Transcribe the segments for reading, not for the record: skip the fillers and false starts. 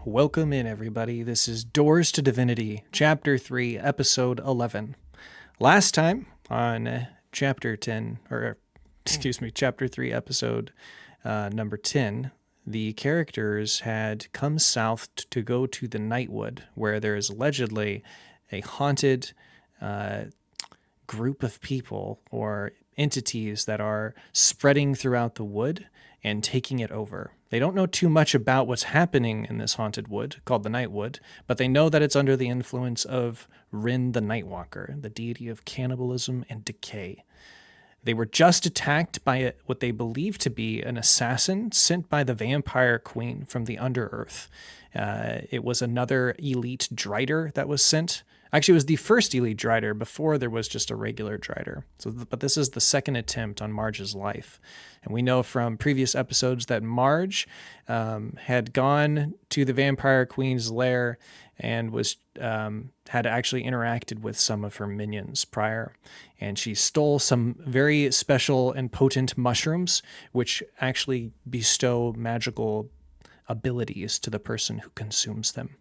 Welcome in, everybody. This is Doors to Divinity, Chapter 3, Episode 11. Last time on Chapter 10, or excuse me, Chapter 3, Episode number 10, the characters had come south to go to the Nightwood, where there is allegedly a haunted group of people or entities that are spreading throughout the wood and taking it over. They don't know too much about what's happening in this haunted wood called the Nightwood, but they know that it's under the influence of Rin the Nightwalker, the deity of cannibalism and decay. They were just attacked by what they believe to be an assassin sent by the vampire queen from the Underearth. It was another elite Drider that was sent. Actually, it was the first elite Drider before there was just a regular Drider. But this is the second attempt on Marge's life. And we know from previous episodes that Marge had gone to the vampire queen's lair and was had actually interacted with some of her minions prior. And she stole some very special and potent mushrooms, which actually bestow magical abilities to the person who consumes them.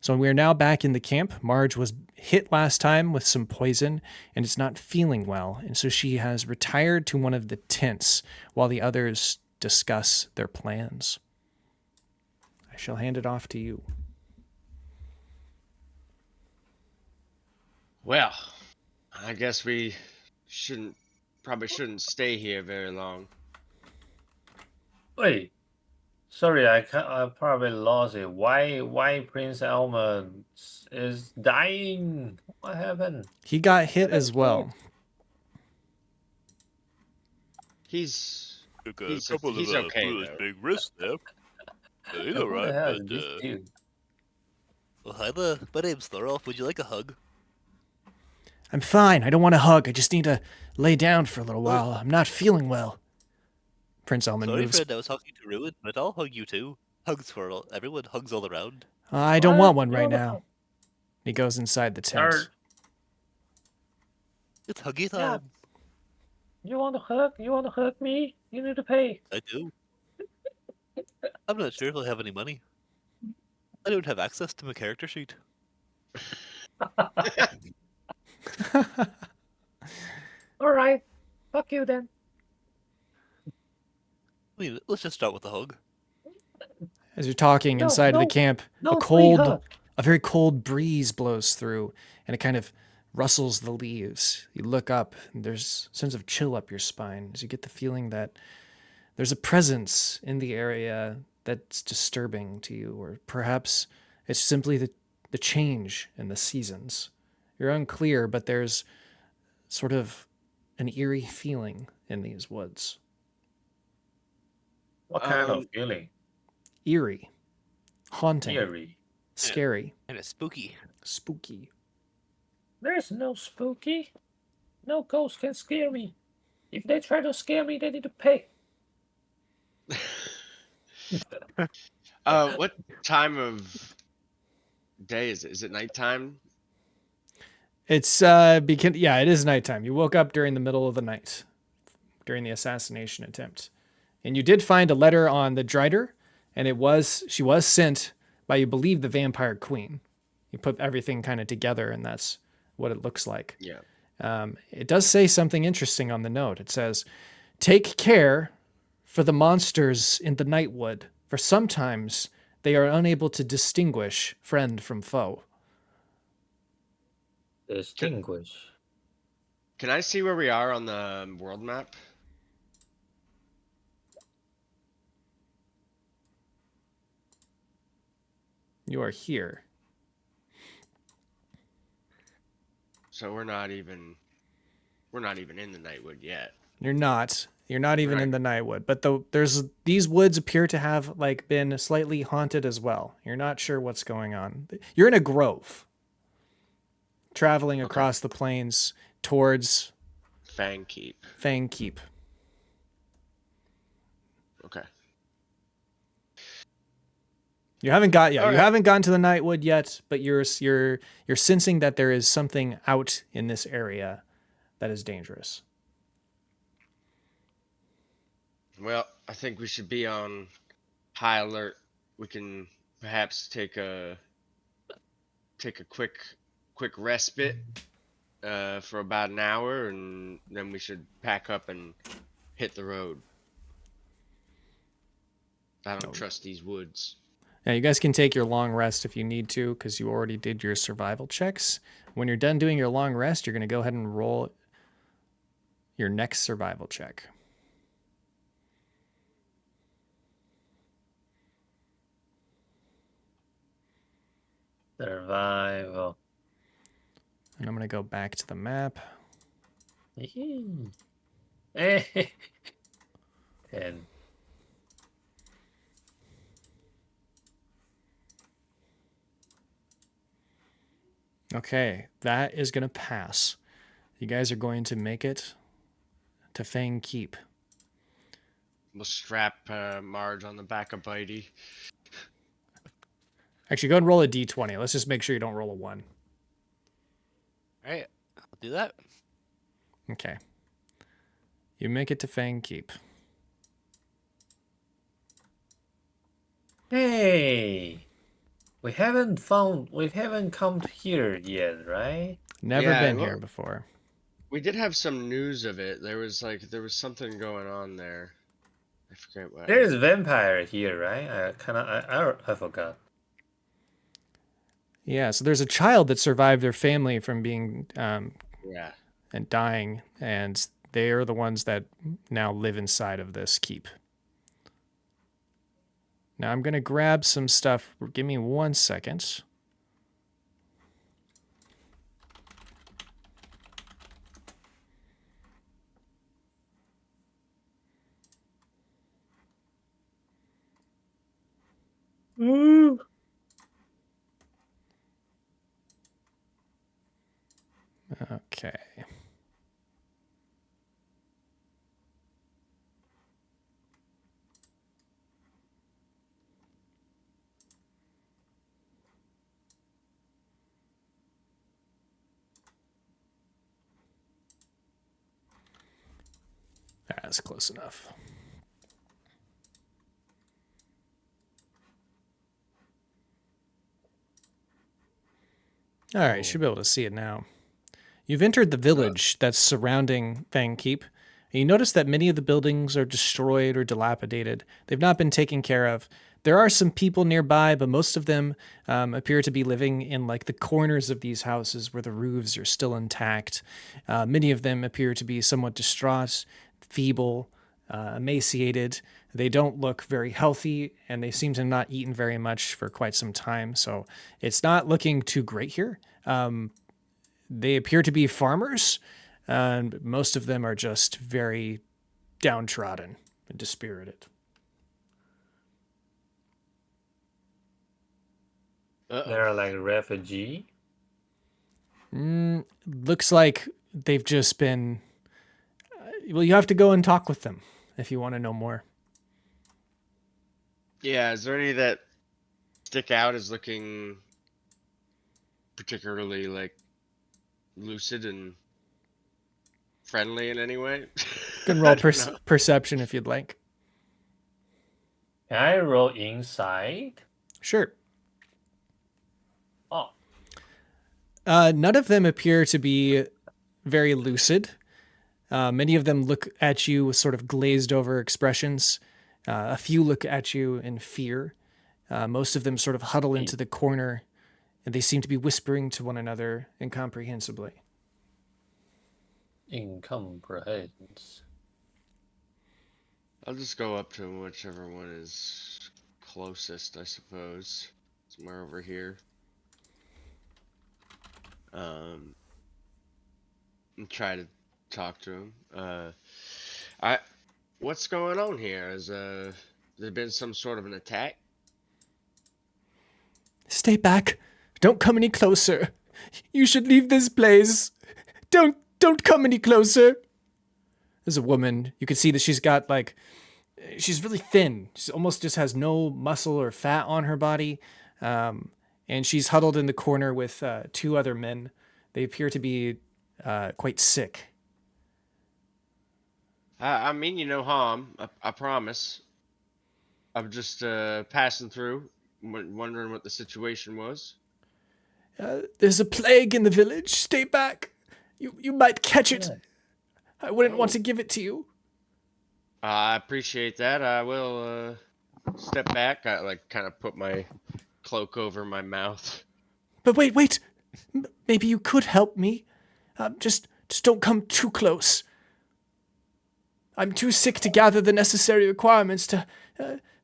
So we are now back in the camp. Marge was hit last time with some poison and is not feeling well. And so she has retired to one of the tents while the others discuss their plans. I shall hand it off to you. Well, I guess we probably shouldn't stay here very long. Wait, sorry, I probably lost it. Why Prince Elmer is dying? What happened? He got hit as well. He's Took a he's couple he's of okay foolish though. big risks there. He's Who alright, the hell but is this dude? well, hi there. My name's Thorolf. Would you like a hug? I'm fine. I don't want a hug. I just need to lay down for a little while. I'm not feeling well. Prince Elman Sorry, moves. friend, I was talking to Ruin, but I'll hug you too. Hugs for everyone. Hugs all around. I don't What? want one You right wanna now. hug? He goes inside the tent. Sir, It's huggy Yeah. time. you want to hug? You want to hug me? You need to pay. I do. I'm not sure if I have any money. I don't have access to my character sheet. All right, fuck you then. I mean, let's just start with the hug. As you're talking No, inside of the no, camp, No free hug. a very cold breeze blows through and it kind of rustles the leaves. You look up and there's a sense of chill up your spine as you get the feeling that there's a presence in the area that's disturbing to you, or perhaps it's simply the change in the seasons. You're unclear, but there's sort of an eerie feeling in these woods. What kind of feeling? Eerie, haunting, Eerie. scary, And it's spooky. spooky. There's no spooky. No ghost can scare me. If they try to scare me, they need to pay. What time of day is it? Is it nighttime? It's yeah, it is nighttime. You woke up during the middle of the night during the assassination attempt. And you did find a letter on the Drider, and she was sent by, you believe, the vampire queen. You put everything kind of together and that's what it looks like. Yeah. It does say something interesting on the note. It says, "Take care for the monsters in the Nightwood, for sometimes they are unable to distinguish friend from foe." Distinguish. Can I see where we are on the world map? You are here. So we're not even in the Nightwood yet. You're not. You're not even Right. in the Nightwood, but there's these woods appear to have like been slightly haunted as well. You're not sure what's going on. You're in a grove, traveling across the plains towards Fang Keep. Fang Keep. Okay. You haven't got yet. All You right. haven't gotten to the Nightwood yet, but you're sensing that there is something out in this area that is dangerous. Well, I think we should be on high alert. We can perhaps take a quick respite for about an hour, and then we should pack up and hit the road. I don't Oh. trust these woods. Now, you guys can take your long rest if you need to, because you already did your survival checks. When you're done doing your long rest, you're going to go ahead and roll your next survival check. Survival. And I'm going to go back to the map. 10. Okay, that is going to pass. You guys are going to make it to Fang Keep. We'll strap Marge on the back of Bitey. Actually, go ahead and roll a d20. Let's just make sure you don't roll a 1. All right, I'll do that. Okay. You make it to Fang Keep. Hey, we haven't come here yet, right? Never Yeah, been well- here before. We did have some news of it. There was something going on there. I forget what. There's a vampire here, right? I forgot. Yeah, so there's a child that survived their family from being Yeah. and dying, and they are the ones that now live inside of this keep. Now I'm going to grab some stuff. Give me 1 second. Okay. That's close enough. All right, should be able to see it now. You've entered the village that's surrounding Fang Keep. And you notice that many of the buildings are destroyed or dilapidated. They've not been taken care of. There are some people nearby, but most of them appear to be living in like the corners of these houses where the roofs are still intact. Many of them appear to be somewhat distraught, feeble, emaciated. They don't look very healthy, and they seem to have not eaten very much for quite some time. So it's not looking too great here. They appear to be farmers, and most of them are just very downtrodden and dispirited. They're like refugee. Looks like they've just been. Well, you have to go and talk with them if you want to know more. Yeah. Is there any that stick out as looking particularly like lucid and friendly in any way? You can I roll don't know. perception if you'd like. Can I roll inside? Sure. Oh, None of them appear to be very lucid. Many of them look at you with sort of glazed over expressions. A few look at you in fear. Most of them sort of huddle into the corner, and they seem to be whispering to one another incomprehensibly. incomprehensions. I'll just go up to whichever one is closest, I suppose. Somewhere over here. And try to talk to him. What's going on here? Has there been some sort of an attack? Stay back. Don't come any closer. You should leave this place. Don't come any closer. There's a woman. You can see that she's really thin. She almost just has no muscle or fat on her body. And she's huddled in the corner with 2 other men. They appear to be quite sick. I mean you no harm. I promise. I'm just passing through. wondering what the situation was. There's a plague in the village. Stay back. You might catch it. Yeah. I wouldn't want Oh. to give it to you. I appreciate that. I will step back. I like kind of put my cloak over my mouth. But wait. Maybe you could help me. Just don't come too close. I'm too sick to gather the necessary requirements to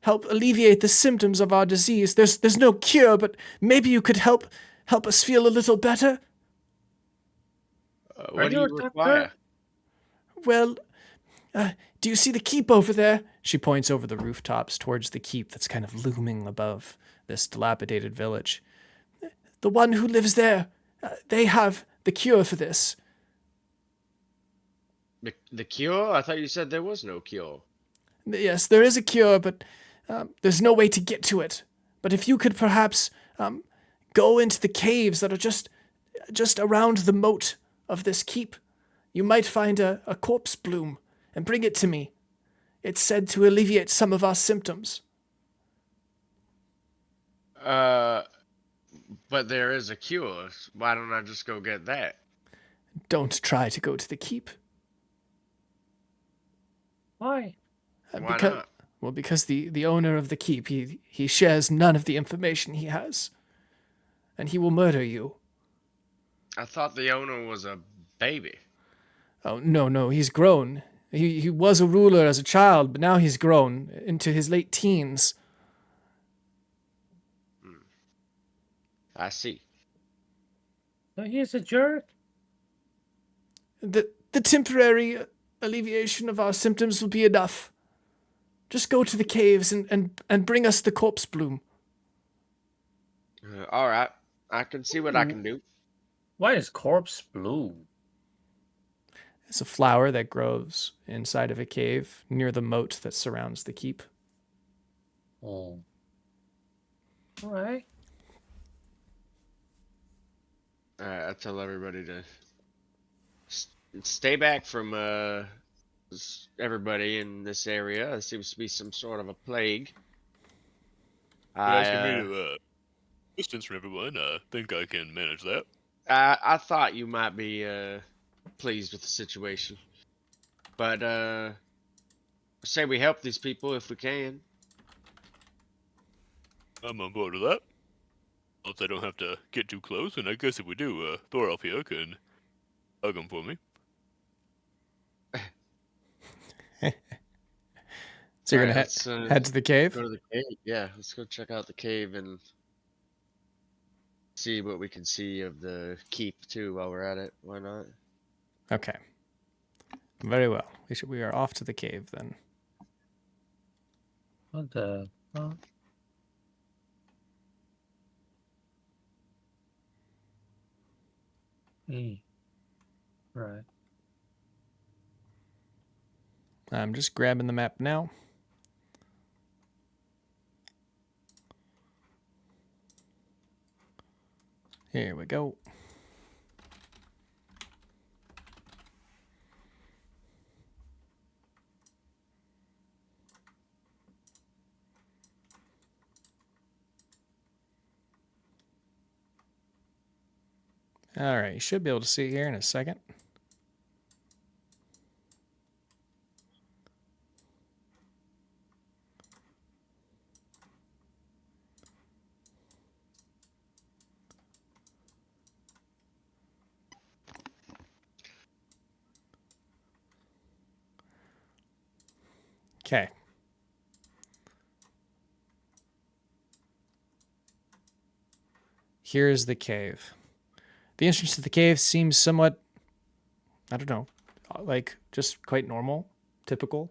help alleviate the symptoms of our disease. There's no cure, but maybe you could help us feel a little better. Are What do you a you doctor? require? Well, do you see the keep over there? She points over the rooftops towards the keep that's kind of looming above this dilapidated village. The one who lives there, they have the cure for this. The cure? I thought you said there was no cure. Yes, there is a cure, but there's no way to get to it. But if you could perhaps go into the caves that are just around the moat of this keep, you might find a corpse bloom and bring it to me. It's said to alleviate some of our symptoms. But there is a cure. Why don't I just go get that? Don't try to go to the keep. Why? Why not? Well, because the owner of the keep, he shares none of the information he has. And he will murder you. I thought the owner was a baby. Oh, no, he's grown. He was a ruler as a child, but now he's grown into his late teens. I see. So he's a jerk? The temporary alleviation of our symptoms will be enough. Just go to the caves and bring us the corpse bloom. All right. I can see what I can do. Why is corpse blue? It's a flower that grows inside of a cave near the moat that surrounds the keep. Oh. Alright. I tell everybody to stay back from everybody in this area. There seems to be some sort of a plague. You're asking me to distance from everyone. I think I can manage that. I thought you might be pleased with the situation, but say we help these people if we can. I'm on board with that. If I don't have to get too close, and I guess if we do, Thorolf here can hug him for me. So you're Alright, gonna let's, head to the cave? Go to the cave. Yeah, let's go check out the cave and see what we can see of the keep too while we're at it. Why not? Okay. Very well. We are off to the cave then. What the fuck? Right. I'm just grabbing the map now. Here we go. All right, you should be able to see here in a second. Okay. Here's the cave. The entrance to the cave seems somewhat, I don't know, like just quite normal, typical.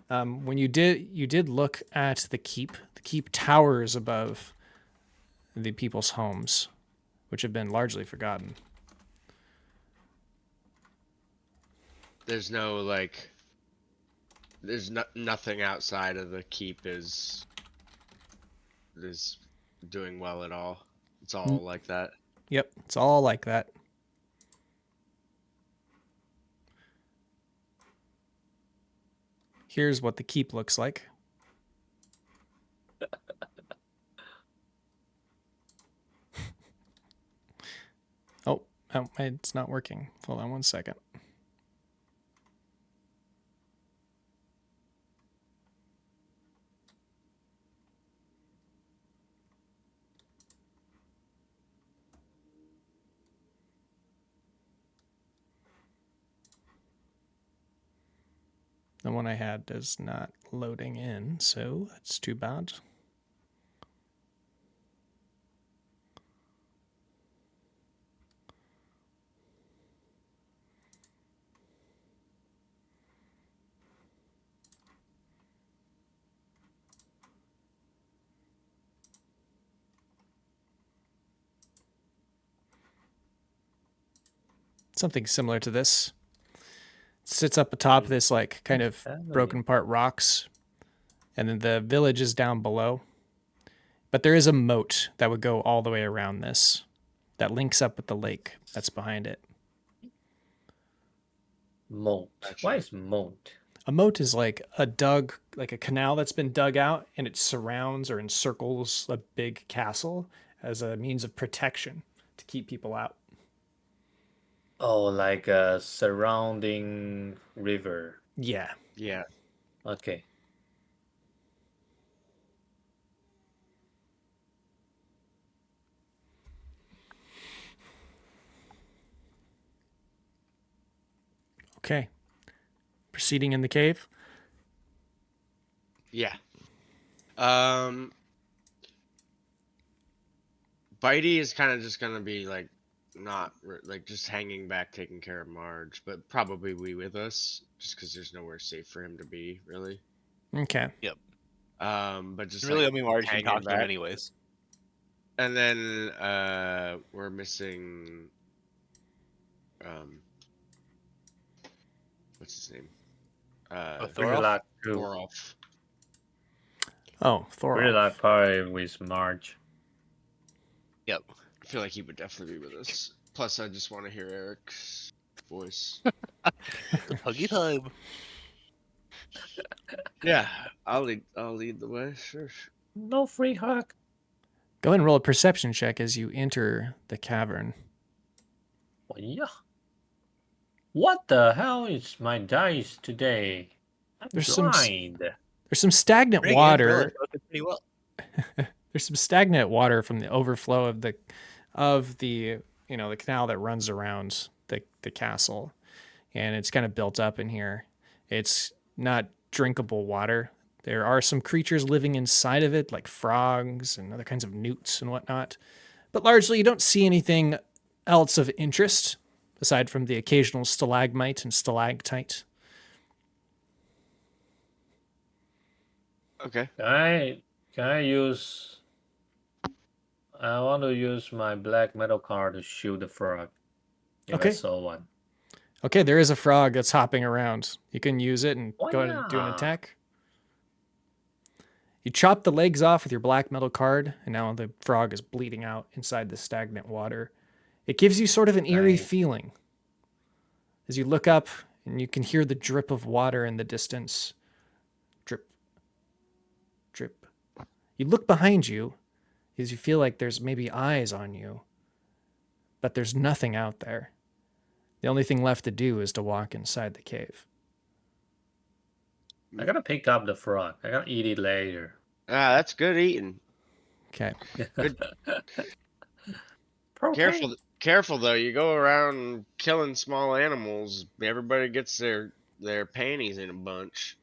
When you did look at the keep towers above the people's homes, which have been largely forgotten. There's no like. There's nothing outside of the keep is doing well at all. It's all like that. Yep, it's all like that. Here's what the keep looks like. it's not working. Hold on 1 second. The one I had is not loading in, so that's too bad. Something similar to this. It sits up atop this like kind of broken apart rocks, and then the village is down below. But there is a moat that would go all the way around this that links up with the lake that's behind it. Moat. Gotcha. Why is moat? A moat is like a canal that's been dug out, and it surrounds or encircles a big castle as a means of protection to keep people out. Oh, like a surrounding river. Yeah. Yeah. Okay. Okay. Proceeding in the cave. Yeah. Bitey is kind of just gonna be like like just hanging back, taking care of Marge, but probably with us, just because there's nowhere safe for him to be, really. Okay. But just Really, like I mean, Marge can hanging talk to him back. anyways. And then we're missing what's his name? Thorolf? Really like to, Thorolf. Oh, Thorolf. really like party with Marge. Yep. I feel like he would definitely be with us. Plus, I just want to hear Eric's voice. Huggy time. Yeah, I'll lead the way. Sure. No free hug. Go ahead and roll a perception check as you enter the cavern. Oh, yeah. What the hell is my dice today? I'm There's some blind. There's some stagnant Bring it, water. Bill, it's working pretty well. There's some stagnant water from the overflow of the the canal that runs around the castle, and it's kind of built up in here. It's not drinkable water. There are some creatures living inside of it, like frogs and other kinds of newts and whatnot. But largely, you don't see anything else of interest aside from the occasional stalagmite and stalactite. Okay. Can I use? I want to use my black metal card to shoot the frog. If Okay. I saw one. Okay, there is a frog that's hopping around. You can use it and Oh, go ahead and do an yeah. attack. You chop the legs off with your black metal card, and now the frog is bleeding out inside the stagnant water. It gives you sort of an eerie Nice. feeling as you look up and you can hear the drip of water in the distance. Drip, drip. You look behind you as you feel like there's maybe eyes on you, but there's nothing out there. The only thing left to do is to walk inside the cave. I gotta pick up the frog. I gotta eat it later. Ah, that's good eating. Okay. Good. Propane. Careful though. You go around killing small animals. Everybody gets their panties in a bunch.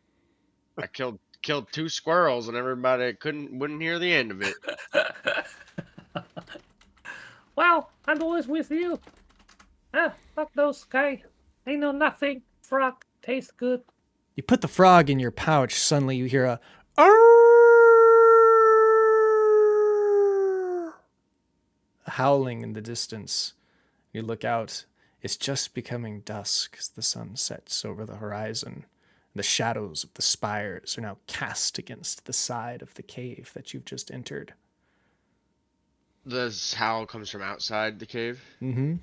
I killed 2 squirrels, and everybody wouldn't hear the end of it. Well, I'm always with you. Ah, fuck those guys. They know nothing. Frog tastes good. You put the frog in your pouch. Suddenly you hear a howling in the distance. You look out. It's just becoming dusk as the sun sets over the horizon. The shadows of the spires are now cast against the side of the cave that you've just entered. This howl comes from outside the cave. Mm-hmm.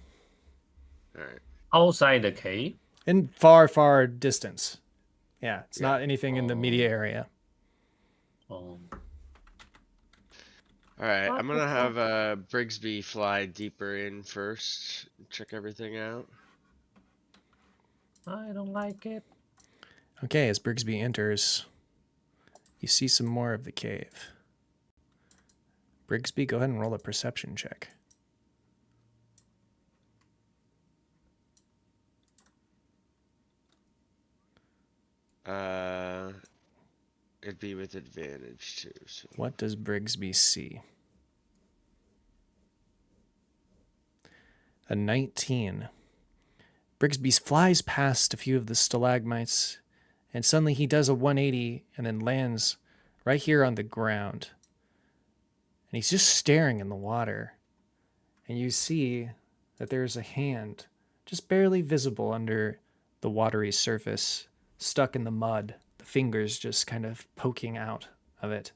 All right. Outside the cave. In far, far distance. Yeah, it's Yeah. not anything in the immediate area. Um, All right, What I'm the gonna fuck? have Brigsby fly deeper in first, check everything out. I don't like it. Okay, as Brigsby enters, you see some more of the cave. Brigsby, go ahead and roll a perception check. It'd be with advantage too. So. What does Brigsby see? A 19. Brigsby flies past a few of the stalagmites, and suddenly he does a 180 and then lands right here on the ground. And he's just staring in the water. And you see that there's a hand just barely visible under the watery surface, stuck in the mud, the fingers just kind of poking out of it.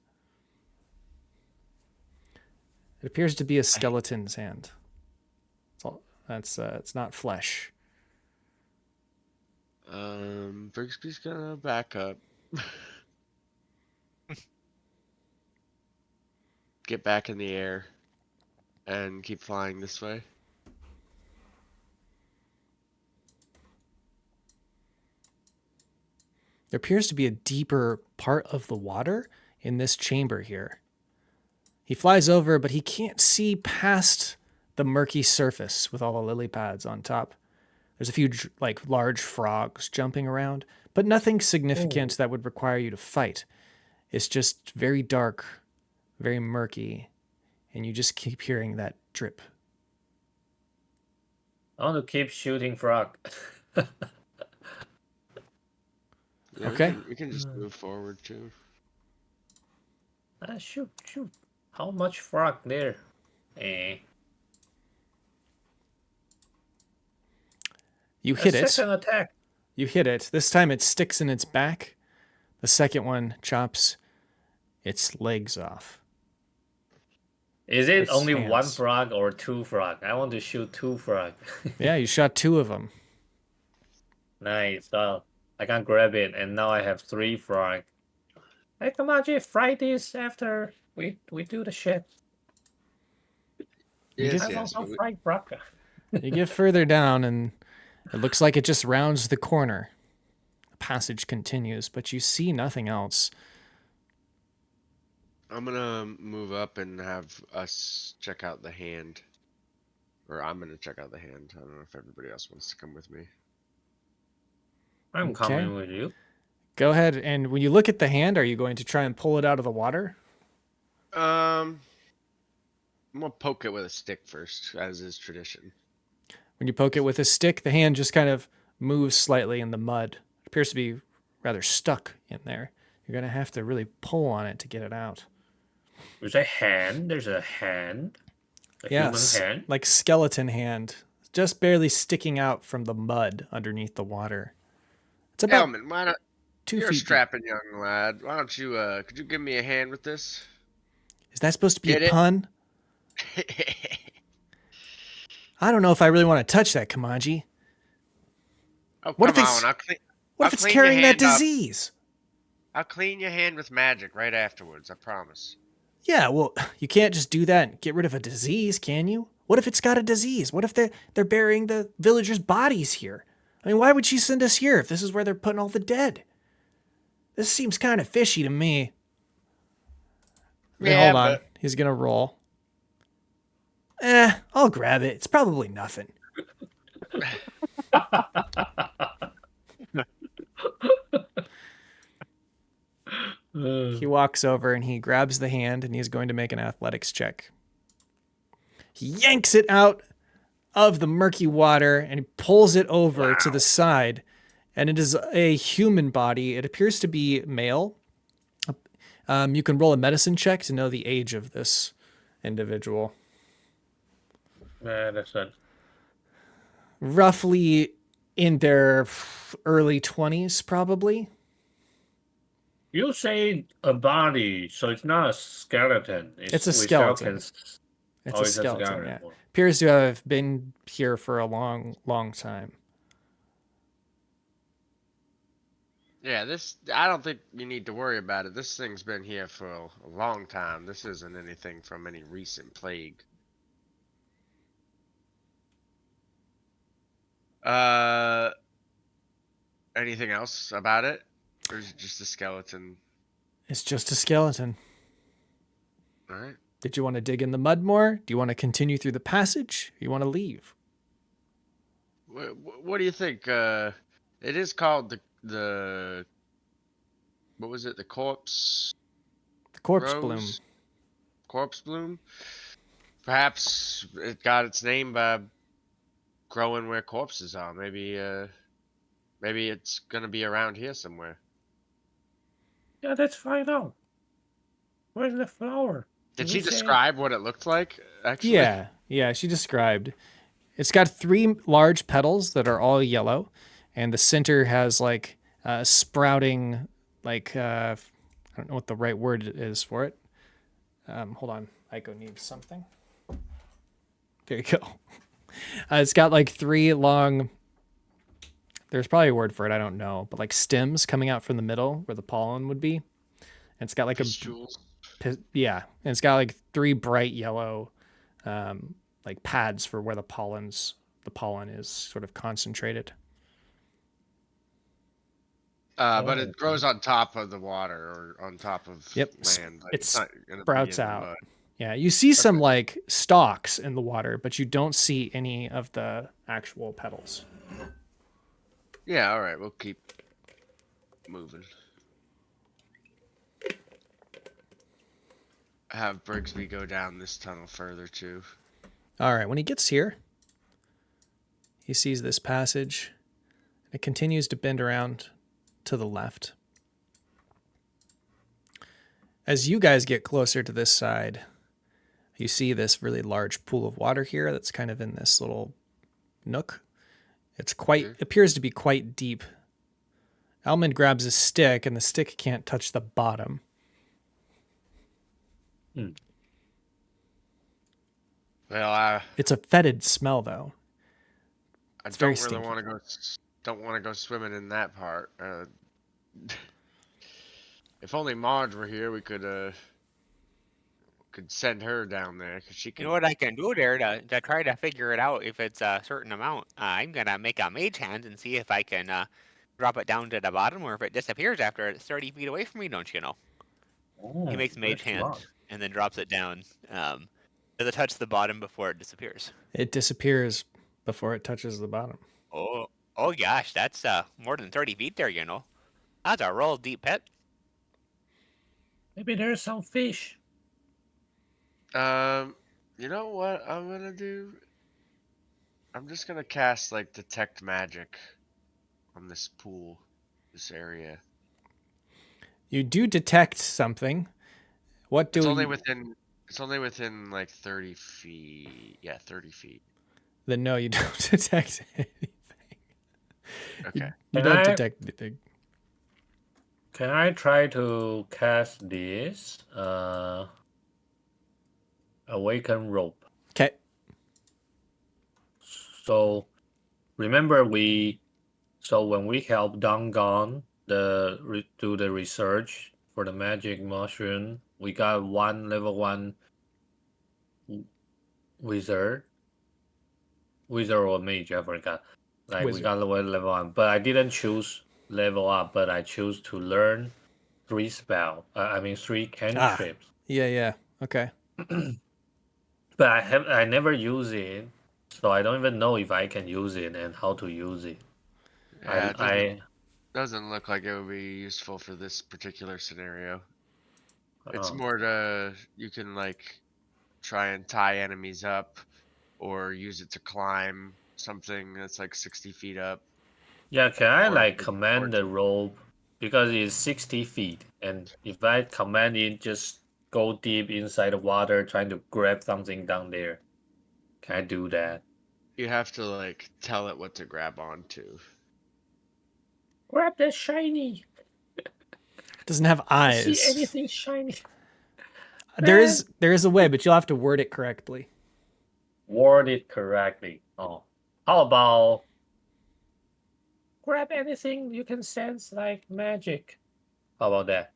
It appears to be a skeleton's hand. It's not flesh. Brigsby's gonna back up. Get back in the air and keep flying this way. There appears to be a deeper part of the water in this chamber here. He flies over, but he can't see past the murky surface with all the lily pads on top. There's a few large frogs jumping around, but nothing significant that would require you to fight. It's just very dark, very murky, and you just keep hearing that drip. I want to keep shooting frog. Yeah, Okay. we can just move forward too. Shoot. How much frog there? You hit A it. second attack. You hit it. This time it sticks in its back. The second one chops its legs off. Is it Its only one hands. frog or two frog? I want to shoot two frog. Yeah, you shot 2 of them. Nice. So I can grab it, and now I have 3 frog. Hey, come on, Jay, fry this after we do the shit. Yes, I yes. want some but fried frog. You get further down, and it looks like it just rounds the corner. The passage continues, but you see nothing else. I'm gonna move up and have us check out the hand. Or I'm gonna check out the hand. I don't know if everybody else wants to come with me. I'm Okay. coming with you. Go ahead, and when you look at the hand, are you going to try and pull it out of the water? I'm gonna poke it with a stick first, as is tradition. When you poke it with a stick, the hand just kind of moves slightly in the mud. It appears to be rather stuck in there. You're going to have to really pull on it to get it out. There's a hand. There's a hand. A Yes, human hand. like skeleton hand, just barely sticking out from the mud underneath the water. It's about Elman, why not? 2 You're a feet strapping young lad. Why don't you? Could you give me a hand with this? deep. Is that supposed to be Get a it? pun? I don't know if I really want to touch that, Kamaji. Oh, What come if it's- on! What I'll if it's clean your carrying that hand up. disease? I'll clean your hand with magic right afterwards. I promise. Yeah, well, you can't just do that and get rid of a disease, can you? What if it's got a disease? What if they're burying the villagers' bodies here? I mean, why would she send us here if this is where they're putting all the dead? This seems kind of fishy to me. Then Yeah, hold on. but- He's going to roll. I'll grab it. It's probably nothing. He walks over and he grabs the hand and he's going to make an athletics check. He yanks it out of the murky water and he pulls it over to the side. And it is a human body. It appears to be male. You can roll a medicine check to know the age of this individual. That's it. Roughly in their early 20s, probably. You say a body, so it's not a skeleton. It's a we still skeleton. can- It's Oh, a it's a skeleton, skeleton. yeah. Appears to have been here for a long, long time. Yeah, this. I don't think you need to worry about it. This thing's been here for a long time. This isn't anything from any recent plague. Uh, anything else about it, or is it just a skeleton? It's just a skeleton. All right. Did you want to dig in the mud more? Do you want to continue through the passage? Or you want to leave? What do you think? It is called the what was it? The corpse The corpse bloom. rose, corpse bloom. Perhaps it got its name by growing where corpses are. Maybe it's gonna be around here somewhere. Yeah, let's find out. Where's the flower? Did we she say- describe what it looked like? Actually, Yeah, she described. It's got 3 large petals that are all yellow, and the center has like sprouting, like I don't know what the right word is for it. Hold on, Aiko needs something. There you go. It's got like 3 long. There's probably a word for it, I don't know, but like stems coming out from the middle where the pollen would be. And it's got like Pustules. yeah, and it's got like 3 bright yellow, like pads for where the pollen is sort of concentrated. But Oh, it grows on top of the water or on top of Yep, land. Like, it it's not gonna be sprouts in the out. mud. Yeah, you see some like stalks in the water, but you don't see any of the actual petals. Yeah, all right, we'll keep moving. Have Brigsby go down this tunnel further too. All right, when he gets here, he sees this passage. It continues to bend around to the left. As you guys get closer to this side, you see this really large pool of water here that's kind of in this little nook. It's appears to be quite deep. Almond grabs a stick, and the stick can't touch the bottom. Well, It's a fetid smell, though. I It's very don't really stinky. want to go. Don't want to go swimming in that part. If only Marge were here, we could send her down there because she You can. know what I can do there to try to figure it out if it's a certain amount? I'm gonna make a mage hand and see if I can drop it down to the bottom or if it disappears after it's 30 feet away from me, don't you know? He makes mage that's hand smart. and then drops it down. Does it touch the bottom before it disappears? It disappears before it touches the bottom. Oh gosh, that's more than 30 feet there, you know. That's a real deep pit. Maybe there's some fish. You know what I'm gonna do? I'm just gonna cast like detect magic on this pool, this area. You do detect something. What do It's you... only within. It's only within like 30 feet. Yeah, 30 feet. Then no, you don't detect anything. Okay. You Can don't I- detect anything. Can I try to cast this awaken rope? Okay. So remember when we helped Dongon do the research for the magic mushroom, we got one level 1 wizard or mage, I forgot. Like we Wizard. got level 1, but I didn't choose level up, but I choose to learn 3 3 cantrips. Yeah. Okay. But I never use it, so I don't even know if I can use it and how to use it. Yeah, it I doesn't look like it would be useful for this particular scenario. It's oh. more to you can like try and tie enemies up or use it to climb something that's like 60 feet up. Yeah, can I Or like maybe command the towards- rope because it's 60 feet, and if I command it just go deep inside the water trying to grab something down there, can I do that? You have to like tell it what to grab onto. Grab that shiny. It doesn't have I see eyes. anything shiny. There is a way, but you'll have to word it correctly. Word it correctly. Oh, how about grab anything you can sense like magic. How about that?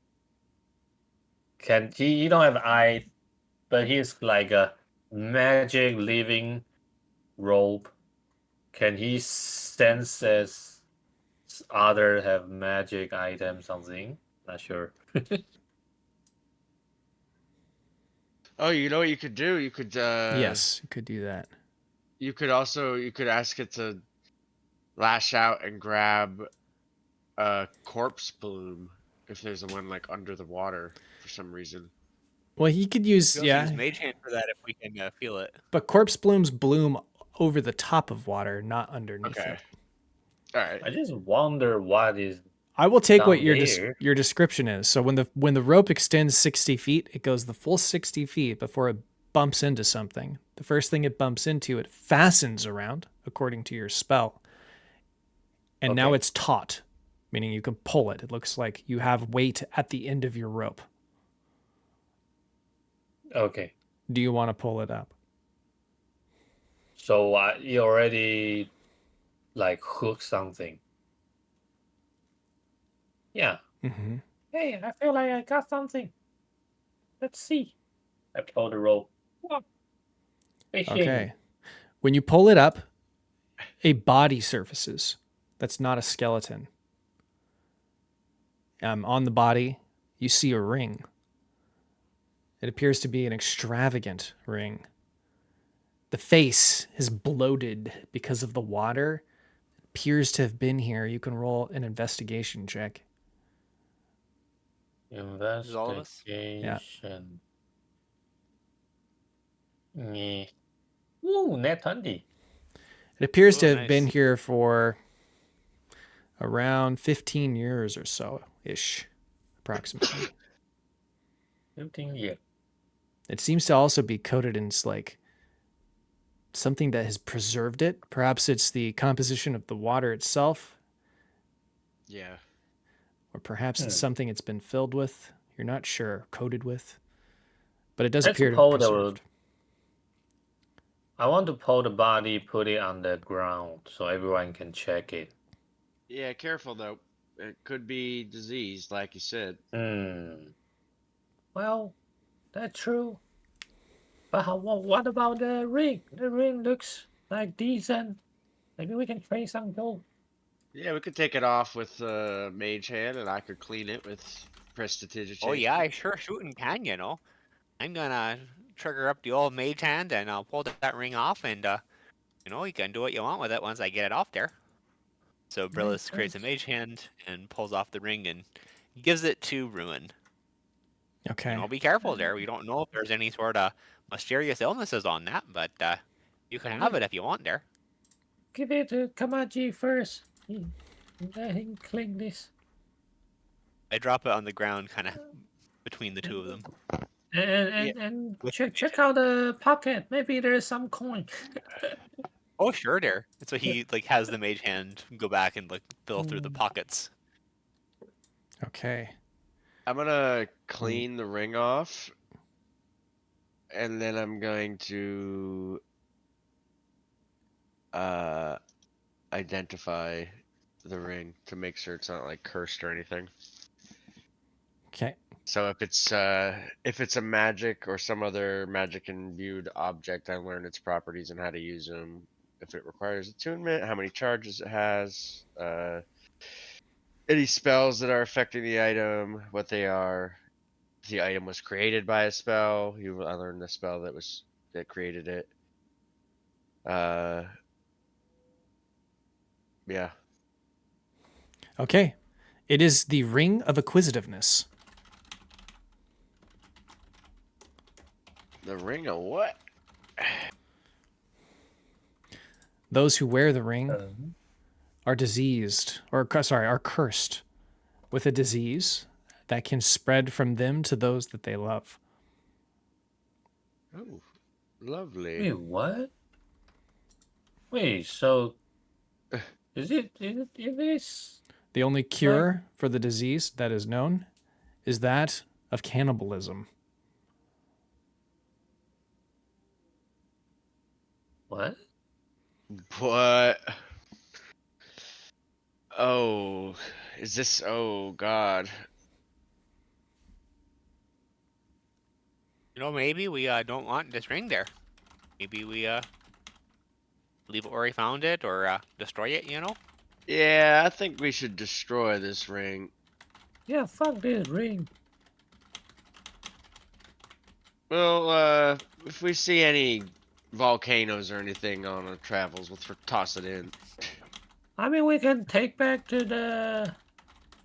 Can he don't have eyes, but he's like a magic living robe. Can he sense as other have magic item something? Not sure. Oh, you know what you could do? You could Yes, you could do that. you could ask it to lash out and grab a corpse bloom if there's a one like under the water for some reason. Well, he could use, We also use yeah, Mage Hand for that if we can feel it. but corpse blooms bloom over the top of water, not underneath Okay. it. All right. I just wonder what is I will take what down your there. your description is. So when the rope extends 60 feet, it goes the full 60 feet before it bumps into something. The first thing it bumps into, it fastens around according to your spell, and now Okay. it's taut, meaning you can pull it. It looks like you have weight at the end of your rope. Okay. Do you want to pull it up? So you already like hook something. Yeah. Mm-hmm. Hey, I feel like I got something. Let's see. I pull the rope. Oh, fishing. Okay. When you pull it up, a body surfaces. That's not a skeleton. On the body, you see a ring. It appears to be an extravagant ring. The face is bloated because of the water. It appears to have been here. You can roll an investigation check. This is all of us? Investigation. Yeah. Ooh, net 20. It appears to Ooh, have been nice. here for around 15 years or so ish, approximately. 15 years. It seems to also be coated in like something that has preserved it. Perhaps it's the composition of the water itself, Yeah. or perhaps it's something it's been filled with. You're not sure, coated with, but it does Let's appear to have pull the. preserved. I want to pull the body, put it on the ground so everyone can check it. Yeah, careful though. It could be diseased, like you said. Well, that's true. But what about the ring? The ring looks like decent. Maybe we can trade some gold. Yeah, we could take it off with mage hand, and I could clean it with prestidigitation. Oh yeah, I sure shooting can, you know. I'm gonna trigger up the old Mage Hand and I'll pull that ring off and you know, you can do what you want with it once I get it off there. So Brillis creates a Mage Hand and pulls off the ring and gives it to Ruin. Okay. You know, be careful there. We don't know if there's any sort of mysterious illnesses on that, but you can have it if you want there. Give it to Kamaji first. Let him clean this. I drop it on the ground, kind of between the two of them. And check out the pocket. Maybe there's some coin. Oh, sure, there. So he like has the Mage Hand go back and like fill through the pockets. Okay. I'm gonna clean the ring off, and then I'm going to identify the ring to make sure it's not like cursed or anything. Okay. So if it's a magic or some other magic imbued object, I learn its properties and how to use them. If it requires attunement, how many charges it has, any spells that are affecting the item, what they are. If the item was created by a spell, I learned the spell that created it. Yeah. Okay. It is the Ring of Acquisitiveness. The ring of what? Those who wear the ring are diseased, or sorry, are cursed with a disease that can spread from them to those that they love. Oh, lovely. Wait, what? Wait, so it is The only cure for the disease that is known is that of cannibalism. what? What? Oh, is this? Oh God. Maybe we don't want this ring there. Maybe we leave it where we found it, or destroy it. Yeah, I think we should destroy this ring. Yeah, fuck this ring. Well, if we see any volcanoes or anything on our travels, we'll toss it in. I mean, we can take back to the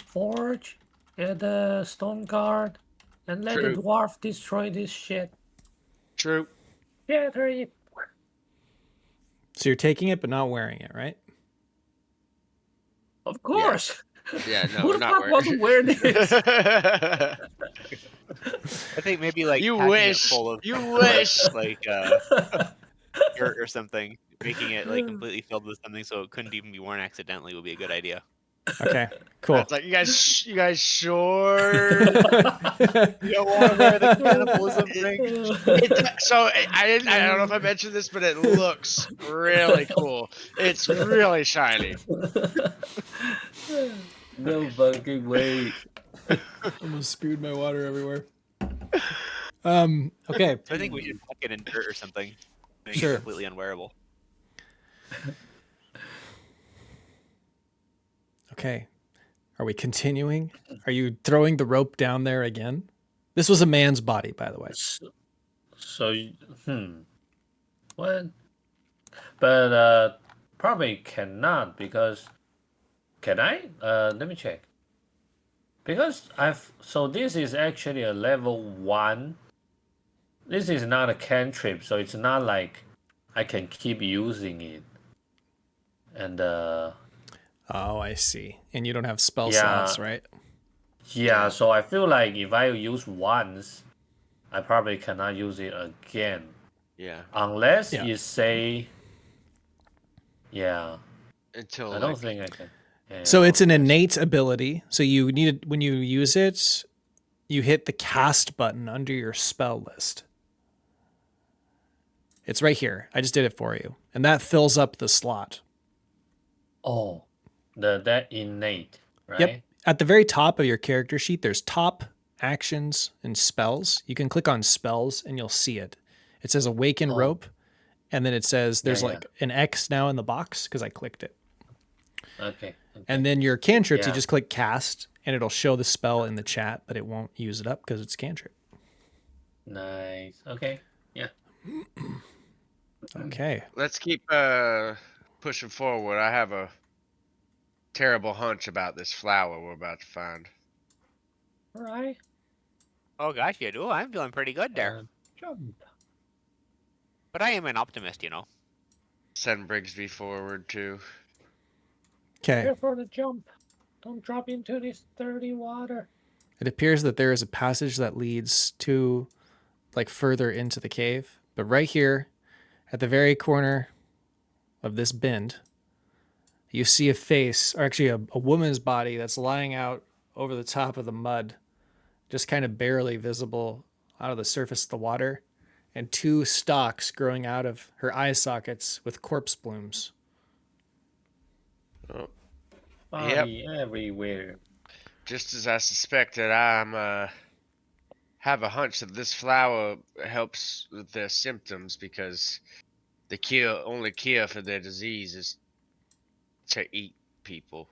forge and the stone guard and let the True. dwarf destroy this shit. True. Yeah, three. So you're taking it but not wearing it, right? Of course. Yeah, no, Who we're the not fuck wants to wear this? I think maybe like You packing it wish. full of You wish. like dirt or something, making it like completely filled with something so it couldn't even be worn accidentally would be a good idea. Okay, cool. It's like you guys sure. You don't want to wear the cannibalism ring. So I don't know if I mentioned this, but it looks really cool. It's really shiny. No fucking way. Almost spewed my water everywhere. Okay. So I think we should pack it in dirt or something. Make Sure. it completely unwearable. Okay. Are we continuing? Are you throwing the rope down there again? This was a man's body, by the way. So, what? But probably cannot because. Can I? Let me check. Because so this is actually a level 1. This is not a cantrip, so it's not like I can keep using it. And Oh, I see. And you don't have spell Yeah. slots, right? yeah, so I feel like if I use once, I probably cannot use it again. Yeah. Unless Yeah. you say, yeah, Until I don't think I can. Yeah, So it's an innate ability. So you need when you use it, you hit the cast button under your spell list. It's right here. I just did it for you. And that fills up the slot. Oh, that innate, right? Yep. At the very top of your character sheet, there's top, actions, and spells. You can click on spells and you'll see it. It says awaken Oh. rope. And then it says there's Yeah, like an X now in the box because I clicked it. Okay. And then your cantrips, you Yeah. just click cast and it'll show the spell in the chat, but it won't use it up because it's cantrip. Nice. Okay. Yeah. Okay. let's keep pushing forward. I have a terrible hunch about this flower we're about to find. All right. Oh gosh, you do. I'm feeling pretty good there. Jump. But I am an optimist, Send Brigsby forward too. Okay. Here for the jump. Don't drop into this dirty water. It appears that there is a passage that leads to like further into the cave. But right here at the very corner of this bend, you see a face, or actually a woman's body that's lying out over the top of the mud, just kind of barely visible out of the surface of the water, and 2 stalks growing out of her eye sockets with corpse blooms. Oh, Body everywhere. just as I suspected, I'm have a hunch that this flower helps with their symptoms because the only cure for their disease is to eat people.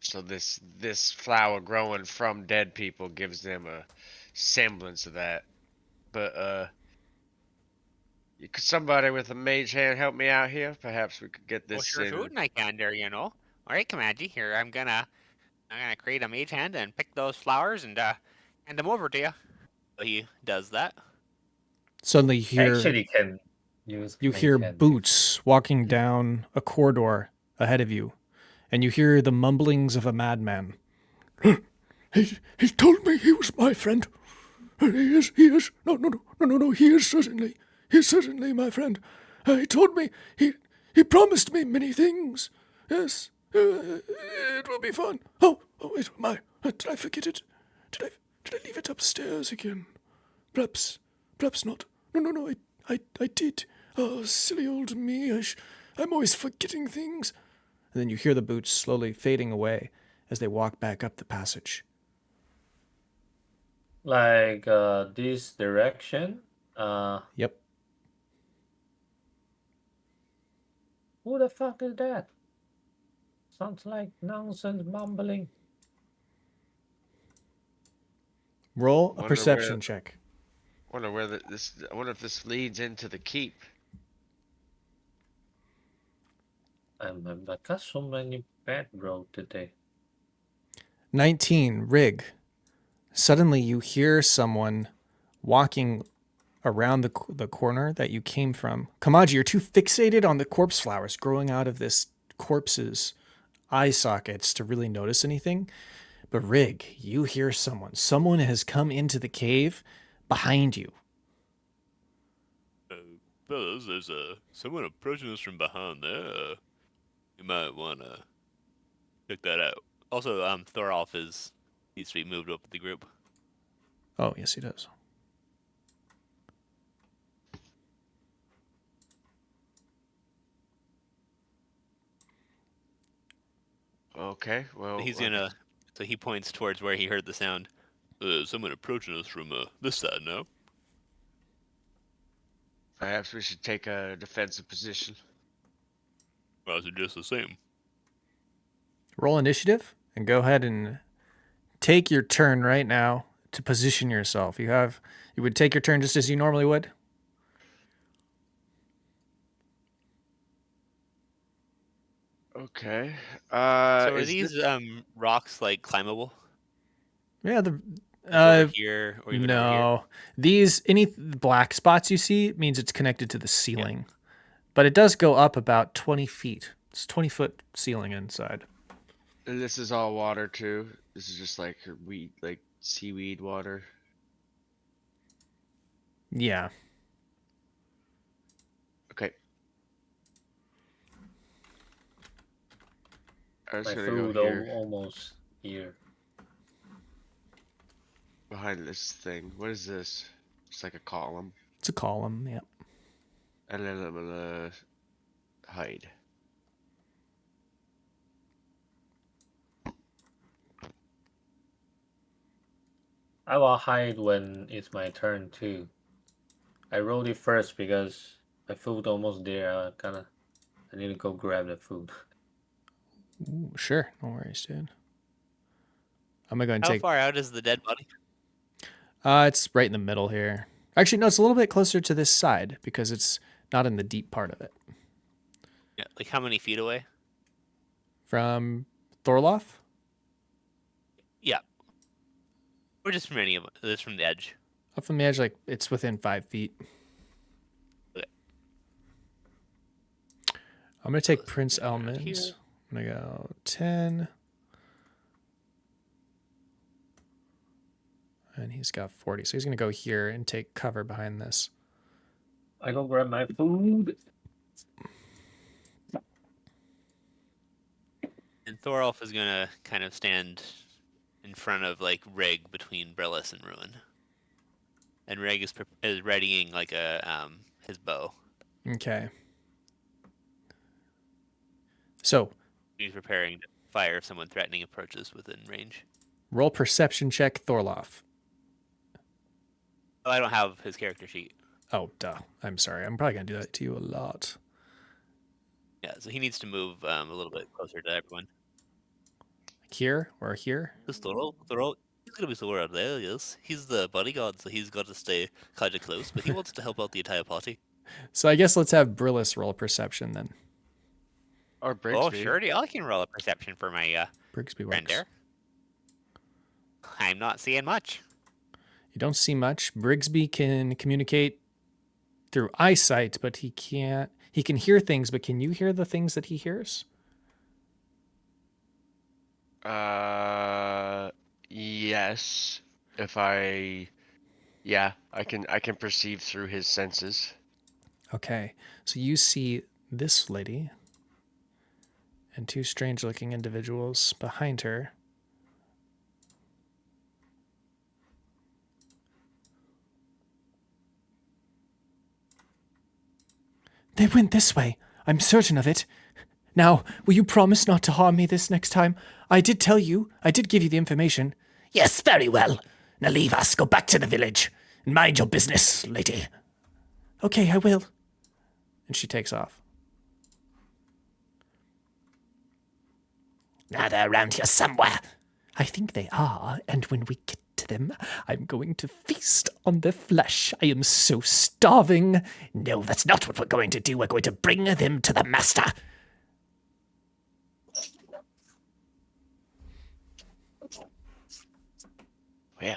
So this flower growing from dead people gives them a semblance of that. But could somebody with a mage hand help me out here? Perhaps we could get Well, this sure, in. shooting I can there, All right, Comanche, here I'm gonna create a mage hand and pick those flowers and hand them over to you. So he does that. Suddenly you hear, Actually, can use. you mage hear hand. boots walking down a corridor ahead of you, and you hear the mumblings of a madman. He told me he was my friend. He is. No, he is certainly my friend. He told me, he promised me many things. Yes, it will be fun. Oh, wait, did I forget it? Did I leave it upstairs again? Perhaps not. No, I did. Oh, silly old me. I'm always forgetting things. And then you hear the boots slowly fading away as they walk back up the passage. Like this direction. Yep. Who the fuck is that? Sounds like nonsense mumbling. Roll a Wonder perception where. check. Wonder where this. I wonder if this leads into the keep. I got so many bad road today. 19, Rig. Suddenly you hear someone walking around the corner that you came from. Kamaji, you're too fixated on the corpse flowers growing out of this corpse's eye sockets to really notice anything. But Rig, you hear someone. Someone has come into the cave behind you. Fellas, there's someone approaching us from behind there. You might wanna check that out. Also, Thorolf needs to be moved up with the group. Oh, yes, he does. Okay, well. He's gonna. So he points towards where he heard the sound. Someone approaching us from this side now. Perhaps we should take a defensive position. I suggest the same. Roll initiative and go ahead and take your turn right now to position yourself. You would take your turn just as you normally would. Okay. So are is these this- rocks like climbable? Yeah, Like over here or even over here? no. Any black spots you see means it's connected to the ceiling. But it does go up about 20 feet. It's 20-foot ceiling inside. this is all water too. This is just like seaweed water. Yeah. Okay. I'm My just gonna food go here almost here. behind this thing. What is this? It's like a column. It's a column, yeah. And then I'm gonna hide. I will hide when it's my turn too. I rolled it first because my food almost there. I need to go grab the food. Ooh, sure. No worries, dude. I'm going to go and How take... far out is the dead body? It's right in the middle here. Actually, no, it's a little bit closer to this side because it's not in the deep part of it. Yeah, like how many feet away? From Thorloff? Yeah. Or just from any of this from the edge. Up from the edge, like, it's within 5 feet. Okay. I'm going to take Let's Prince go around Elmond. here. I'm going to go 10. And he's got 40. So he's going to go here and take cover behind this. I go grab my food. And Thorolf is gonna kind of stand in front of like Reg between Brillis and Ruin. And Reg is readying like his bow. Okay. So He's preparing to fire if someone threatening approaches within range. roll perception check, Thorloff. Oh, I don't have his character sheet. Oh, duh. I'm sorry. I'm probably going to do that to you a lot. Yeah, so he needs to move a little bit closer to everyone. Here or here? This Thorolf, he's gonna be somewhere out there, yes. He's the bodyguard, so he's got to stay kind of close, but he wants to help out the entire party. So I guess let's have Brillis roll perception then. Or Brigsby. Oh, sure, I can roll a perception for my Brigsby friend works. there. I'm not seeing much. You don't see much. Brigsby can communicate through eyesight, but he can't. He can hear things, but can you hear the things that he hears? Yes. I can perceive through his senses. Okay, so you see this lady and two strange-looking individuals behind her. They went this way. I'm certain of it. Now, will you promise not to harm me this next time? I did tell you. I did give you the information. Yes, very well. Now leave us, go back to the village, and mind your business, lady. Okay, I will. And she takes off. Now they're around here somewhere. I think they are, and when we get to them, I'm going to feast on their flesh. I am so starving. No, that's not what we're going to do. We're going to bring them to the master. Well,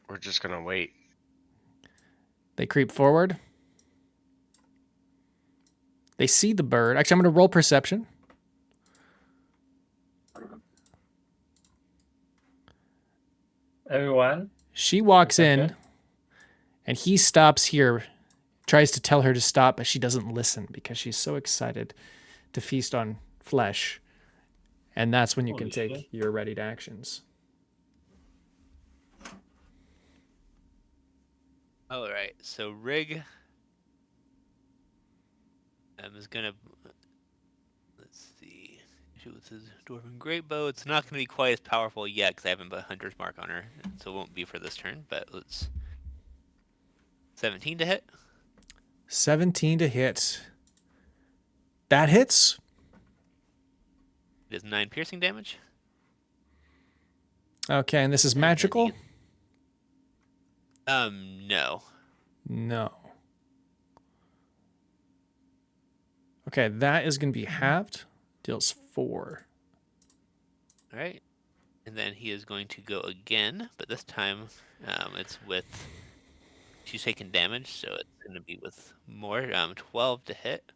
we're just gonna wait. They creep forward. They see the bird. Actually, I'm going to roll perception. Everyone? She walks in, Okay. and he stops here, tries to tell her to stop, but she doesn't listen because she's so excited to feast on flesh. And that's when you can Holy take shit. your readied actions. All right, so Rig is gonna, let's see, shoot with his dwarven great bow. It's not gonna be quite as powerful yet because I haven't put Hunter's Mark on her, so it won't be for this turn. But let's 17 to hit. 17 to hit. That hits. It does 9 piercing damage. Okay, and this is And then magical? No. No. Okay, that is going to be halved. Deals 4. All right, and then he is going to go again, but this time it's with. She's taking damage, so it's going to be with more. 12 to hit.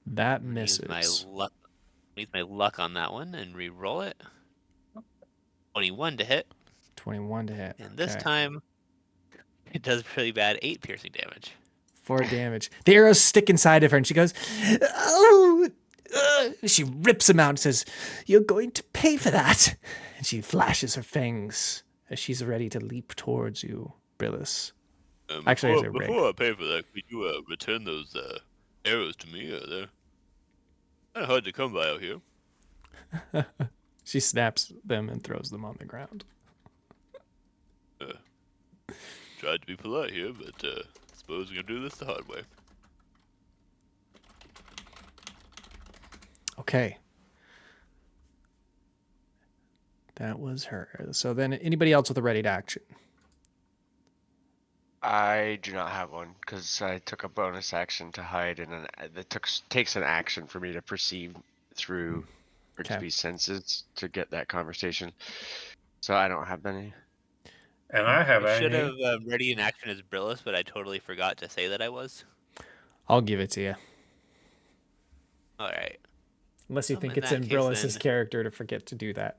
That Use my misses. luck. Use my luck on that one and re-roll it. 21 to hit, 21 to hit. and this Okay. time it does really bad. 8 piercing damage. 4 damage. The arrows stick inside of her, and she goes, "Oh!" She rips them out and says, "You're going to pay for that." And she flashes her fangs as she's ready to leap towards you, Brillis. Actually, it's a rig. before I pay for that, could you return those arrows to me? They're kind of hard to come by out here. She snaps them and throws them on the ground. Tried to be polite here, but suppose we're gonna do this the hard way. Okay. That was her. So then anybody else with a ready to action? I do not have one because I took a bonus action to hide, and that takes an action for me to perceive through Okay. Rigsby's senses to get that conversation. So I don't have any. And I have I should any. have ready in action as Brillis, but I totally forgot to say that I was. I'll give it to you. All right. Unless you Well, think in it's that in case, Brillis's then- character to forget to do that.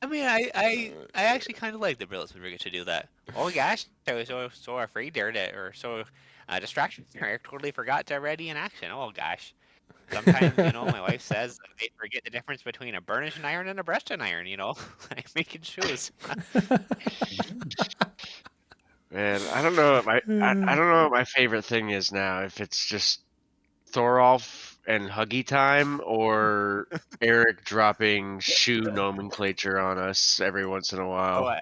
I mean, I actually kind of like the Brillis would forget to do that. Oh gosh, I was so afraid there to, or so distracted. I totally forgot to ready in action. Oh gosh. Sometimes, my wife says they forget the difference between a burnished iron and a brushed iron, like making shoes. Man, I don't know what I don't know what my favorite thing is now. If it's just Thorolf and Huggy time, or Eric dropping shoe nomenclature on us every once in a Oh, while. I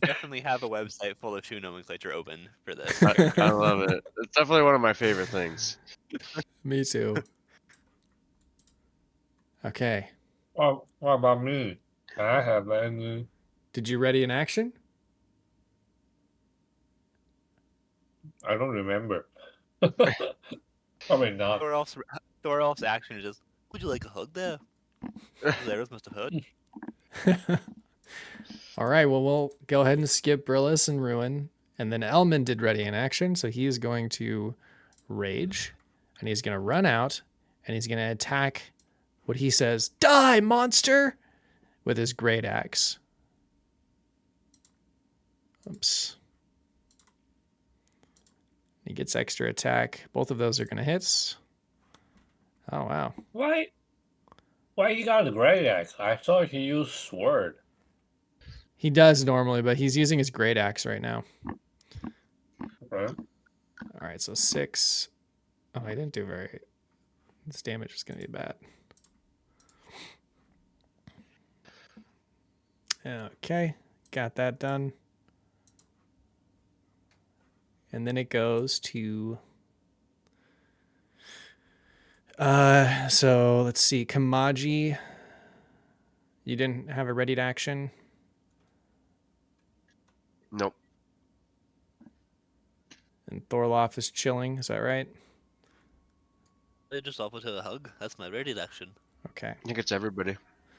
definitely have a website full of shoe nomenclature open for this. I love it. It's definitely one of my favorite things. Me too. Okay. What about me? I have any. Did you ready in action? I don't remember. Probably not. Thorolf's action is just, would you like a hug there? Those arrows must have hurt. All right, well, we'll go ahead and skip Brillis and Ruin. And then Elman did ready in action, so he is going to rage. And he's going to run out, and he's going to attack what he says, "Die, monster!" with his great axe. Oops. He gets extra attack. Both of those are going to hit. Oh, wow. Why you got a great axe? I thought he used sword. He does normally, but he's using his great axe right now. Okay. All right, so 6. Oh, I didn't do very. This damage is going to be bad. Okay, got that done. And then it goes to. So let's see, Kamaji. You didn't have a ready to action. Nope. And Thorloff is chilling. Is that right? I just offer her a hug. That's my ready action. Okay. I think it's everybody.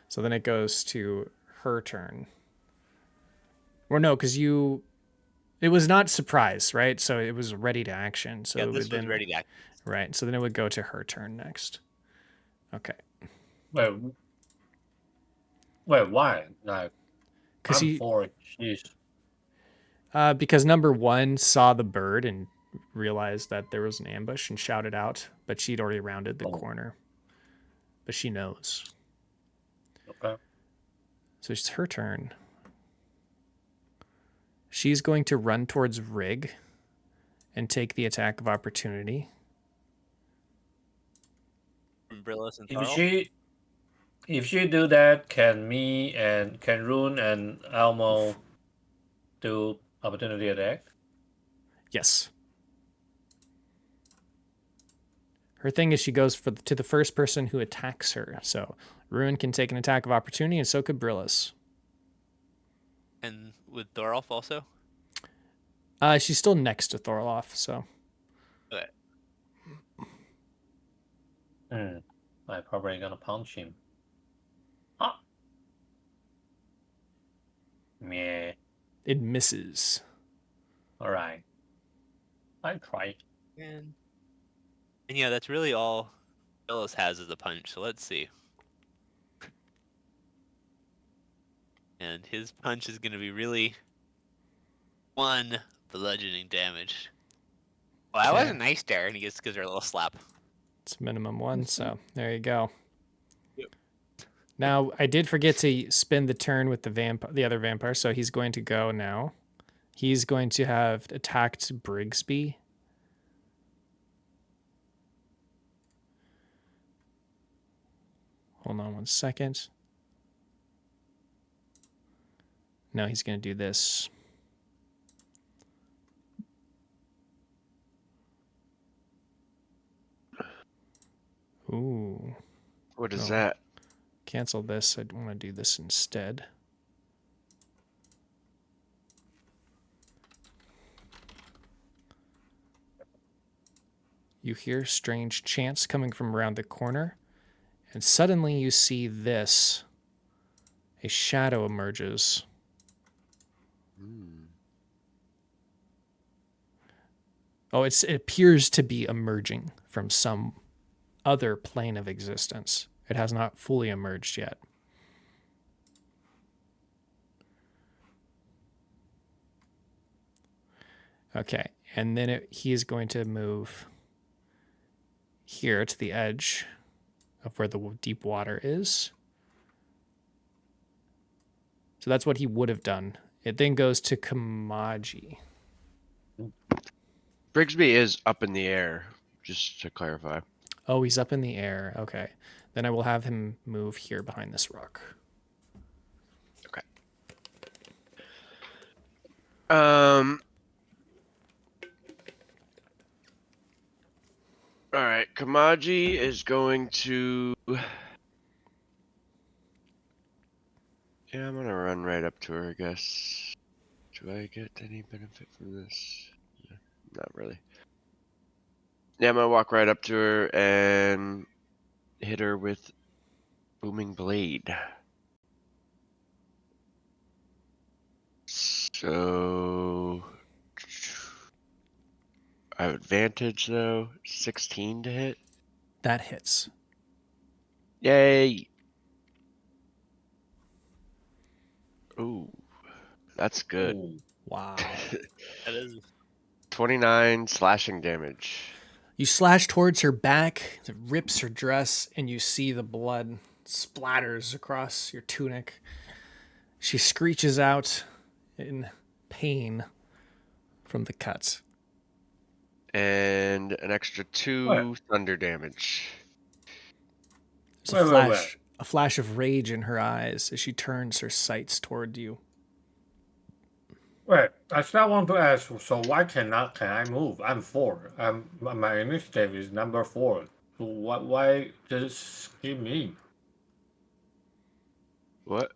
So then it goes to her turn. Or no, because you. It was not surprise, right? So it was ready to action. So Yeah, it this would was then. ready to act. Right. So then it would go to her turn next. Okay. Wait, why? Like, Because I'm he. for she's Because number 1 saw the bird and realized that there was an ambush and shouted out, but she'd already rounded the corner. But she knows. okay. So it's her turn. She's going to run towards Rig and take the attack of opportunity. Brillis and If Tharl. she do that, can Rune and Almo do opportunity attack? Yes. Her thing is she goes to the first person who attacks her. So Ruin can take an attack of opportunity, and so could Brillis. And with Thorolf also? She's still next to Thorloff, so. Okay. I'm probably gonna punch him. Ah. Meh. It misses. Alright. I try. And yeah, that's really all Brillis has as a punch, so let's see. And his punch is going to be really 1 bludgeoning damage. Well, that Okay. wasn't nice there, and he gives her a little slap. It's minimum 1, so there you go. Yep. Now, I did forget to spend the turn with the other vampire, so he's going to go now. He's going to have attacked Brigsby. Hold on 1 second. No, he's going to do this. Ooh. What is Oh. that? Cancel this. I want to do this instead. You hear strange chants coming from around the corner, and suddenly you see this. A shadow emerges. Oh, it appears to be emerging from some other plane of existence. It has not fully emerged yet. Okay, and then he is going to move here to the edge of where the deep water is. So that's what he would have done. It then goes to Kamaji. Brigsby is up in the air, just to clarify. Oh, he's up in the air. Okay. Then I will have him move here behind this rock. Okay. All right, Kamaji is going to. Yeah, I'm gonna run right up to her, I guess. Do I get any benefit from this? Yeah, not really. Yeah, I'm gonna walk right up to her and hit her with Booming Blade. So I have advantage though. 16 to hit. That hits. Yay! Ooh, that's good. Ooh. Wow. That is 29 slashing damage. You slash towards her back, it rips her dress, and you see the blood splatters across your tunic. She screeches out in pain from the cuts. and an extra 2 thunder damage. There's Wait. a flash of rage in her eyes as she turns her sights toward you. Wait, I still want to ask. So why can I move? I'm 4. My initiative is number 4. So why just skip me? What?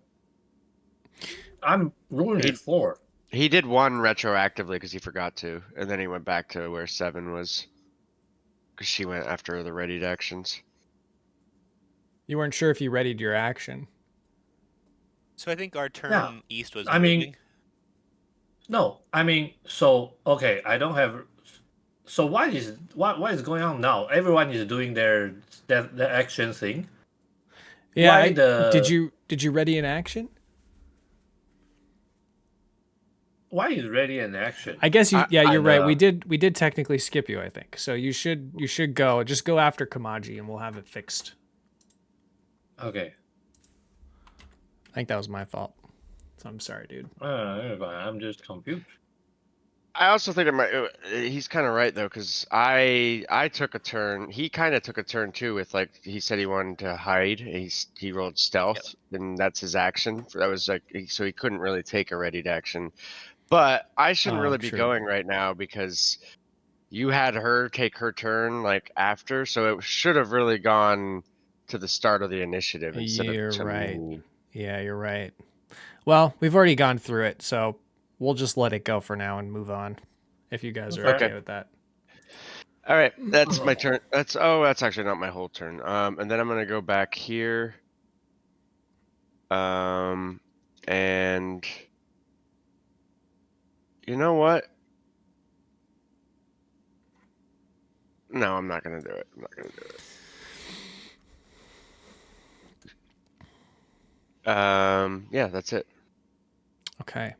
I'm ruling He it 4. he did 1 retroactively because he forgot to, and then he went back to where 7 was. Because she went after the readied actions. You weren't sure if you readied your action. So I think our Yeah. turn east was I moving. mean, no. I mean, so okay. I don't have. So what is going on now? Everyone is doing their action thing. Yeah, Why did you ready an action? Why is ready an action? I guess I- you're right. We did technically skip you, I think. So you should go. Just go after Kamaji and we'll have it fixed. Okay. I think that was my fault. So I'm sorry, dude. I'm just confused. I also think it might. He's kind of right though, because I took a turn. He kind of took a turn too with like he said he wanted to hide. He rolled stealth, and that's his action. That was like so he couldn't really take a readied action. But I shouldn't really be True. going right now because you had her take her turn like after, so it should have really gone to the start of the initiative instead You're of to right. me. Yeah, you're right. Well, we've already gone through it, so we'll just let it go for now and move on. If you guys are Okay. okay with that. All right, that's my turn. That's actually not my whole turn. And then I'm gonna go back here. And you know what? No, I'm not gonna do it. I'm not gonna do it. Yeah, that's it. Okay.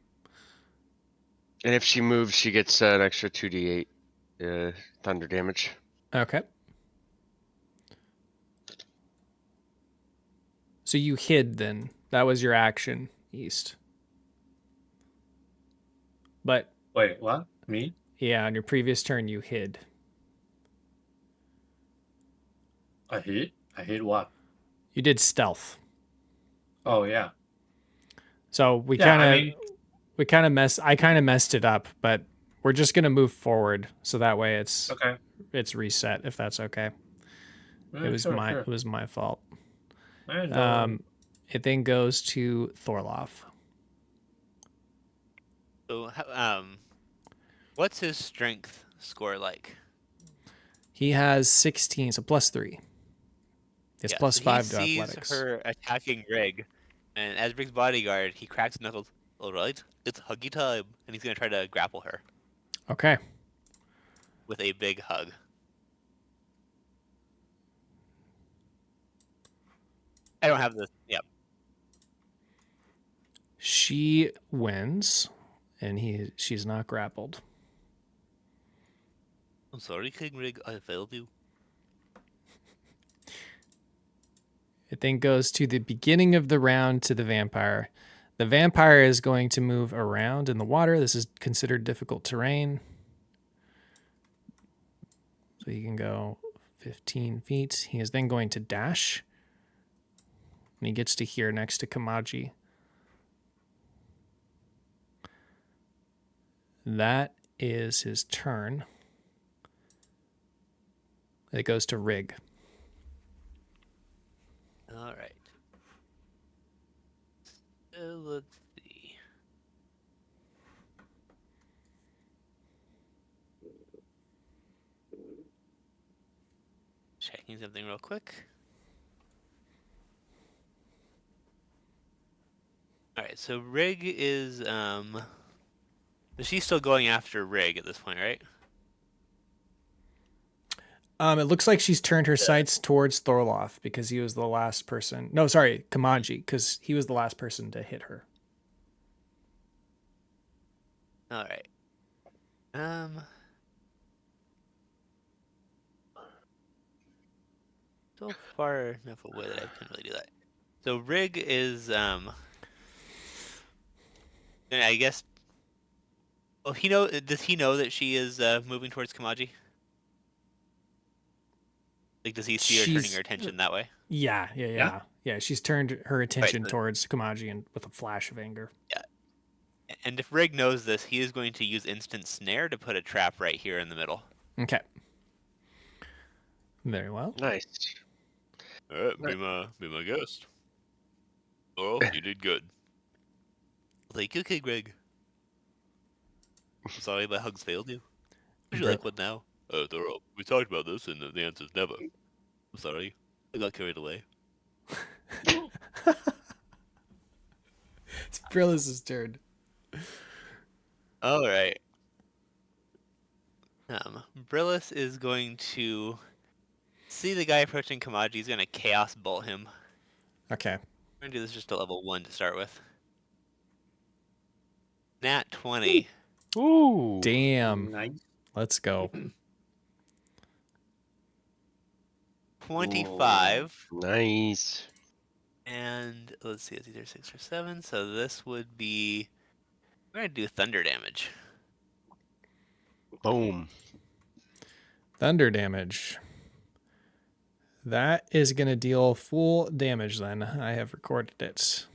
And if she moves, she gets an extra 2d8 thunder damage. Okay. So you hid then. That was your action, East. But Wait, what? Me? yeah, on your previous turn you hid. I hit? I hit what? You did stealth. Oh yeah. So we Yeah, kind of messed it up, but we're just going to move forward so that way it's okay. reset if that's okay. Yeah, It was sure. it was my fault. Don't worry. It then goes to Thorloff. So what's his strength score like? He has 16, so +3. It's Yeah, plus so 5 he to sees athletics. her attacking Rig, and as Rig's bodyguard, he cracks knuckles. All right, it's huggy time, and he's gonna try to grapple her Okay. with a big hug. I don't have this. Yep. She wins, and she's not grappled. I'm sorry, King Rig, I failed you. It then goes to the beginning of the round to the vampire. The vampire is going to move around in the water. This is considered difficult terrain. So he can go 15 feet. He is then going to dash. And he gets to here next to Kamaji. That is his turn. It goes to Rig. All right. Let's see. Checking something real quick. All right, so Rig is she's still going after Rig at this point, right? It looks like she's turned her sights towards Thorloff because he was the last person. No, sorry, Kamaji, because he was the last person to hit her. All right. So far enough away that I couldn't really do that. So Rig is and I guess. Well, does he know that she is moving towards Kamaji? Like, does he see her turning her attention that way? Yeah. She's turned her attention so- towards Kamaji and with a flash of anger. And if Rig knows this, he is going to use instant snare to put a trap right here in the middle. Okay. Very well. Nice. Be my guest. Oh, you did good. Like, okay, Greg. I'm sorry my hugs failed you. Would you like one now? Thorough. We talked about this, and the answer is never. I'm sorry. I got carried away. It's Brillis' turn. All right. Brillis is going to see the guy approaching Kamaji. He's going to chaos bolt him. Okay. We're going to do this just a level 1 to start with. Nat 20. Ooh. Damn. Nice. Let's go. 25. Nice. And let's see, it's either 6 or 7. So this would be... We're going to do thunder damage. Boom. Thunder damage. That is going to deal full damage then. I have recorded it.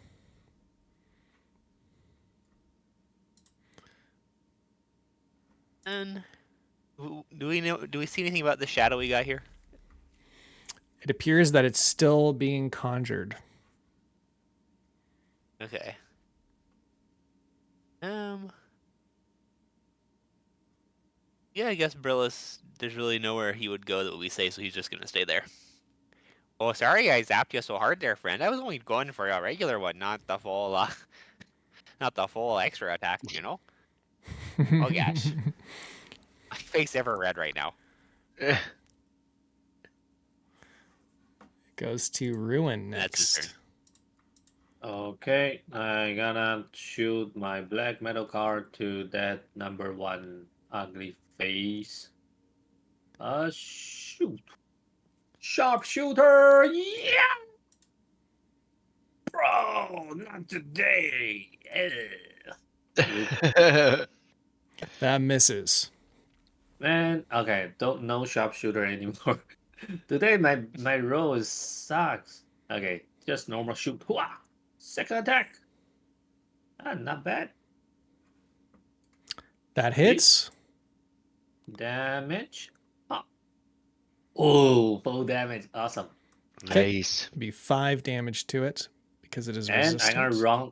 And do we see anything about the shadow we got here? It appears that it's still being conjured. Okay. Yeah, I guess Brillis, there's really nowhere he would go that we say, so he's just gonna stay there. Oh, sorry I zapped you so hard there, friend. I was only going for a regular one, not the full, not the full extra attack, you know? Oh gosh. My face ever red right now. Goes to Ruin That's his next. turn. Okay, I gonna shoot my black metal card to that number 1 ugly face. Shoot. Sharpshooter! Yeah! Bro, not today. That misses. Man, okay, don't know sharpshooter anymore. Today my roll is sucks. Okay, just normal shoot. Hooah! Second attack. Not bad. That hits. Damage. Oh, full damage. Awesome. Nice. Be 5 damage to it because it is And resistant. I'm gonna run.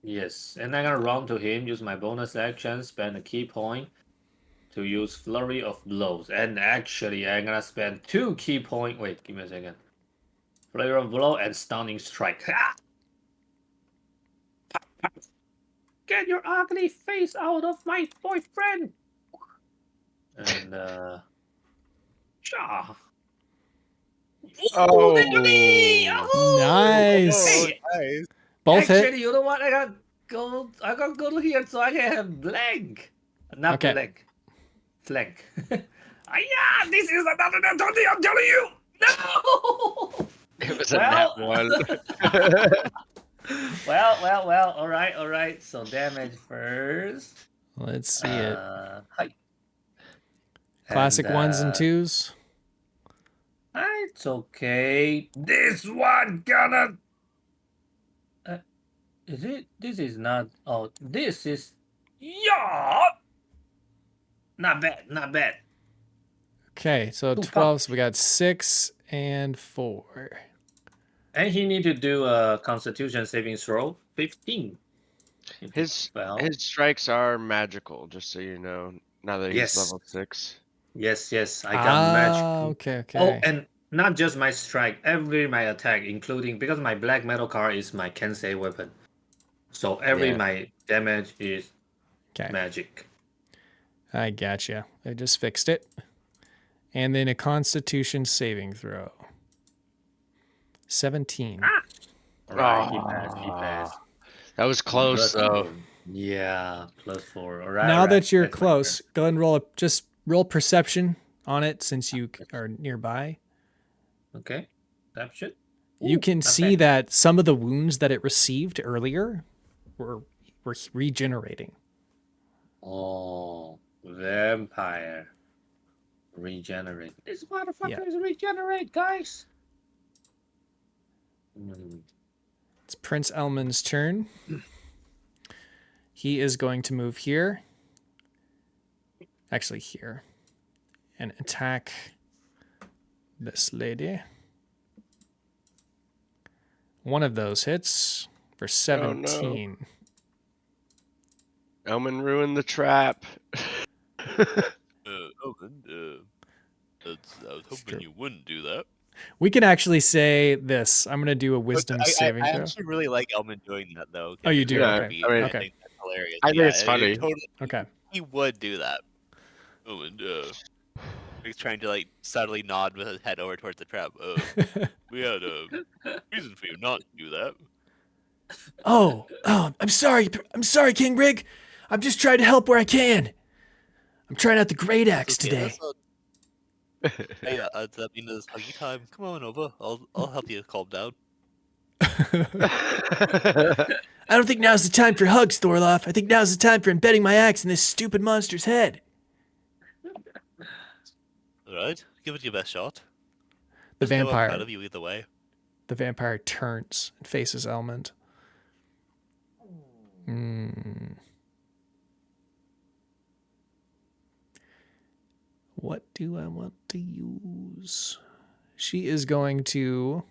Yes, and I'm gonna run to him, use my bonus action, spend a key point to use Flurry of Blows. And actually, I'm gonna spend 2 key point. Wait, give me a second. Flurry of Blow and Stunning Strike. Ha! Get your ugly face out of my boyfriend! And, Shaw. Oh. Nice. Hey, nice. Both actually, hit. you know what? I got go here so I can have blank. Not Okay. blank. Flank. Yeah, this is another nat 20, I'm telling you! No! It was Well- a nat 1. Well, alright. So damage first. Let's see it. Hi. Classic And, 1s and 2s. It's okay. This one gonna... is it? This is not... Oh, this is... Yeah! Not bad. Okay, so Two 12. So we got 6 and 4. And he need to do a Constitution saving throw. 15. His Well, strikes are magical, just so you know. Now that he's Yes. level 6. yes. I got match. Okay. Oh, and not just my strike, every my attack, including because my black metal card is my Kensei weapon. So every Yeah. my damage is Okay. magic. I gotcha. I just fixed it. And then a Constitution saving throw. 17. Alright, he passed. That was close, Plus though. 4. Yeah, +4. Alright. Now that you're that's my close, go ahead and roll perception on it since you are nearby. turn. Okay. Perception. You Ooh, can not see bad. that some of the wounds that it received earlier were regenerating. Oh, vampire. Regenerate. This motherfucker is regenerate, guys. It's Prince Elman's turn. He is going to move here. Actually, here. And attack this lady. One of those hits for 17. Elman ruined the trap. Elman, I was hoping you wouldn't do that. We can actually say this. I'm going to do a wisdom saving I throw. actually really like Elman doing that, though. Oh, you do? Yeah, Okay. I mean, Okay. think that's hilarious. I think it's funny. Okay. He would do that. Elman, he's trying to like subtly nod with his head over towards the trap. We had a reason for you not to do that. Oh, I'm sorry. I'm sorry, King Rig. I'm just trying to help where I can. I'm trying out the great axe today. Hey, does that mean it's huggy time? Come on over. I'll help you calm down. I don't think now's the time for hugs, Thorloff. I think now's the time for embedding my axe in this stupid monster's head. All right, give it your best shot. The Just know I'm vampire. proud of you either way. The vampire turns and faces Elmond. What do I want to use? She is going to...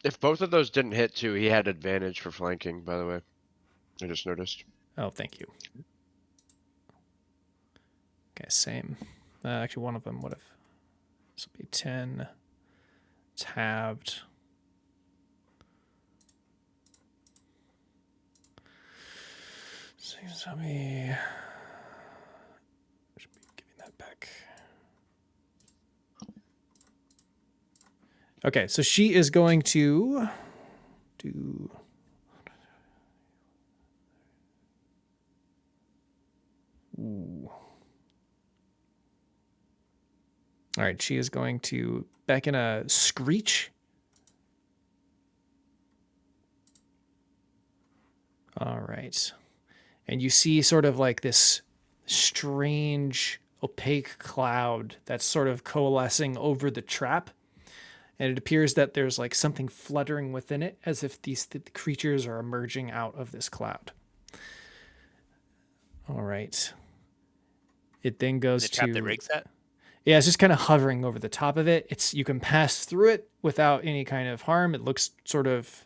If both of those didn't hit too, he had advantage for flanking, by the way. I just noticed. Oh, thank you. Okay, same. Actually, one of them would have... This will be 10. Tabbed. Seems to me... Should be giving that back. Okay, so she is going to do... Ooh. All right, she is going to beckon a screech. All right. And you see sort of like this strange, opaque cloud that's sort of coalescing over the trap. And it appears that there's like something fluttering within it, as if these creatures are emerging out of this cloud. All right. It then goes The trap to... that Rig's at? Yeah, it's just kind of hovering over the top of it. It's you can pass through it without any kind of harm. It looks sort of...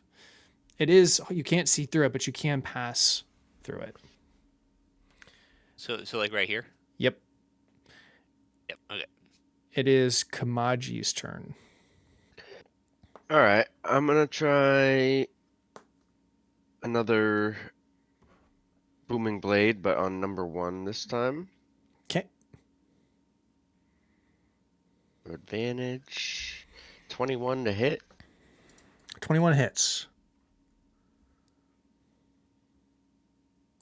It is... You can't see through it, but you can pass through it. So like right here? Yep. Yep, okay. It is Kamaji's turn. Alright, I'm gonna try another booming blade, but on number 1 this time. Okay. Advantage. 21 to hit. 21 hits.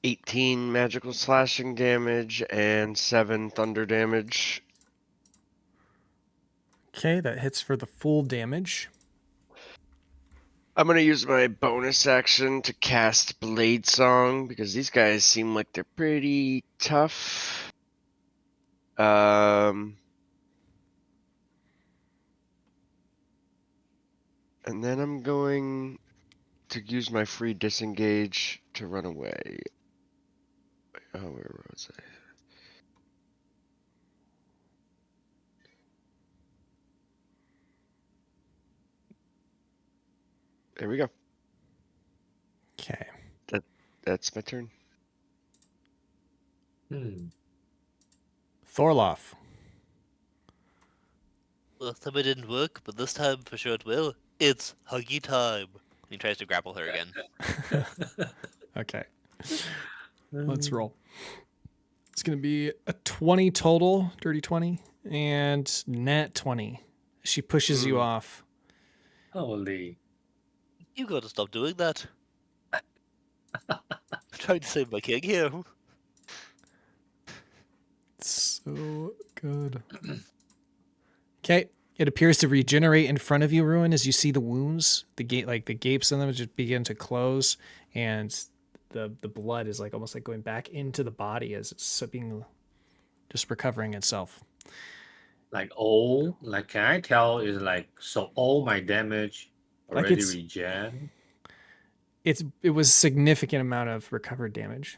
18 magical slashing damage and 7 thunder damage. Okay, that hits for the full damage. I'm gonna use my bonus action to cast Blade Song because these guys seem like they're pretty tough. And then I'm going to use my free disengage to run away. Oh, where was I? There we go. Okay. That's my turn. Thorloff. Last time it didn't work, but this time for sure it will. It's huggy time. He tries to grapple her again. Okay. Let's roll. It's going to be a 20 total, dirty 20, and nat 20. She pushes you off. Holy. You gotta stop doing that. I'm trying to save my king here. So good. Okay. It appears to regenerate in front of you, Ruin, as you see the wounds, the gapes in them just begin to close, and the blood is like almost like going back into the body as it's being just recovering itself. Like all, like can I tell is like so all my damage Like already it's- regen? It was significant amount of recovered damage.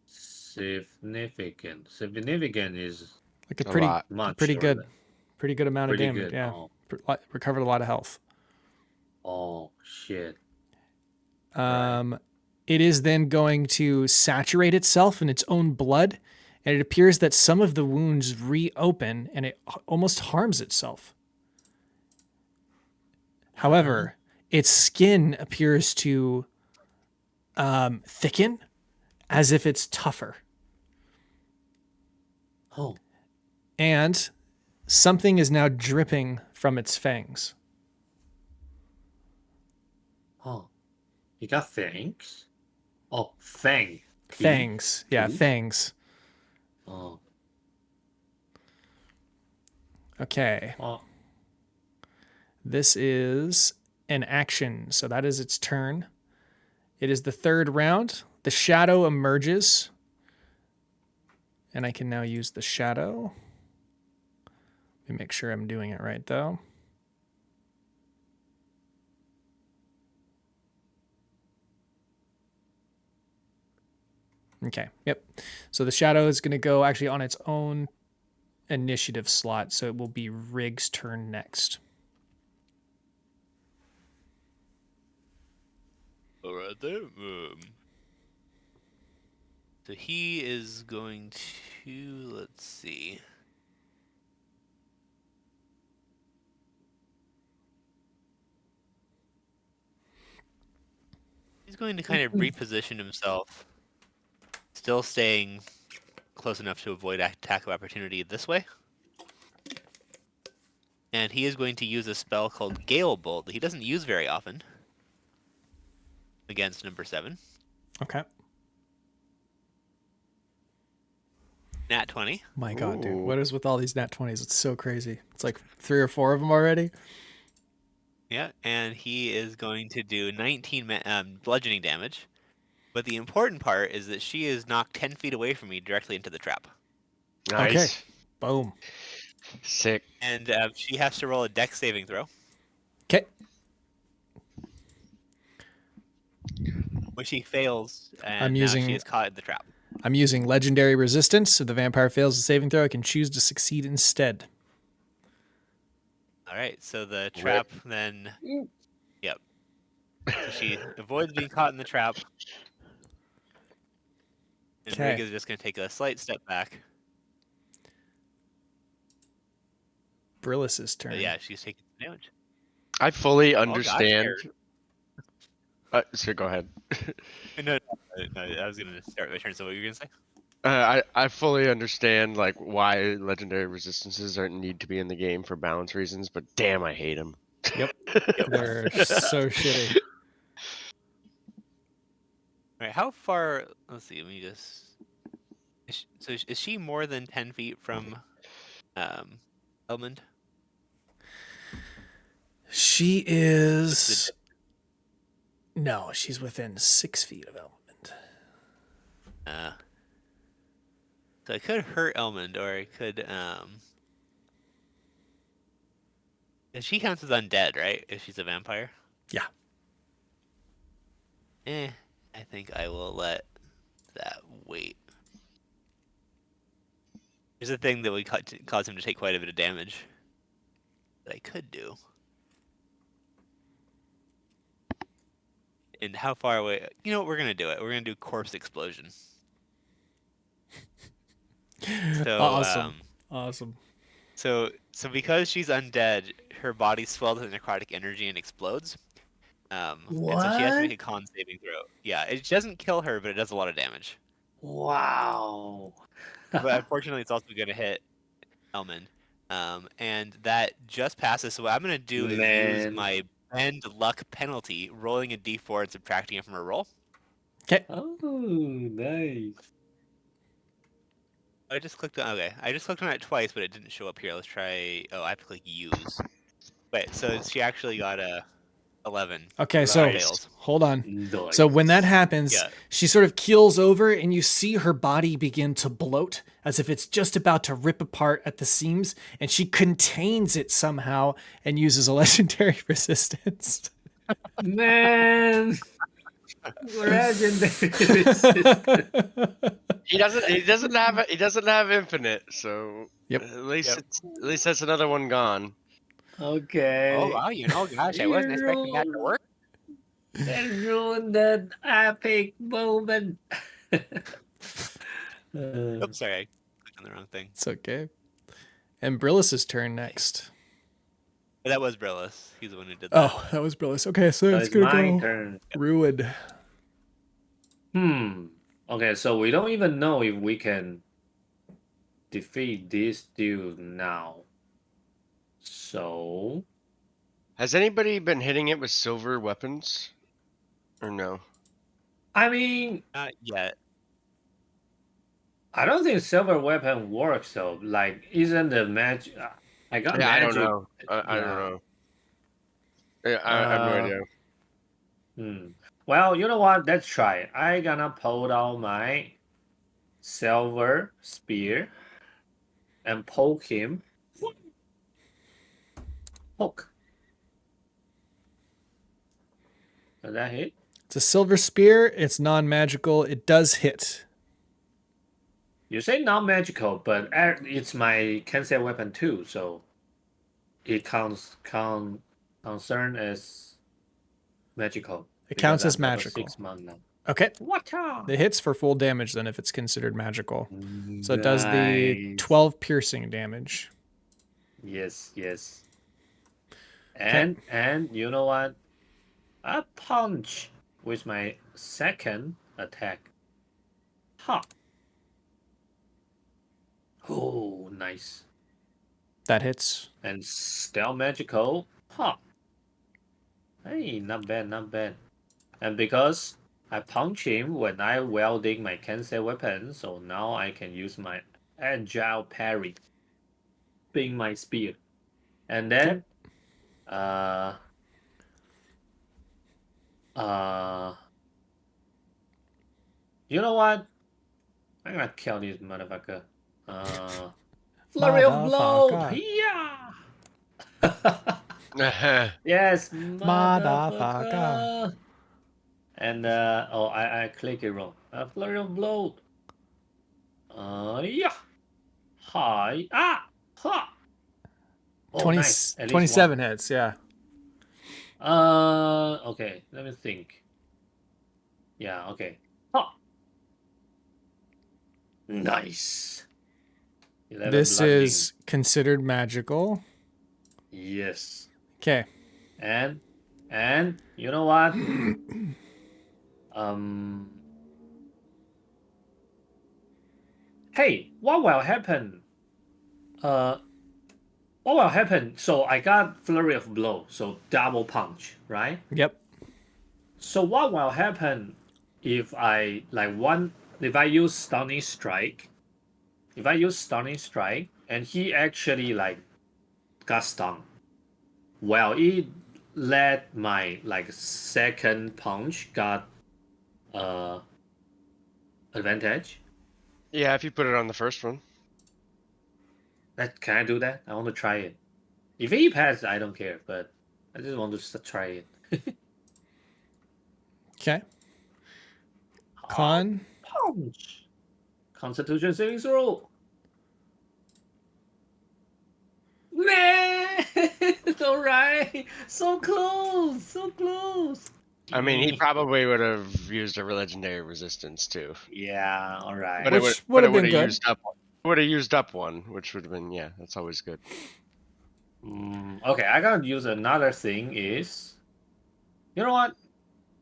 Significant. Significant is Like a A pretty lot. much. pretty or good le- pretty good amount Pretty of damage. good. Yeah. Oh, Recovered a lot of health. oh shit. It is then going to saturate itself in its own blood, and it appears that some of the wounds reopen and it almost harms itself. However, its skin appears to thicken as if it's tougher. Oh, And something is now dripping from its fangs. oh. You got fangs? Oh, fang. Fangs. Yeah, Teeth? fangs. Oh, Okay. oh. This is an action, so that is its turn. It is the third round. The shadow emerges, and I can now use the shadow. Let me make sure I'm doing it right, though. Okay, yep. So the shadow is going to go actually on its own initiative slot, so it will be Rig's turn next. All right there. So he is going to, let's see. He's going to kind of reposition himself, still staying close enough to avoid attack of opportunity this way. And he is going to use a spell called Gale Bolt that he doesn't use very often against number 7. Okay. Nat 20. My God, dude. Ooh. What is with all these nat 20s? It's so crazy. It's like 3 or 4 of them already. Yeah, and he is going to do 19 bludgeoning damage. But the important part is that she is knocked 10 feet away from me directly into the trap. Nice. Okay. Boom. Sick. And she has to roll a dex saving throw, Okay. which she fails, and I'm now using- she is caught in the trap. I'm using legendary resistance. If the vampire fails the saving throw, I can choose to succeed instead. All right, so the trap then... Yep. So she avoids being caught in the trap. And Rig Okay. is just going to take a slight step back. Brillis's turn. But yeah, she's taking some damage. I fully gosh, understand. Jared. So go ahead. No, I was going to start my turn, so what were you going to say? I fully understand like why legendary resistances aren't need to be in the game for balance reasons, but damn, I hate them. They're so shitty. All right, how far... Let's see, let me just... So is she more than 10 feet from Elmond? She is. No, she's within 6 feet of Element. So I could hurt Elmond, or I could... And she counts as undead, right? If she's a vampire? Yeah. I think I will let that wait. There's a thing that would cause him to take quite a bit of damage that I could do. And how far away? You know what? We're gonna do it. We're gonna do corpse explosion. So Awesome. So because she's undead, her body swells with necrotic energy and explodes. And so she has to make a con saving throw. Yeah, it doesn't kill her, but it does a lot of damage. Wow. But unfortunately, it's also going to hit Elmond. And that just passes. So what I'm going to do is use Man. my bend luck penalty, rolling a d4 and subtracting it from her roll. Okay. Oh, nice. I just clicked on. Okay, I just clicked on it twice, but it didn't show up here. Let's try. Oh, I have to click use. Wait, so she actually got a 11. Okay, so Fails. hold on. Nice. So when that happens, Yeah. she sort of keels over and you see her body begin to bloat as if it's just about to rip apart at the seams, and she contains it somehow and uses a legendary resistance. Man, legendary resistance. He doesn't have infinite, so Yep. at least that's another one gone. Okay. Oh, wow, gosh, I wasn't expecting that to work. That ruined the epic moment. Oops, sorry, I clicked on the wrong thing. It's okay. And Brillis's turn next. But that was Brillis. He's the one who did that. Oh, that was Brillis. Okay, so So it's it's gonna my go turn. Ruined. Okay, so we don't even know if we can defeat this dude now. So Has anybody been hitting it with silver weapons? Or no? I mean, Not yet. I don't think silver weapon works though. Like, isn't the magic? I got Yeah, I magic. don't know. I don't yeah. know. Yeah, I have no idea. Well, you know what? Let's try it. I gonna pull out my silver spear and poke him. Poke. Does that hit? It's a silver spear. It's non-magical. It does hit. You say non-magical, but it's my cancel weapon too, so it concern as magical. It because counts as I'm level magical. 6 monk now. Okay. What? It hits for full damage then if it's considered magical. So it does the Nice. 12 piercing damage. Yes. And you know what? I punch with my second attack. Ha! Oh, nice. That hits. And still magical. Ha! Hey, not bad. And because I punch him when I wielding my cancel weapon, so now I can use my agile parry, being my spear. And then, you know what? I'm gonna kill this motherfucker. Flurry of blow! Motherfucker. Yeah! Yes, Motherfucker. motherfucker! And, I click it wrong. Flurry of blow! Yeah! Hi! Ah! Ha! Oh, 20, nice. At least 27 hits, yeah. Okay, let me think. Yeah, okay. Ha! Nice. 11 This bludgeoning. is considered magical. Yes. Okay. And you know what? Hey, what will happen? What will happen? So I got flurry of blow, so double punch, right? Yep. So what will happen if I if I use stunning strike? If I use stunning strike and he actually got stunned, well, it let my second punch got advantage. Yeah, if you put it on the first one. Can I do that? I want to try it. If he passes, I don't care, but I just want to try it. Okay. Con. Punch. Constitution saving throw. Man, all right. So close. I mean, he probably would have used a legendary resistance too. Yeah, all right. But Which would have been good. Would have used up one, which would have been that's always good. Okay, I gotta use another thing. Is you know what?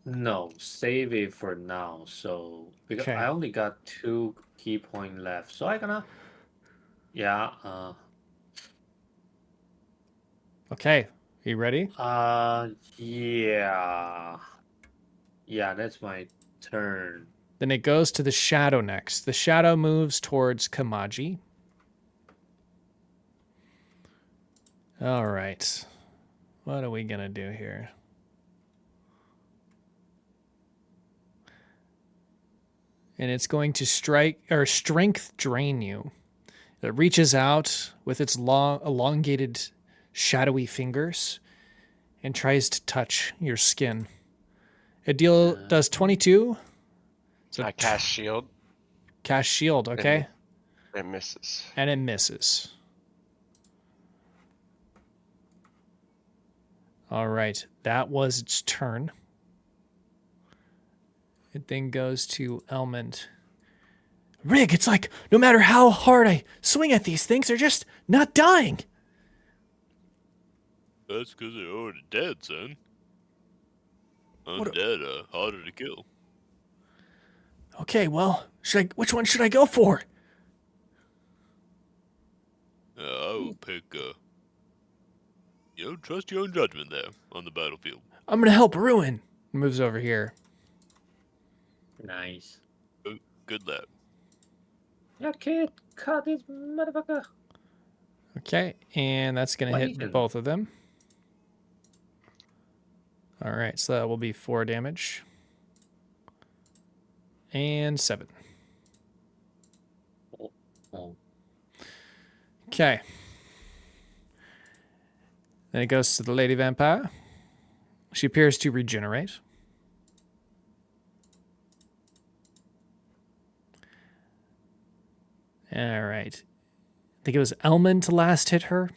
No, save it for now. So because Okay. I only got 2 key point left, so I gonna Okay. Are you ready? Yeah, that's my turn. Then it goes to the shadow next. The shadow moves towards Kamaji. All right. What are we going to do here? and it's going to strike or strength drain you. It reaches out with its long, elongated, shadowy fingers and tries to touch your skin. It does 22. So I cast shield. cast shield, okay? It misses. And it misses. All right, that was its turn. It then goes to Elmond. Rig, it's like no matter how hard I swing at these things, they're just not dying. That's because they're already dead, son. What- Undead, harder to kill. Okay, well, which one should I go for? I would pick, trust your own judgment there on the battlefield. I'm gonna help Ruin. Moves over here. Nice. Good lad. You kid, cut this motherfucker. Okay, and that's going to What hit even? both of them. All right, so that will be 4 damage. And 7. Oh. Okay. Then it goes to the Lady Vampire. She appears to regenerate. All right. I think it was Elmond to last hit her.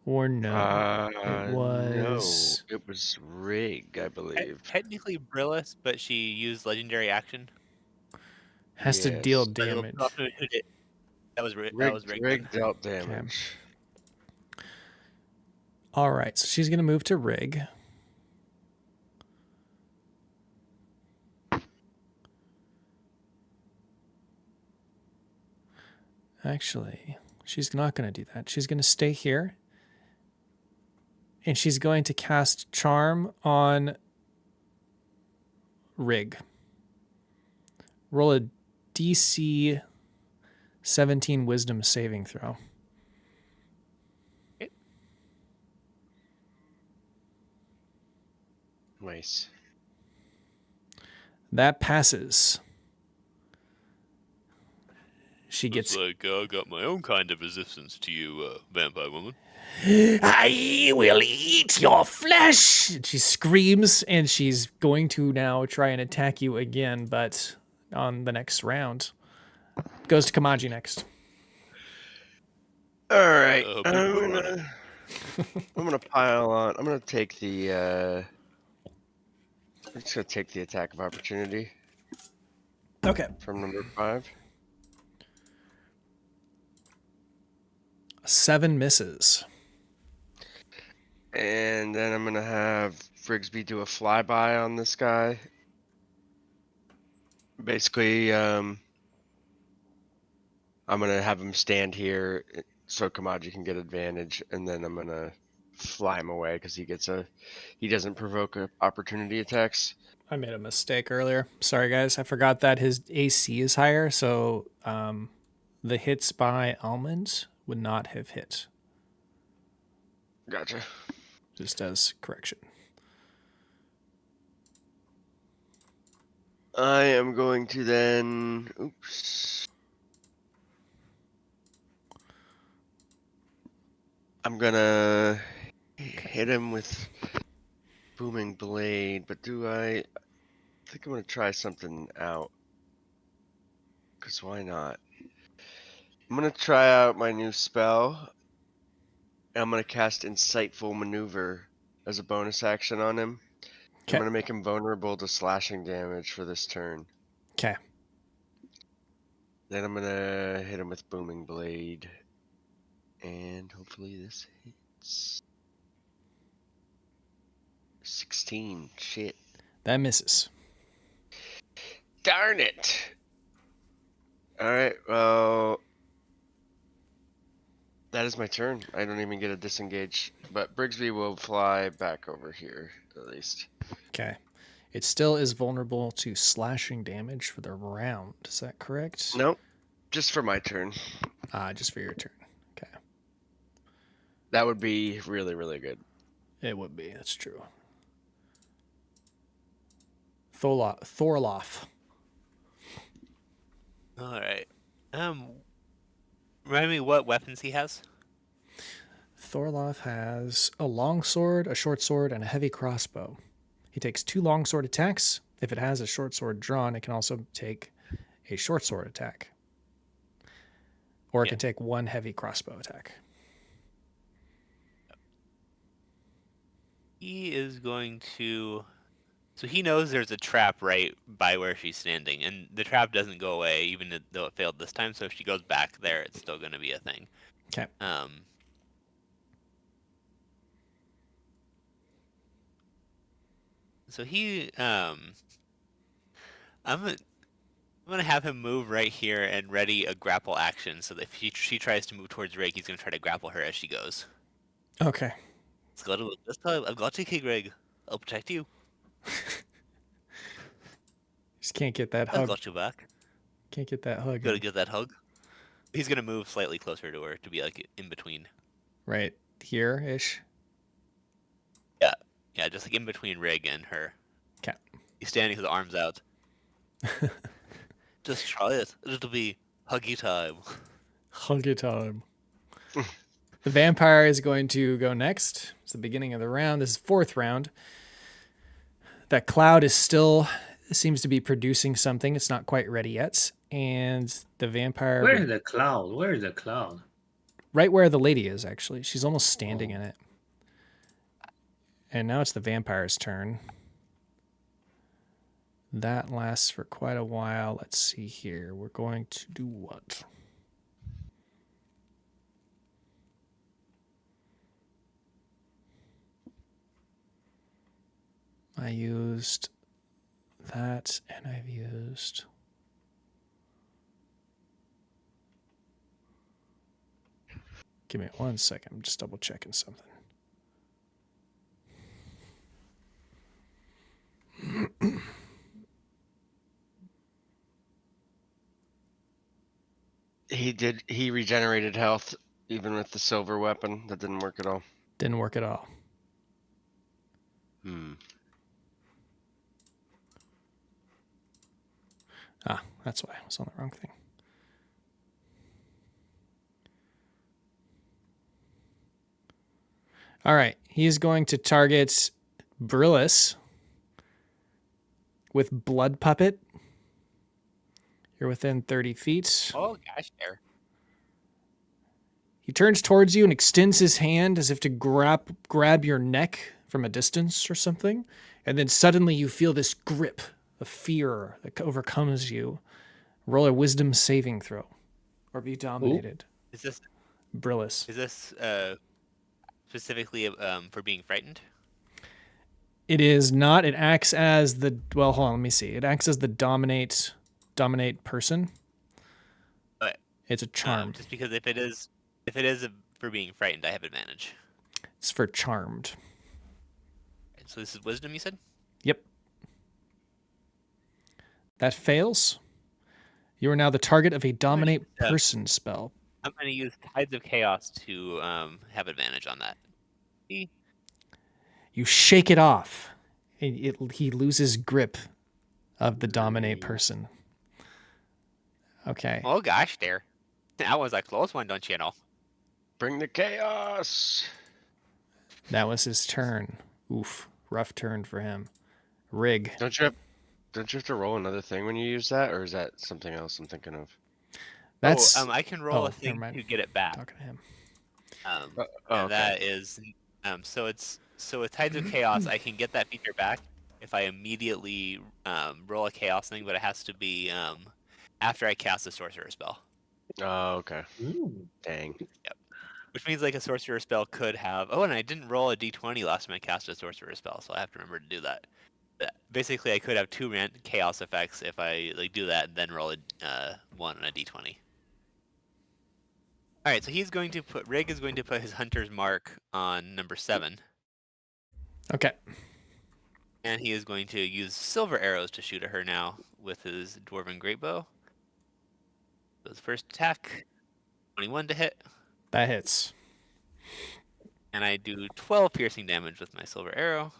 Or no. It was. No, it was Rig, I believe. Technically Brillis, but she used legendary action. Has to deal Yes. But it'll damage. drop who did it. That was Rig, Rig. Rig dealt damage. All right, so she's going to move to Rig. Actually, she's not going to do that. She's going to stay here. And she's going to cast Charm on Rig. Roll a DC 17 Wisdom saving throw. Nice. That passes. She Looks gets like I got my own kind of resistance to you, vampire woman. I will eat your flesh. she screams and she's going to now try and attack you again, but on the next round. Goes to Kamaji next. All right. hope you quit running. I'm gonna pile on. I'm gonna take the. I'm just gonna take the attack of opportunity Okay. from number 5. 7 misses. And then I'm gonna have Frigsby do a flyby on this guy. Basically, I'm gonna have him stand here so Kamaji can get advantage, and then I'm gonna fly him away because he doesn't provoke opportunity attacks. I made a mistake earlier. Sorry, guys. I forgot that his AC is higher, so the hits by Almond would not have hit. Gotcha. Just as correction. I am going to then. Oops. I'm gonna hit him with booming blade, but I think I'm gonna try something out. Cause why not? I'm gonna try out my new spell. And I'm gonna cast Insightful Maneuver as a bonus action on him. Okay. I'm gonna make him vulnerable to slashing damage for this turn. Okay. Then I'm gonna hit him with booming blade. And hopefully this hits. 16. Shit. That misses. Darn it. Alright, well. That is my turn. I don't even get a disengage. But Brigsby will fly back over here, at least. Okay. It still is vulnerable to slashing damage for the round. Is that correct? Nope. Just for my turn. Just for your turn. Okay. That would be really, really good. It would be. That's true. Thorloff. All right. Remind me what weapons he has. Thorloff has a long sword, a short sword, and a heavy crossbow. He takes 2 long sword attacks. If it has a short sword drawn, it can also take a short sword attack. Or it can take 1 heavy crossbow attack. He is going to. So he knows there's a trap right by where she's standing, and the trap doesn't go away even though it failed this time. So if she goes back there, it's still going to be a thing. Okay. So he I'm gonna have him move right here and ready a grapple action, so that if she tries to move towards Rig, he's gonna try to grapple her as she goes. Okay. Let's go to this time. I've got you, King Rig. I'll protect you. Just can't get that I've hug. got you back. Can't get that hug. Gotta get that hug. He's gonna move slightly closer to her to be like in between. Right here-ish. Yeah, just like in between Rig and her. Okay. He's standing with the arms out. Just try it. It'll be huggy time. Huggy time. The vampire is going to go next. It's the beginning of the round. This is 4th round. That cloud is still seems to be producing something. It's not quite ready yet. And the vampire... Where is the cloud? Where is the cloud? Right where the lady is, actually. She's almost standing in it. And now it's the vampire's turn. That lasts for quite a while. Let's see here. We're going to do what? I used that, and I've used... Give me 1 second. I'm just double checking something. He regenerated health even with the silver weapon. That didn't work at all. Didn't work at all. Ah, that's why I was on the wrong thing. All right, he's going to target Brillis with Blood Puppet. You're within 30 feet. Oh gosh, there. He turns towards you and extends his hand as if to grab your neck from a distance or something. And then suddenly you feel this grip of fear that overcomes you. Roll a wisdom saving throw. Or be dominated. Is this Brillis. Is this specifically for being frightened? It is not. It acts as the... Well, hold on. Let me see. It acts as the dominate person. But It's a charm. just because if it is for being frightened, I have advantage. It's for charmed. So this is wisdom, you said? Yep. That fails. You are now the target of a dominate person spell. I'm going to use Tides of Chaos to have advantage on that. You shake it off. He loses grip of the dominate person. Okay. Oh gosh, there. That was a close one, don't you know? Bring the chaos. That was his turn. Oof. Rough turn for him. Rig. Don't you have to roll another thing when you use that, or is that something else I'm thinking of? That's... I can roll a never thing mind. to get it back. Talking to him. And that is so with Tides of Chaos, I can get that feature back if I immediately roll a chaos thing, but it has to be after I cast a sorcerer spell. Oh, okay. Dang. Yep. Which means like a sorcerer spell could have... Oh, and I didn't roll a d20 last time I cast a sorcerer spell, so I have to remember to do that. But basically, I could have 2 chaos effects if I like do that and then roll a 1 on a d20. All right, so Rig is going to put his hunter's mark on number 7. Okay. And he is going to use silver arrows to shoot at her now with his dwarven greatbow. So his first attack, 21 to hit. That hits. And I do 12 piercing damage with my silver arrow.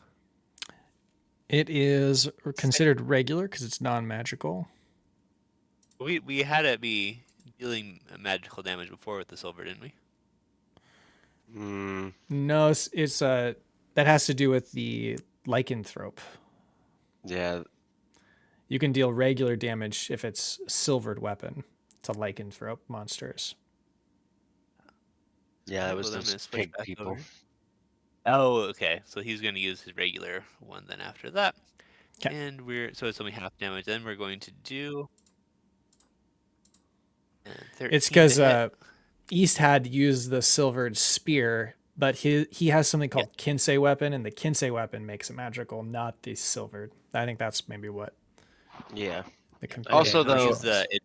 It is considered regular because it's non-magical. We had it be dealing magical damage before with the silver, didn't we? No, it's that has to do with the lycanthrope. Yeah. You can deal regular damage if it's silvered weapon to lycanthrope monsters. Yeah, it was Well, then I'm those gonna switch pig back people. over. Oh, okay. So he's going to use his regular one then after that. 'Kay. And so it's only half damage. Then we're going to do. 13 It's to because hit. East had used the silvered spear, but he has something called Kinsei weapon, and the Kinsei weapon makes it magical, not the silvered. I think that's maybe what Yeah. the Also, comparison though- Use was. the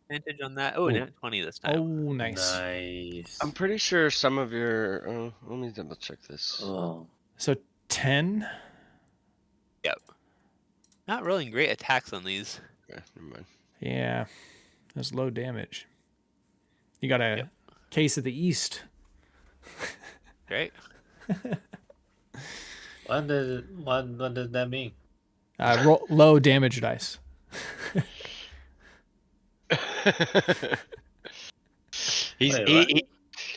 advantage on that. Oh, Ooh. nat 20 this time. Oh, nice. Nice. I'm pretty sure some of your. Let me double check this. Oh. So 10. Not rolling great attacks on these. Okay, never mind. Yeah, that's low damage. You got a case of the East. Right? What does that mean? Low damage dice. Wait,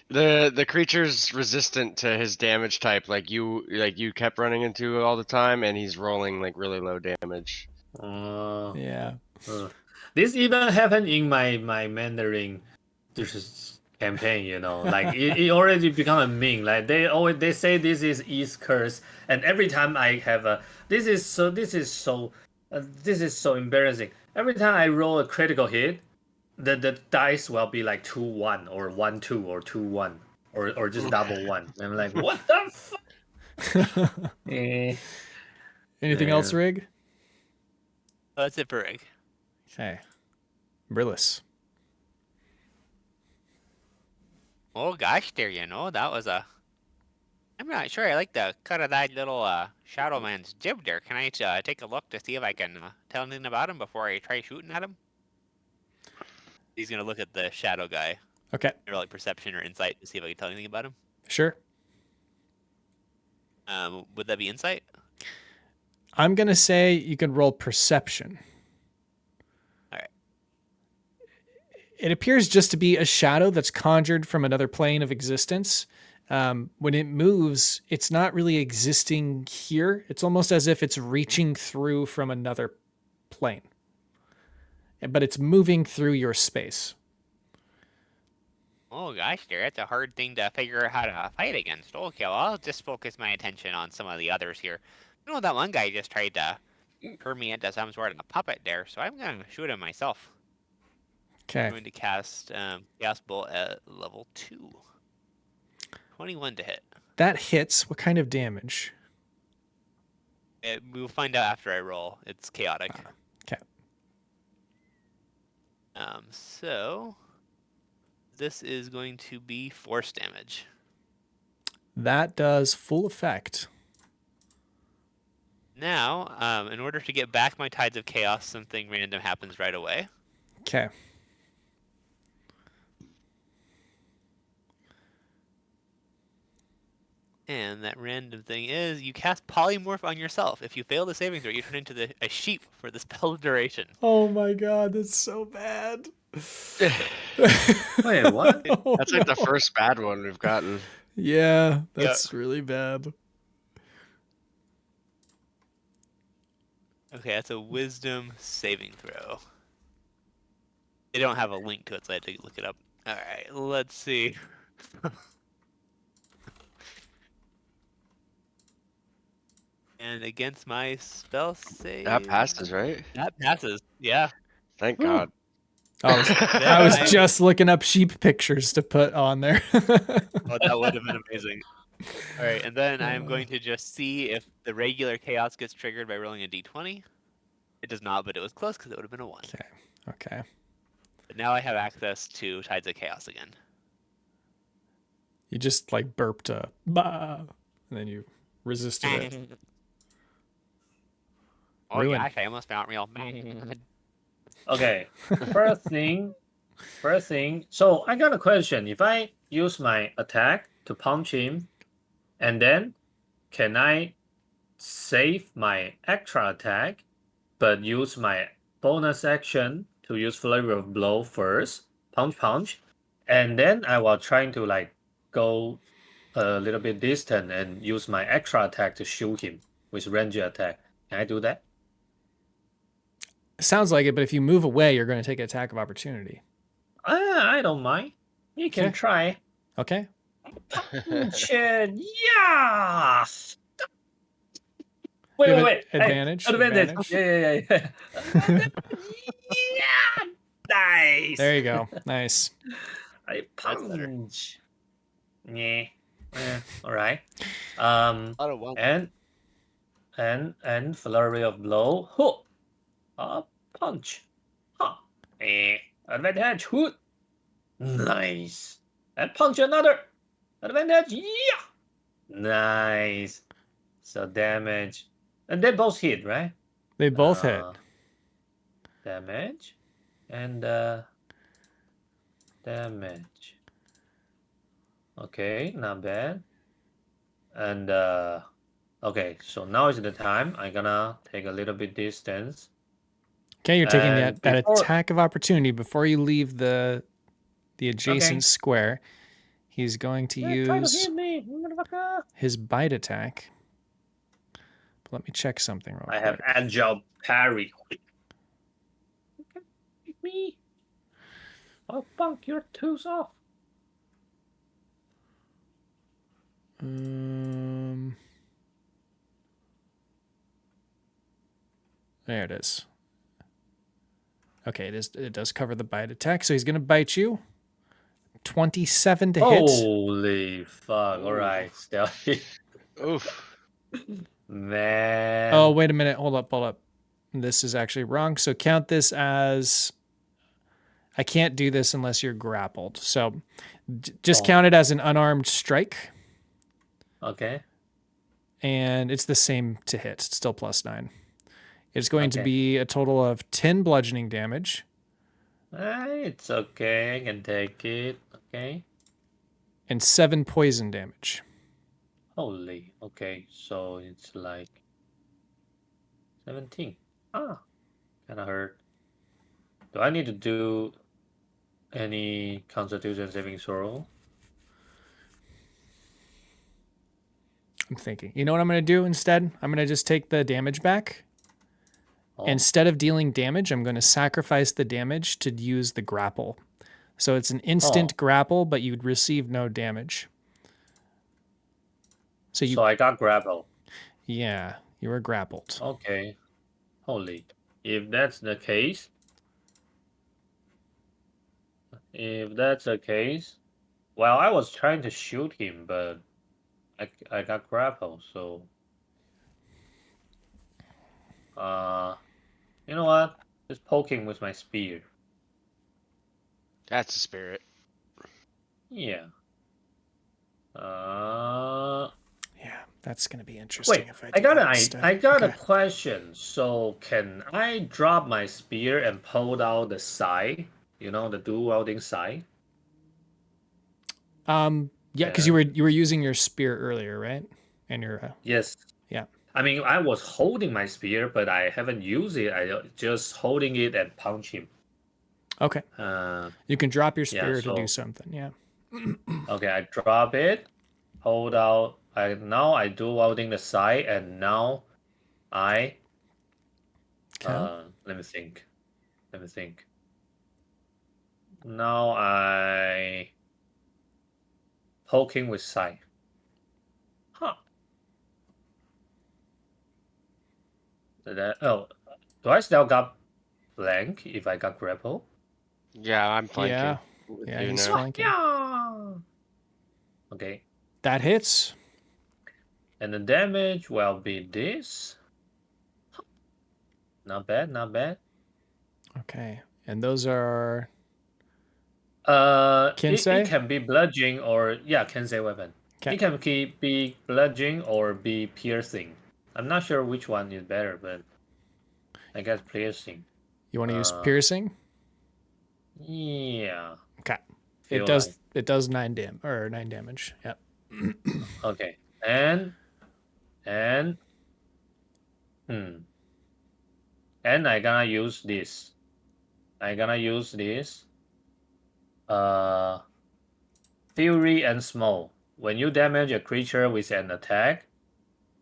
the creature's resistant to his damage type, like you kept running into all the time, and he's rolling like really low damage. Yeah. This even happened in my Mandarin campaign, you know, like it already become a meme. Like they say this is East curse, and every time I have a this is so embarrassing. Every time I roll a critical hit, the dice will be like 2-1 or 1-2 or 2-1 or just double one. I'm like, what the fuck? Anything else, Rig? That's it for Rig. Okay. Brillis. Oh gosh, there, that was a. I'm not sure. I like the cut of that little Shadow Man's jib there. Can I take a look to see if I can tell anything about him before I try shooting at him? He's gonna look at the shadow guy. Okay. Or like perception or insight to see if I can tell anything about him. Sure. Would that be insight? I'm going to say you can roll perception. All right. It appears just to be a shadow that's conjured from another plane of existence. When it moves, it's not really existing here. It's almost as if it's reaching through from another plane. But it's moving through your space. Oh gosh, there, that's a hard thing to figure out how to fight against. Okay, well, I'll just focus my attention on some of the others here. You know, that one guy just tried to turn me into some sort of a puppet there, so I'm gonna shoot him myself. Okay. I'm going to cast Chaos Bolt at level 2. 21 to hit. That hits. What kind of damage? We'll find out after I roll. It's chaotic. Okay. So this is going to be force damage. That does full effect. Now, in order to get back my Tides of Chaos, something random happens right away. Okay. And that random thing is you cast Polymorph on yourself. If you fail the saving throw, you turn into a sheep for the spell's duration. Oh my god, that's so bad. Wait, what? That's like the first bad one we've gotten. Yeah, that's really bad. Okay, that's a wisdom saving throw. They don't have a link to it, so I had to look it up. Alright, let's see. And against my spell save... That passes, right? That passes, yeah. Thank God. I was just looking up sheep pictures to put on there. Oh, that would have been amazing. Alright, and then I'm going to just see if the regular chaos gets triggered by rolling a d20. It does not, but it was close because it would have been a 1. Okay. But now I have access to Tides of Chaos again. You just like burped a bah, and then you resisted it. Oh Ruin. gosh, I almost found real mad. Okay. First thing. So I got a question. If I use my attack to punch him, and then can I save my extra attack, but use my bonus action to use Flurry of Blow first, punch, and then I will try to like go a little bit distant and use my extra attack to shoot him with range attack. Can I do that? Sounds like it, but if you move away, you're going to take an attack of opportunity. I don't mind. You can Okay. try. Okay. Yeah. You have Wait. advantage. Hey, advantage. Yeah. Yeah. Nice. There you go. Nice. I That's better. punch. Yeah. All right. A lot of one. And flurry of blow. Punch. Huh. Advantage. Hoot. Nice. And punch another. Advantage. Yeah. Nice. So damage. And they both hit, right? They both hit. Damage. And damage. Okay, not bad. And okay, so now is the time. I'm gonna take a little bit distance. Okay, you're taking And that before- attack of opportunity before you leave the adjacent Okay. square. He's going to Try to use hit me, motherfucker. his bite attack. But let me check something real I quick. have agile parry. You can hit me. I'll bunk your tooth off. There it is. Okay, it does cover the bite attack, so he's going to bite you. 27 to hit. Holy fuck! All right, stealthy. Oof. Man. Oh, wait a minute. Hold up. This is actually wrong. So count this as... I can't do this unless you're grappled. So just count it as an unarmed strike. Okay. And it's the same to hit. It's still +9. It's going to Okay. be a total of 10 bludgeoning damage It's okay. I can take it. Okay. and 7 poison damage. Holy. Okay. So it's like 17. Kind of hurt. Do I need to do any Constitution saving throw? I'm thinking. You know what I'm going to do instead? I'm going to just take the damage back. Oh. Instead of dealing damage, I'm going to sacrifice the damage to use the grapple. So it's an instant grapple, but you'd receive no damage. So So I got grapple. Yeah, you were grappled. Okay. Holy. If that's the case, well, I was trying to shoot him, but I got grappled, so you know what? Just poking with my spear. That's the spirit. Yeah. Yeah, that's going to be interesting Wait, if I do I got that instead. I got a Okay. question. So can I drop my spear and pull out the side? You know, the dual wielding side? Yeah, because you were using your spear earlier, right? And your Yes. yeah. I mean, I was holding my spear, but I haven't used it. I just holding it and punch him. Okay. You can drop your spear to do so- something. Yeah. Okay, I drop it, hold out. Now I do wielding the side, and now I let me think. Now I poking with side. Huh. Do I still got flank if I got grapple? Yeah, I'm flanking. Yeah. with Yeah, you he's now. flanking. Okay. That hits. And the damage will be this. Not bad. Okay. And those are It Kinsei? can be bludgeoning or Kinsei weapon. Okay. It can be bludgeoning or be piercing. I'm not sure which one is better, but I guess piercing. You want to use piercing? Yeah. Okay. Feel It does 9 damage. Yep. Okay. And And I gonna use this. Fury and Small. When you damage a creature with an attack,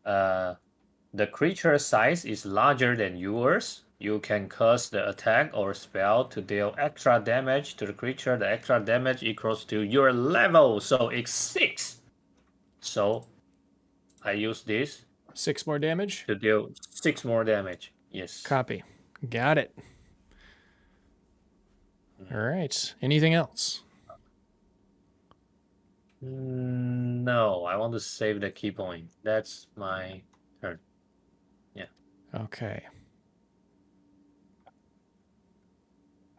the creature size is larger than yours. You can cast the attack or spell to deal extra damage to the creature. The extra damage equals to your level, so it's 6. So I use this 6 more damage. to deal 6 more damage. Yes. Copy. Got it. All right. Anything else? No, I want to save the key point. That's my turn. Okay.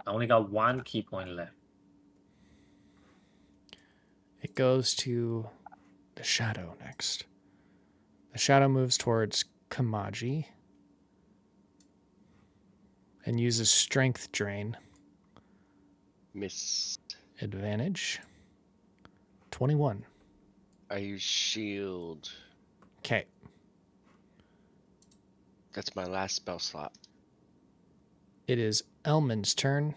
I only got 1 key point left. It goes to the shadow next. The shadow moves towards Kamaji and uses strength drain. Miss. Advantage. 21. I use shield. Okay. That's my last spell slot. It is Elman's turn.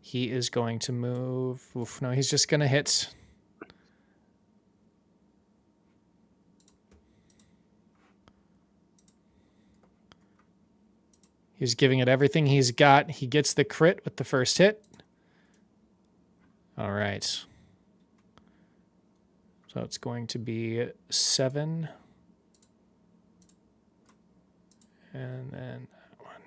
He is going to move. No, he's just going to hit. He's giving it everything he's got. He gets the crit with the first hit. All right. So it's going to be 7. And then that one.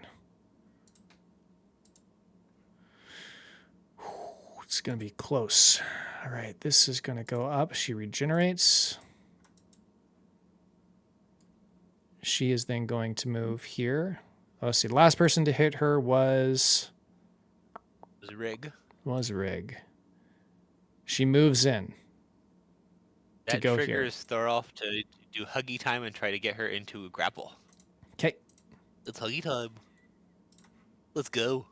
It's going to be close. All right, this is going to go up. She regenerates. She is then going to move here. Oh, let's see. The last person to hit her was Rig. Rig. She moves in to That go here. triggers Thorolf to do huggy time and try to get her into a grapple. Okay. It's huggy time. Let's go.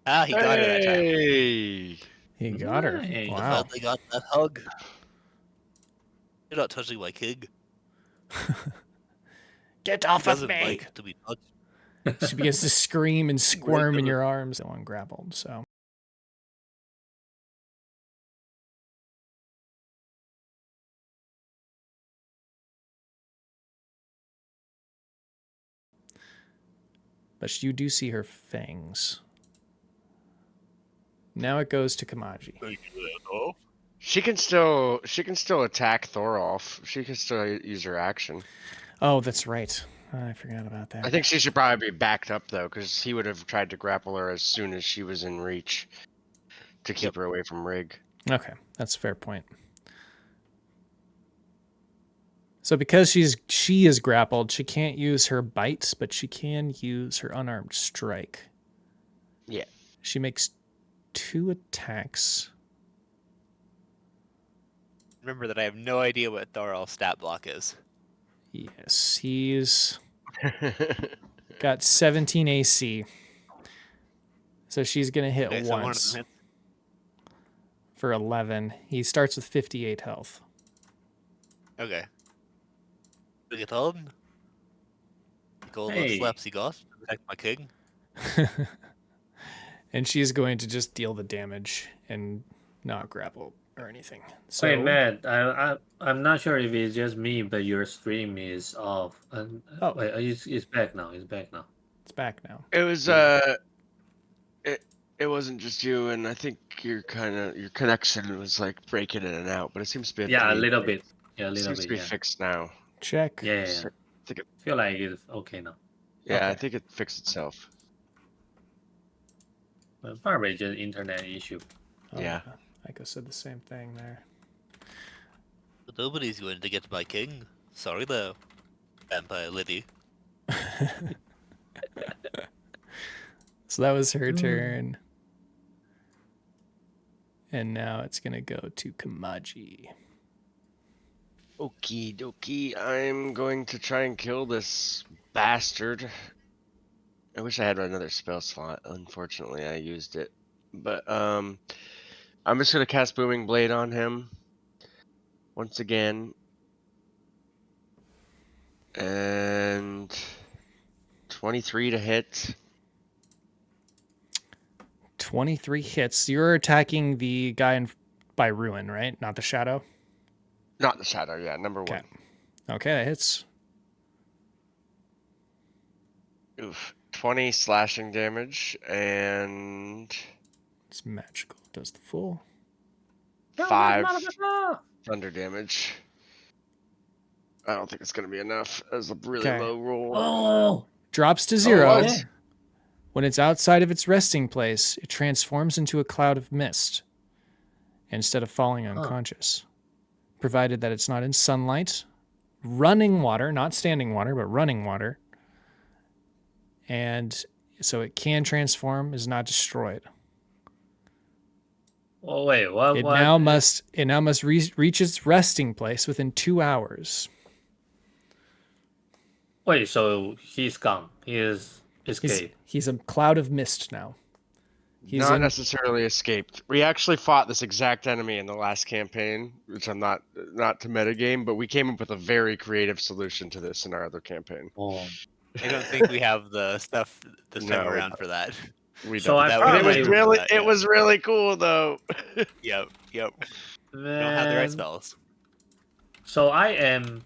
Ah, he got her that time. Hey! He got her. Nice. I Wow. finally got that hug. You're not touching my king. Get He off of doesn't me. like to be touched. She begins to scream and squirm in your arms. The one grappled, so. But you do see her fangs. Now it goes to Kamaji. She can still attack Thorolf. She can still use her action. Oh, that's right. I forgot about that. I think she should probably be backed up though, because he would have tried to grapple her as soon as she was in reach to keep her away from Rig. Okay, that's a fair point. So because she is grappled, she can't use her bites, but she can use her unarmed strike. Yeah. She makes 2 attacks. Remember that I have no idea what Thorolf's stat block is. Yes, he's got 17 AC. So she's going to hit Okay, so one of once them hits. for 11. He starts with 58 health. Okay. Look at him. Go Hey. slapsy goss. Protect my king. And she's going to just deal the damage and not grapple or anything. So Wait, Matt, I'm not sure if it's just me, but your stream is off. Oh. Wait, it's back now. It's back now. it's back now. It was it wasn't just you, and I think your connection was like breaking in and out, but it seems to be Yeah, a little bit. Yeah, a It little seems bit. to be Yeah. fixed now. Check. Yeah. So I think it, Feel like it's okay now. yeah, I Okay. think it fixed itself. But probably just internet issue. Oh, Yeah. I could said the same thing there. But nobody's going to get my king. Sorry though. Vampire lady. So that was her turn. And now it's going to go to Kamaji. Okie dokie, I'm going to try and kill this bastard. I wish I had another spell slot. Unfortunately, I used it. But I'm just gonna cast Booming Blade on him once again. And 23 to hit. 23 hits. You're attacking the guy by Ruin, right? Not the shadow? Not the shadow, yeah, number Okay. 1. Okay, that hits. Oof. 20 slashing damage and It's magical. Does the full. 5 thunder damage. I don't think it's going to be enough as a really Okay. low roll. Oh, Drops to 0. what? When it's outside of its resting place, it transforms into a cloud of mist instead of falling unconscious. Provided that it's not in sunlight, running water, not standing water, but running water. And so it can transform, is not destroyed. Oh wait, what? It what? now must reach its resting place within 2 hours. Wait, so he's gone. He is escaped. He's a cloud of mist now. He's Not in, necessarily escaped. We actually fought this exact enemy in the last campaign, which I'm not to metagame, but we came up with a very creative solution to this in our other campaign. Oh. I don't think we have the stuff this time No, we around for that. We So don't. I That But it was probably- really Yeah. it was really cool though. Yep. We don't have the Man. right spells. So I am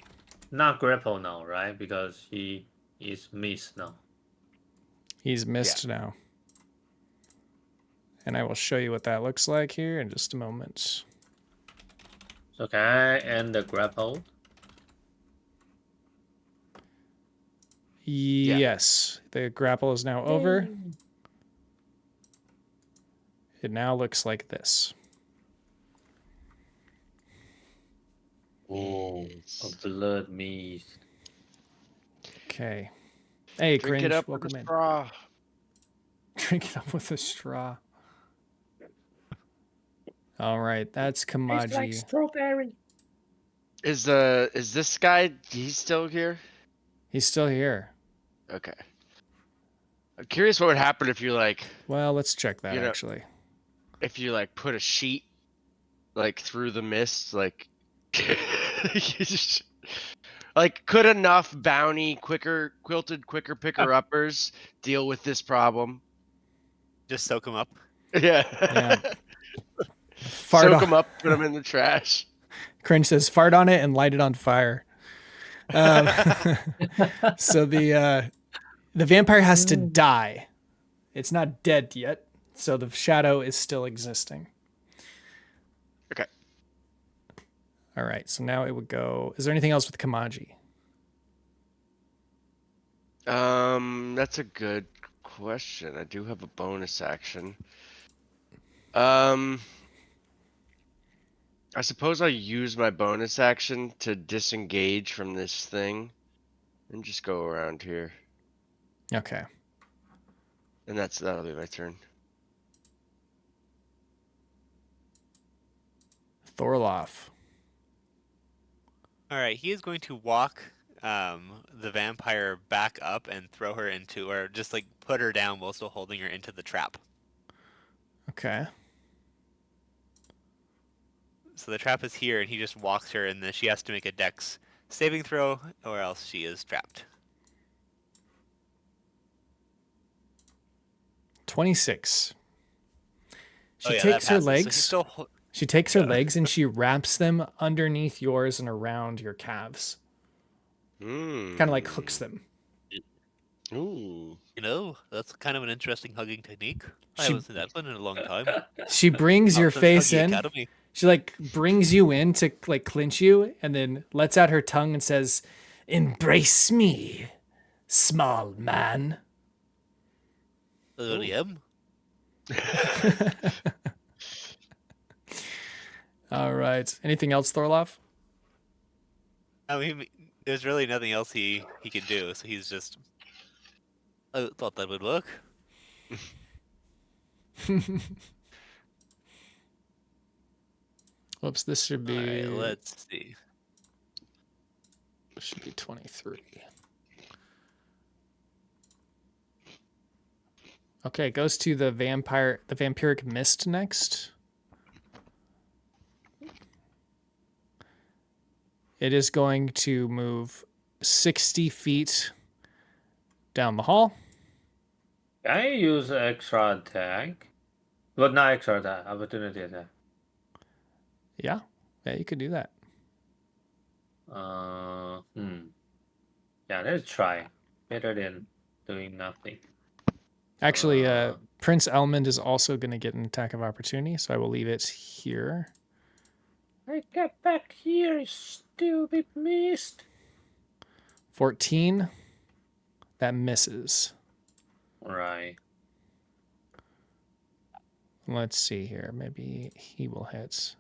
not grapple now, right? Because he is missed now. he's mist now. And I will show you what that looks like here in just a moment. So can I end the grapple? Yes, the grapple is now over. It now looks like this. Oh, a blood mist. Okay. Hey, Drink Cringe, it up welcome with a in. straw. Drink it up with a straw. All right, that's tastes like Kamaji. strawberry. Is this guy? He's still here? He's still here. Okay. I'm curious what would happen if you Well, let's check that You know- actually. put a sheet through the mist you just- could enough bounty quilted quicker picker uppers deal with this problem? Just soak them up. Yeah. Yeah. Fart Soak on, them up, put them in the trash. Cringe says, fart on it and light it on fire. So the vampire has to die. It's not dead yet, so the shadow is still existing. Okay. All right, so now it would go. Is there anything else with Kamaji? That's a good question. I do have a bonus action. I suppose I'll use my bonus action to disengage from this thing and just go around here. Okay. And that'll be my turn. Thorloff. All right, he is going to walk the vampire back up and throw her into, or just put her down while still holding her into the trap. Okay. So the trap is here, and he just walks her, and then she has to make a dex saving throw, or else she is trapped. 26. She Oh, yeah, takes that her passes. So he's legs. still She takes her legs and she wraps them underneath yours and around your calves. Kind of like hooks them. Ooh. that's kind of an interesting hugging technique. I She- haven't seen that one in a long time. She brings your Since face Huggy in. Academy. She brings you in to clinch you and then lets out her tongue and says, "Embrace me, small man." Yum. All right. Anything else, Thorloff? I mean, there's really nothing else he can do, so he's just. I thought that would work. Whoops, this should be Alright, let's see. should be 23. Okay, it goes to the vampiric mist next. It is going to move 60 feet down the hall. Can I use extra attack? But not extra attack, opportunity attack. Yeah, you could do that. Yeah, let's try. Better than doing nothing. Actually, Prince Elmond is also going to get an attack of opportunity, so I will leave it here. I get back here, stupid mist. 14. That misses. Right. Let's see here. Maybe he will hit.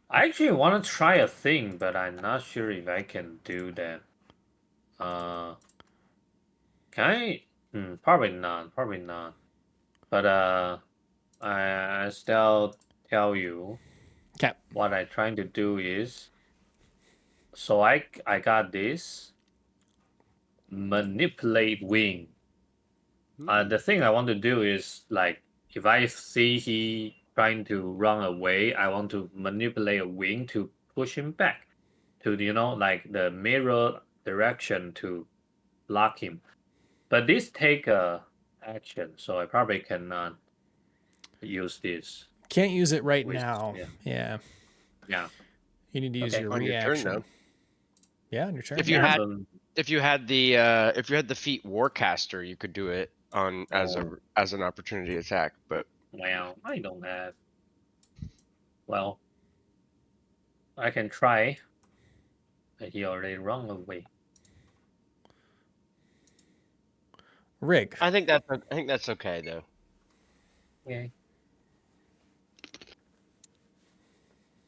I actually want to try a thing, but I'm not sure if I can do that. Can I? Probably not. Probably not. But I still tell you. Okay. What I'm trying to do is. So I got this. Manipulate wing. The thing I want to do is like if I see he trying to run away, I want to manipulate a wing to push him back to like the mirror direction to block him. But this take a action, so I probably cannot use this. Can't use it right Which- now. yeah. Yeah. You need to use Okay. your On your turn, reaction. though. Yeah, on your turn. If you Yeah, had but- if you had the feat Warcaster, you could do it on as an opportunity attack. But well, I don't have. Well, I can try. But he already run away. Rig. I think that's okay though. Okay.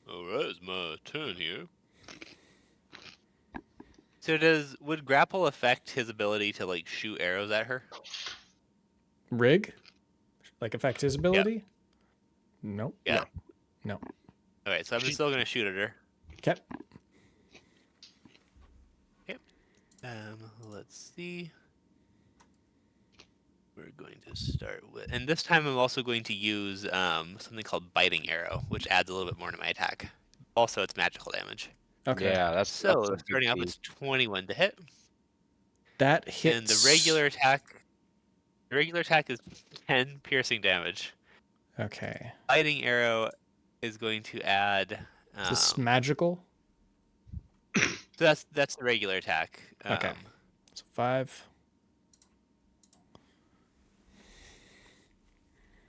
Alright, it's my turn here. So would grapple affect his ability to like shoot arrows at her? Rig? Like affect his ability? Nope. Yeah. No. Okay, so I'm still gonna shoot at her. Okay. Let's see. We're going to start with, and this time I'm also going to use something called Biting Arrow, which adds a little bit more to my attack. Also, it's magical damage. Okay. Yeah, that's So a good starting off, feat. it's 21 to hit, That hits. and the regular attack is 10 piercing damage. Okay. Biting Arrow is going to add. Is this magical? So that's the regular attack. Okay. So 5.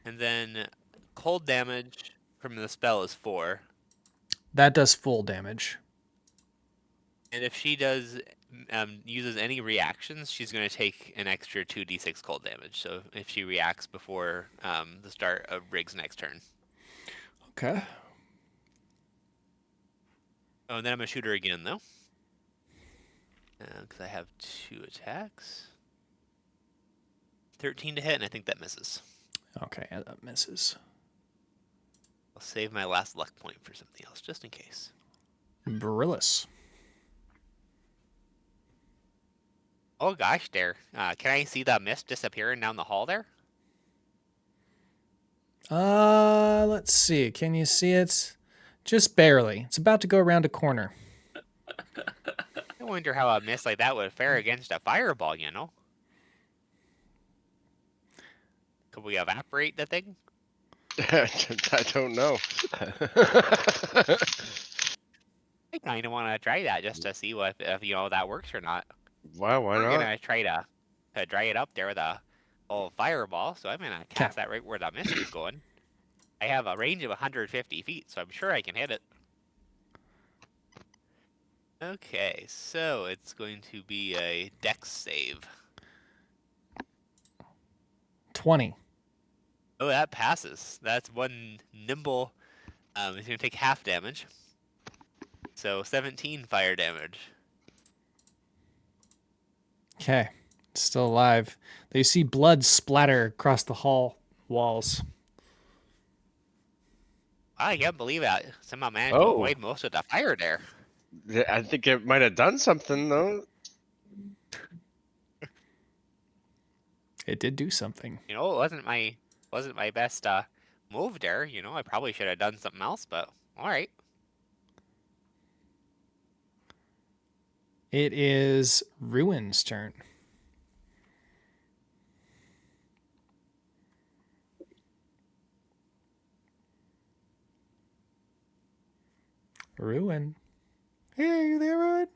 And then cold damage from the spell is 4. That does full damage. And if she does uses any reactions, she's going to take an extra 2d6 cold damage. So if she reacts before the start of Rig's next turn. Okay. Oh, and then I'm going to shoot her again, though. Because I have 2 attacks. 13 to hit, and I think that misses. Okay, yeah, that misses. I'll save my last luck point for something else, just in case. Brillis. Oh gosh, there. Can I see the mist disappearing down the hall there? Let's see. Can you see it? Just barely. It's about to go around a corner. I wonder how a mist like that would fare against a fireball, you know? Could we evaporate the thing? I don't know. I kind of want to try that just to see if that works or not. Why We're not? gonna try to dry it up there with a old fireball, so I'm gonna cast that right where the mist is going. I have a range of 150 feet, so I'm sure I can hit it. Okay, so it's going to be a dex save. 20. Oh, that passes. That's one nimble. He's gonna take half damage. So 17 fire damage. Okay. It's still alive. You see blood splatter across the hall walls. I can't believe that. Somehow managed to Oh. avoid most of the fire there. I think it might have done something though. It did do something. You know, it wasn't my best move there. You know, I probably should have done something else, but all right. It is Ruin's turn. Ruin. Hey, you there, Ruin?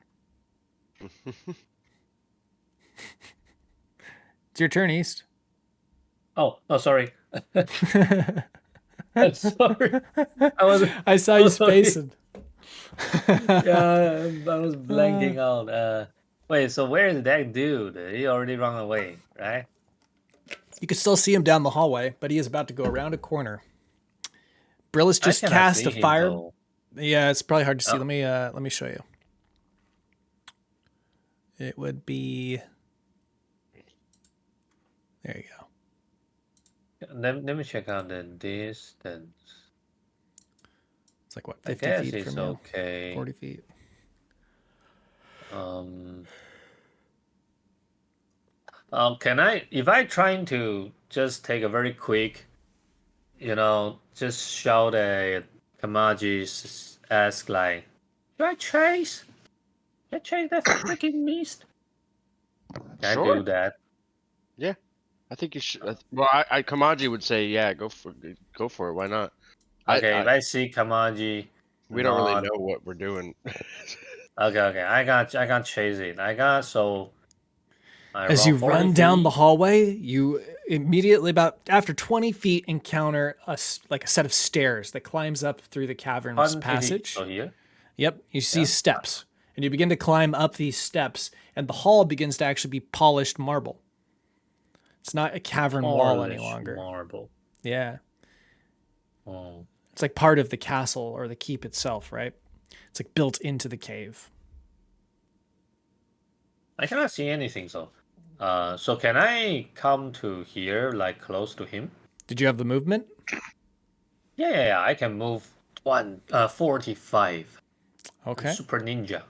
It's your turn, East. Oh, sorry. I'm sorry. I saw I you was sorry. spacing. Yeah, I was blanking out. Wait, so where is that dude? He already run away, right? You can still see him down the hallway, but he is about to go around a corner. Brillis I just cannot cast see a him, fire. though. Yeah, it's probably hard to see. Oh. Let me show you. It would be. There you go. Let me check out the distance. It's like what, I 50 guess feet it's from you? okay. 40 feet. Can I, if I trying to just take a very quick, just shout a Kamaji, ask like, should I chase? Should I chase that freaking beast? Can I do that? Yeah, I think you should. Well, I Kamaji would say, yeah, go for it. Why not? Okay, if I see Kamaji, We don't really not know what we're doing. okay. I got chase it. So I As roll you 40 run down the feet. hallway, you immediately, about after 20 feet, encounter a set of stairs that climbs up through the cavern's 150 passage. Oh, here. Yep, you see Yeah. steps, and you begin to climb up these steps, and the hall begins to actually be polished marble. It's not a cavern wall any Polished longer. marble. Yeah, Oh. it's like part of the castle or the keep itself, right? It's like built into the cave. I cannot see anything, so. So can I come to here, like close to him? Did you have the movement? Yeah. I can move 45. I'm Okay. super ninja.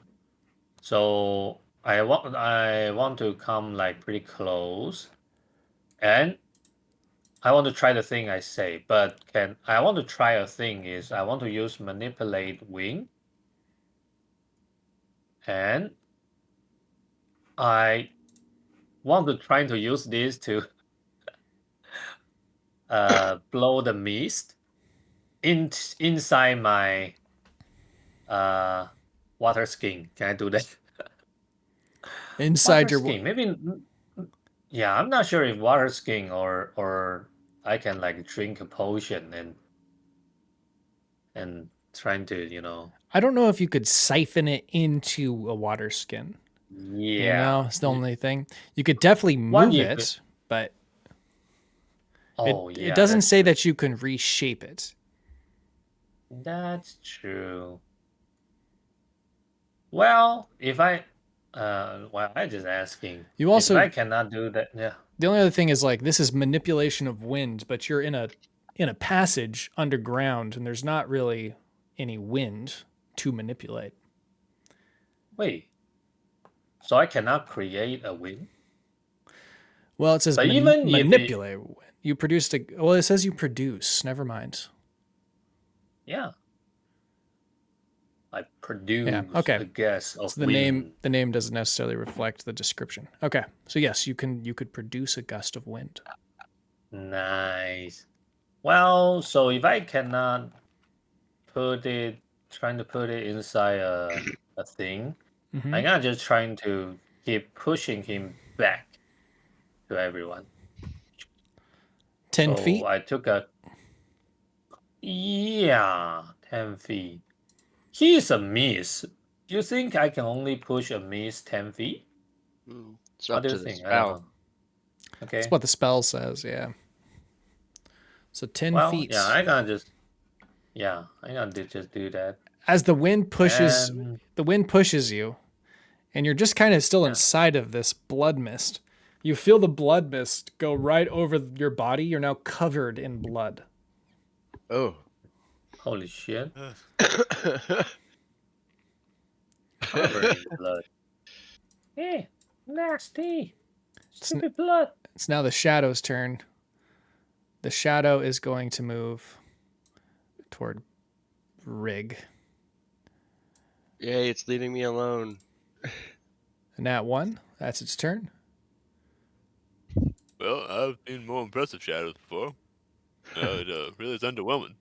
So I want to come like pretty close, and I want to try the thing I say. But I want to try a thing is I want to use manipulate wing, and I want to try to use this to blow the mist inside my water skin. Can I do that? Inside Water skin, maybe. Yeah, I'm not sure if water skin or I can like drink a potion and trying to. I don't know if you could siphon it into a water skin. Yeah. It's the only thing. You could definitely One move you it, could- but Oh yeah. it doesn't that's say true. that you can reshape it. That's true. Well, if I I just asking. You also- if I cannot do that, yeah. The only other thing is like this is manipulation of wind, but you're in a passage underground and there's not really any wind to manipulate. Wait. So I cannot create a wind? Well, it says But even if it- manipulate. You produced it says you produce. Never mind. Yeah. I produce okay. a gas of So the wind. name doesn't necessarily reflect the description. Okay. So yes, you could produce a gust of wind. Nice. Well, so if I cannot trying to put it inside a thing, Mhm. I'm not just trying to keep pushing him back to everyone. 10 So feet. I took 10 feet. He's a miss. Do you think I can only push a miss 10 feet? It's What up do to you the think? I spell. don't know. Okay. That's what the spell says, yeah. So 10 Well, feet. yeah, I gotta just do that. As the wind pushes And- you, and you're just kind of still Yeah. inside of this blood mist. You feel the blood mist go right over your body. You're now covered in blood. Oh. Holy shit. Covered in blood. Hey, nasty. Stupid blood. It's now the shadow's turn. The shadow is going to move toward Rig. Yay, it's leaving me alone. Nat 1. That's its turn. Well, I've seen more impressive shadows before. It really is underwhelming.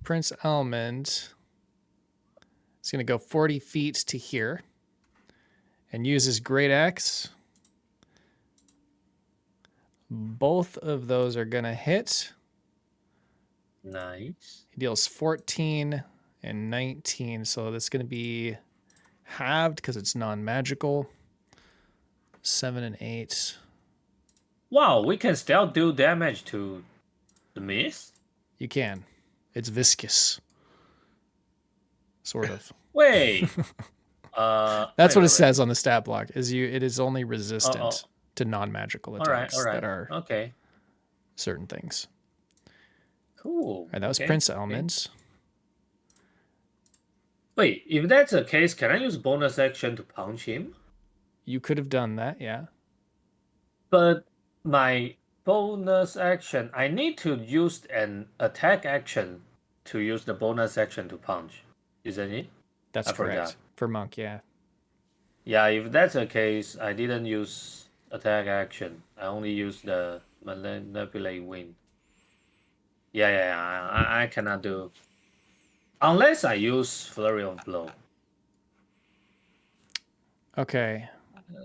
Prince Almond is going to go 40 feet to here and use his great axe. Both of those are going to hit. Nice. He deals 14 and 19, so that's going to be halved because it's non-magical. 7 and 8. Wow, we can still do damage to the mist? You can. It's viscous. Sort of. Wait. That's what it wait. says on the stat block. It is only resistant to non-magical attacks that are okay. certain things. Cool. All right, that was okay. Prince Almonds. Wait, if that's the case, can I use bonus action to punch him? You could have done that, yeah. But my bonus action, I need to use an attack action to use the bonus action to punch. Isn't it? That's I correct. forgot. For Monk, yeah. Yeah, if that's the case, I didn't use attack action. I only used the manipulate wind. Yeah. I cannot do. Unless I use flurry of blow. Okay.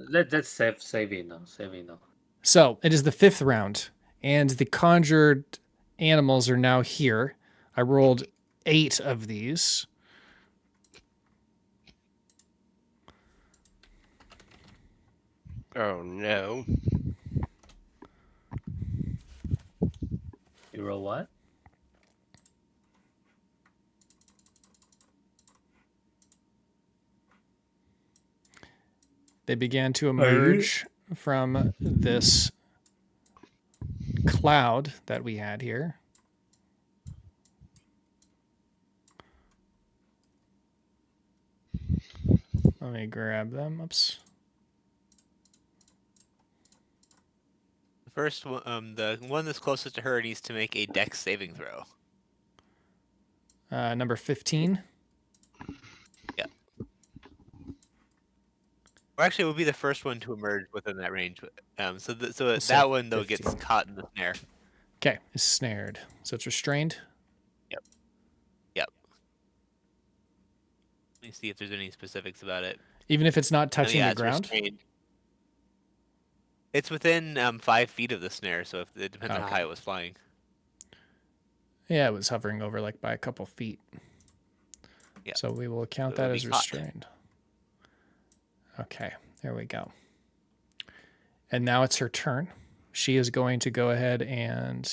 Let's save it now. So it is the 5th round, and the conjured animals are now here. I rolled 8 of these. Oh no. You roll what? They began to emerge from this cloud that we had here. Let me grab them. Oops. The first one, the one that's closest to her needs to make a dex saving throw. Number 15. Or actually, it would be the first one to emerge within that range. So say that one though 15. gets caught in the snare. Okay, it's snared. So it's restrained. Yep. Let me see if there's any specifics about it. Even if it's not touching yeah, the it's ground? restrained. It's within 5 feet of the snare, so it depends on how Okay. high it was flying. Yeah, it was hovering over like by a couple feet. Yeah. So we will count So it that would as be caught. restrained. Okay, there we go. And now it's her turn. She is going to go ahead and...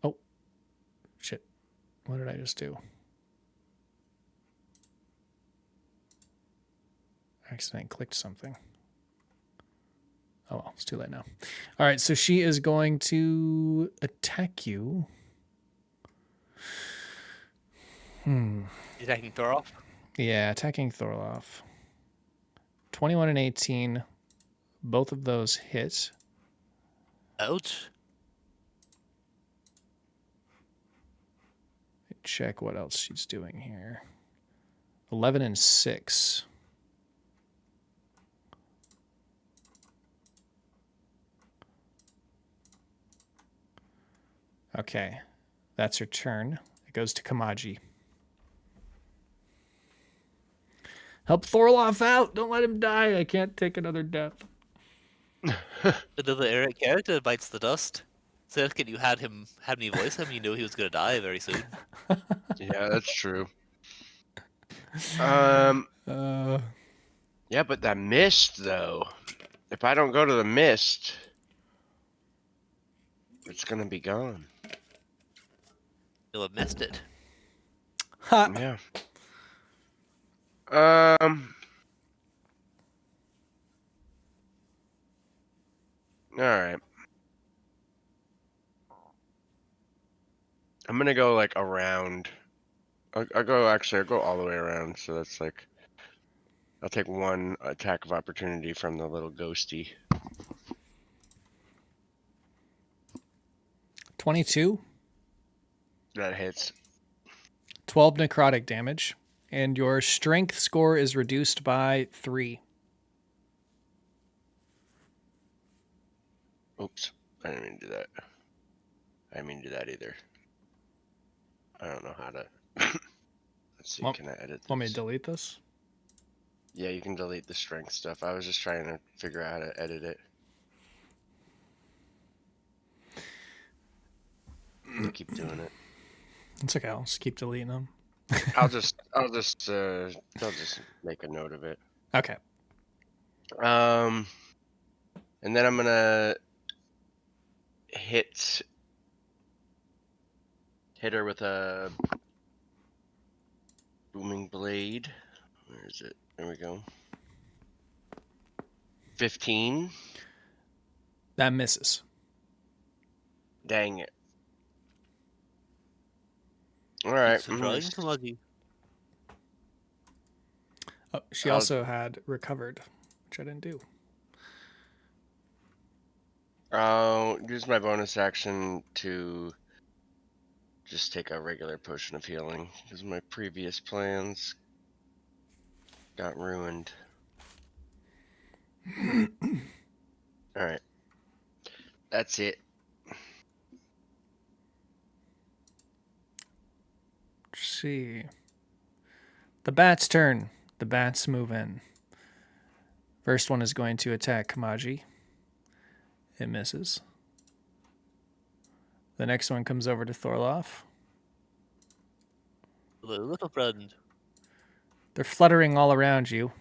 Oh, shit. What did I just do? I accidentally clicked something. Oh, well, it's too late now. All right, so she is going to attack you. Attacking Thorolf? Yeah, attacking Thorloff. 21 and 18. Both of those hit. Ouch. Check what else she's doing here. 11 and 6. Okay, that's her turn. It goes to Kamaji. Help Thorloff out! Don't let him die! I can't take another death. The Eric character bites the dust. Second you had me voice him, you knew he was gonna die very soon. Yeah, that's true. Uh, Yeah, but that mist though. If I don't go to the mist, it's gonna be gone. You'll have missed it. ha! Yeah. All right. I'm gonna go like around. I'll go all the way around. So that's like, I'll take one attack of opportunity from the little ghosty. 22. That hits. 12 necrotic damage. And your strength score is reduced by 3. Oops. I didn't mean to do that. I didn't mean to do that either. I don't know how to. Let's see. Well, Can I edit this? Want me to delete this? Yeah, you can delete the strength stuff. I was just trying to figure out how to edit it. You keep doing it. It's okay. I'll just keep deleting them. I'll just make a note of it. Okay. And then I'm gonna hit her with a booming blade. Where is it? There we go. 15. That misses. Dang it. All right. Surprising lucky. Oh, she I'll- also had recovered, which I didn't do. I'll use my bonus action to just take a regular potion of healing because my previous plans got ruined. All right. That's it. Let's see. The bat's turn. The bats move in. First one is going to attack Kamaji. It misses. The next one comes over to Thorloff. The little friend. They're fluttering all around you,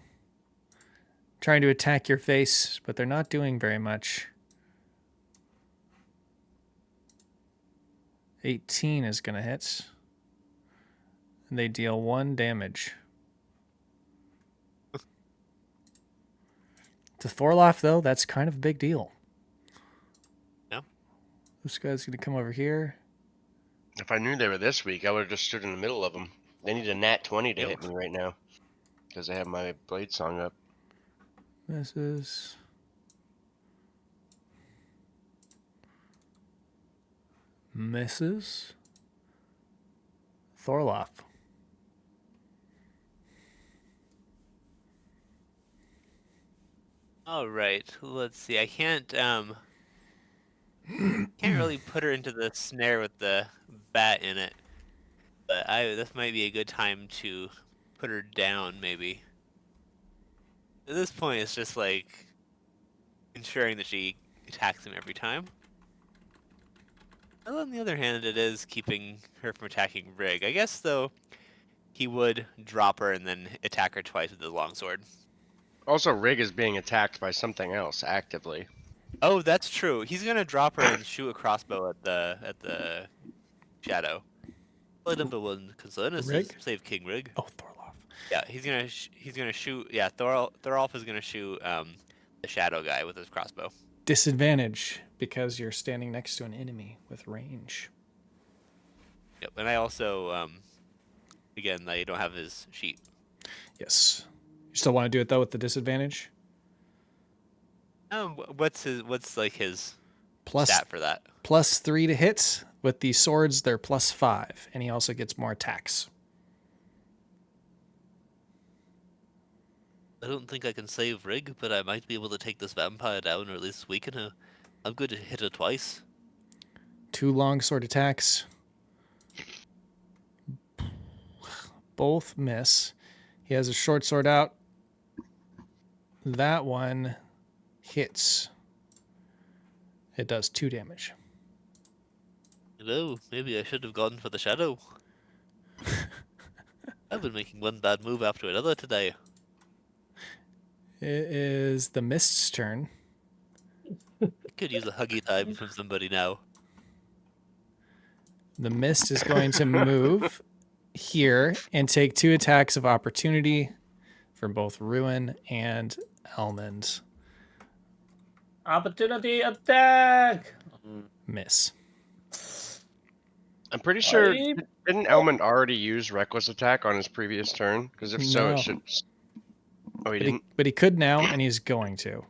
trying to attack your face, but they're not doing very much. 18 is going to hit. And they deal 1 damage. To Thorloff, though, that's kind of a big deal. Yeah. This guy's going to come over here. If I knew they were this weak, I would have just stood in the middle of them. They need a nat 20 to Yep. hit me right now because I have my blade song up. This is... misses. Thorloff. All right, let's see. I can't really put her into the snare with the bat in it, but this might be a good time to put her down. Maybe at this point, it's just like ensuring that she attacks him every time. Well, on the other hand, it is keeping her from attacking Rig. I guess though, he would drop her and then attack her twice with the longsword. Also, Rig is being attacked by something else actively. Oh, that's true. He's gonna drop her and shoot a crossbow at the shadow. Well, number one concern is to Rig? save King Rig. Oh, Thorloff. Yeah, he's gonna shoot. Yeah, Thorolf is gonna shoot the shadow guy with his crossbow. Disadvantage because you're standing next to an enemy with range. Yep, and I also again I don't have his sheet. Yes. You still want to do it though with the disadvantage? What's like his Plus stat for that? +3 to hit. With the swords, they're +5, and he also gets more attacks. I don't think I can save Rig, but I might be able to take this vampire down, or at least weaken her. I'm going to hit her twice. 2 longsword attacks. Both miss. He has a short sword out. That one hits. It does 2 damage. No, maybe I should have gone for the shadow. I've been making one bad move after another today. It is the mist's turn. I could use a huggy time from somebody now. The mist is going to move here and take 2 attacks of opportunity from both Ruin and Almond. Opportunity attack! Miss. I'm pretty sure. I- Didn't Elmond already use Reckless Attack on his previous turn? Because if so, No. it should. Oh, he But didn't. he could now, and he's going to.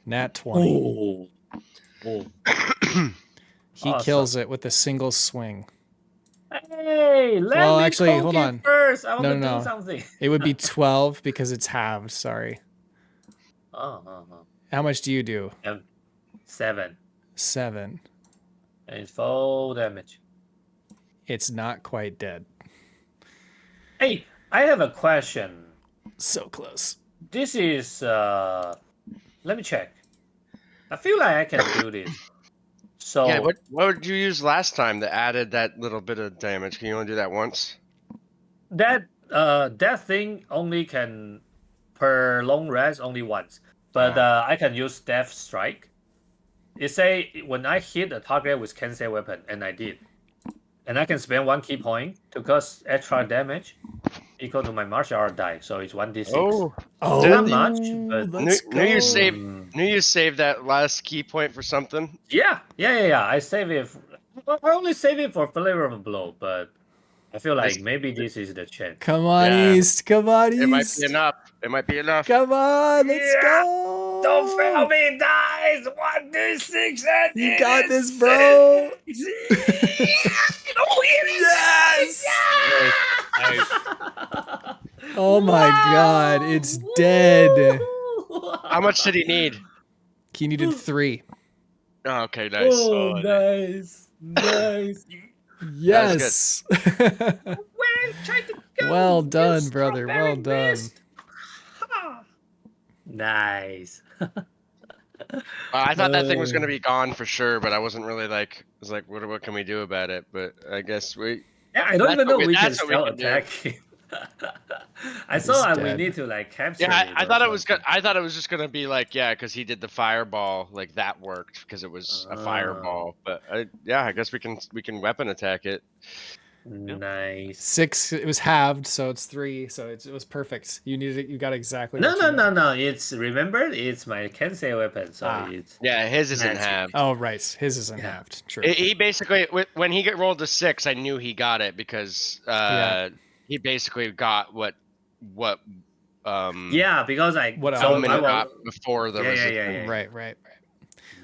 Nat 20. Oh. He Awesome. kills it with a single swing. Hey, Hey, let Well, me actually, poke hold it on. first. I want No, to no, do no. something. It would be 12 because it's halved. Sorry. Oh. How much do you do? 7. 7. And it's full damage. It's not quite dead. Hey, I have a question. So close. This is let me check. I feel like I can do this. So Yeah, what did you use last time that added that little bit of damage? Can you only do that once? that thing only can per long rest only once. But I can use Death Strike. It say when I hit a target with cancel weapon, and I did. And I can spend 1 key point to cause extra damage equal to my martial art die. So it's 1d6. Oh, Oh, Not much, but let's knew you go. saved. Knew you saved that last key point for something. Yeah. I save it. I only save it for flavor of a blow, but I feel like maybe this is the chance. Come on, Yeah. East. Come on, It might East. be enough. It might be enough. Come on, let's Yeah. go. Don't fail me, guys! 1d6 and You it got is this, bro. 6. Oh, it is 6! Oh my God, it's dead. How much did he need? He needed 3. Oh, okay, nice. Oh, nice. Yes. Try to go. Well you done, brother. strawberry Well done. beast. Ha. Nice. I thought that thing was gonna be gone for sure, but I wasn't really like. I was like, what can we do about it? But I guess we. Yeah, I don't That's even what know we- we can that's what we still can do. attack him. I He's saw we dead. need to like capture Yeah, it. I or thought it was. something. I thought it was just gonna be like, yeah, because he did the fireball, like that worked because it was a fireball. But yeah, I guess we can weapon attack it. Nice. 6. It was halved, so it's 3. So it was perfect. You needed it. You got exactly. No, what you needed. no. It's remember, it's my Kensei weapon, so it's Yeah, his isn't magic. halved. Oh, right. His isn't Yeah. halved. True. He basically when he rolled a 6, I knew he got it because Yeah. he basically got what Yeah, because What Elman I got before the resistance. yeah. Right.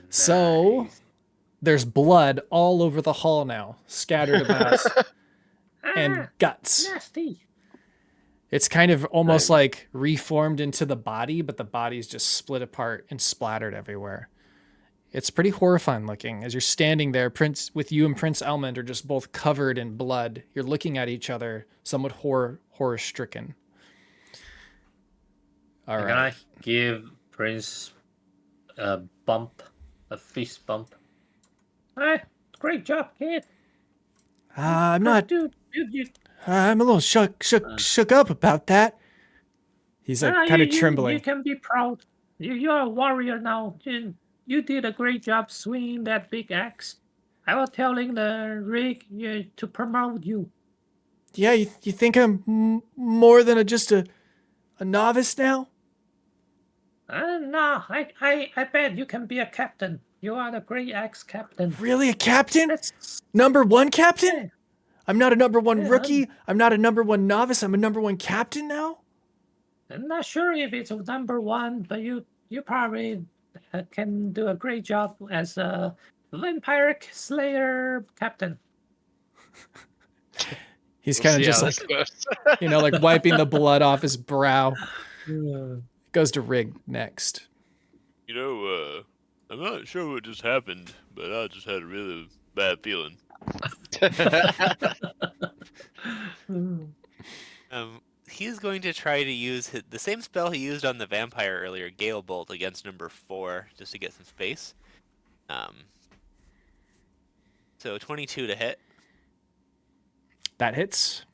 So there's blood all over the hall now, scattered about, and guts. Nasty. It's kind of almost like reformed into the body, but the body's just split apart and splattered everywhere. It's pretty horrifying looking. As you're standing there, Prince and Prince Elmond are just both covered in blood. You're looking at each other, somewhat horror stricken. All I'm right. gonna give Prince a fist bump. Hey, great job, kid. I'm not. Dude, I'm a little shook up about that. He's like kind of trembling. You can be proud. You're a warrior now. You did a great job swinging that big axe. I was telling the rig to promote you. Yeah, you think I'm more than just a novice now? No, I bet you can be a captain. You are the great axe captain. Really, a captain? That's Number 1 captain? Yeah. I'm not a number 1 Yeah, rookie. I'm not a number 1 novice. I'm a number 1 captain now? I'm not sure if it's number 1, but you probably can do a great job as a vampire slayer captain. He's We'll kind of see just how like, this goes. like wiping the blood off his brow. Goes to Rig next. You know, I'm not sure what just happened, but I just had a really bad feeling. He's going to try to use the same spell he used on the vampire earlier, Gale Bolt, against number 4, just to get some space. So 22 to hit. That hits.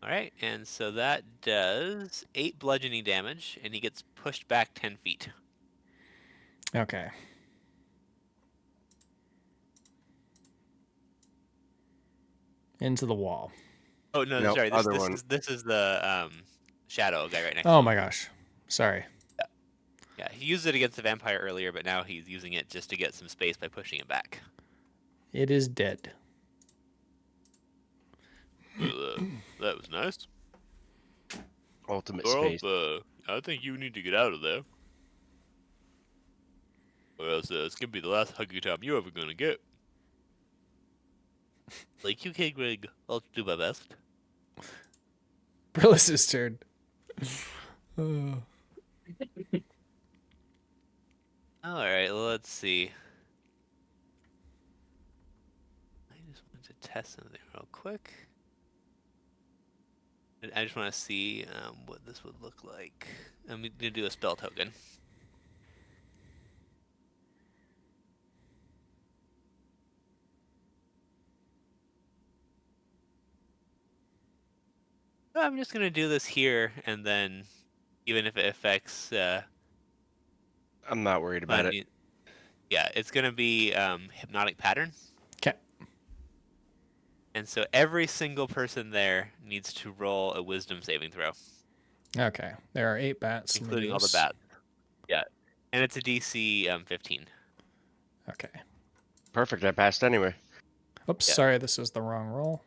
All right, and so that does 8 bludgeoning damage, and he gets pushed back 10 feet. Okay. Into the wall. Oh no, Nope, sorry. other one. This is the shadow guy right next. Oh to my him. gosh. Sorry. Yeah, he used it against the vampire earlier, but now he's using it just to get some space by pushing it back. It is dead. Well, that was nice. Ultimate Thorolf, space. I think you need to get out of there. Or else it's gonna be the last huggy time you're ever gonna get. Like you, King Rig. I'll do my best. Brillis's turn. All right, let's see. I just want to test something real quick. I just want to see what this would look like. I'm gonna do a spell token. I'm just gonna do this here, and then even if it affects, I'm not worried about it. Yeah, it's gonna be hypnotic pattern. Okay. And so every single person there needs to roll a wisdom saving throw, Okay. There are 8 bats. Let me including do all the this. bats. Yeah, and it's a DC 15. Okay. Perfect. I passed anyway. Oops, Yeah. sorry, this is the wrong roll.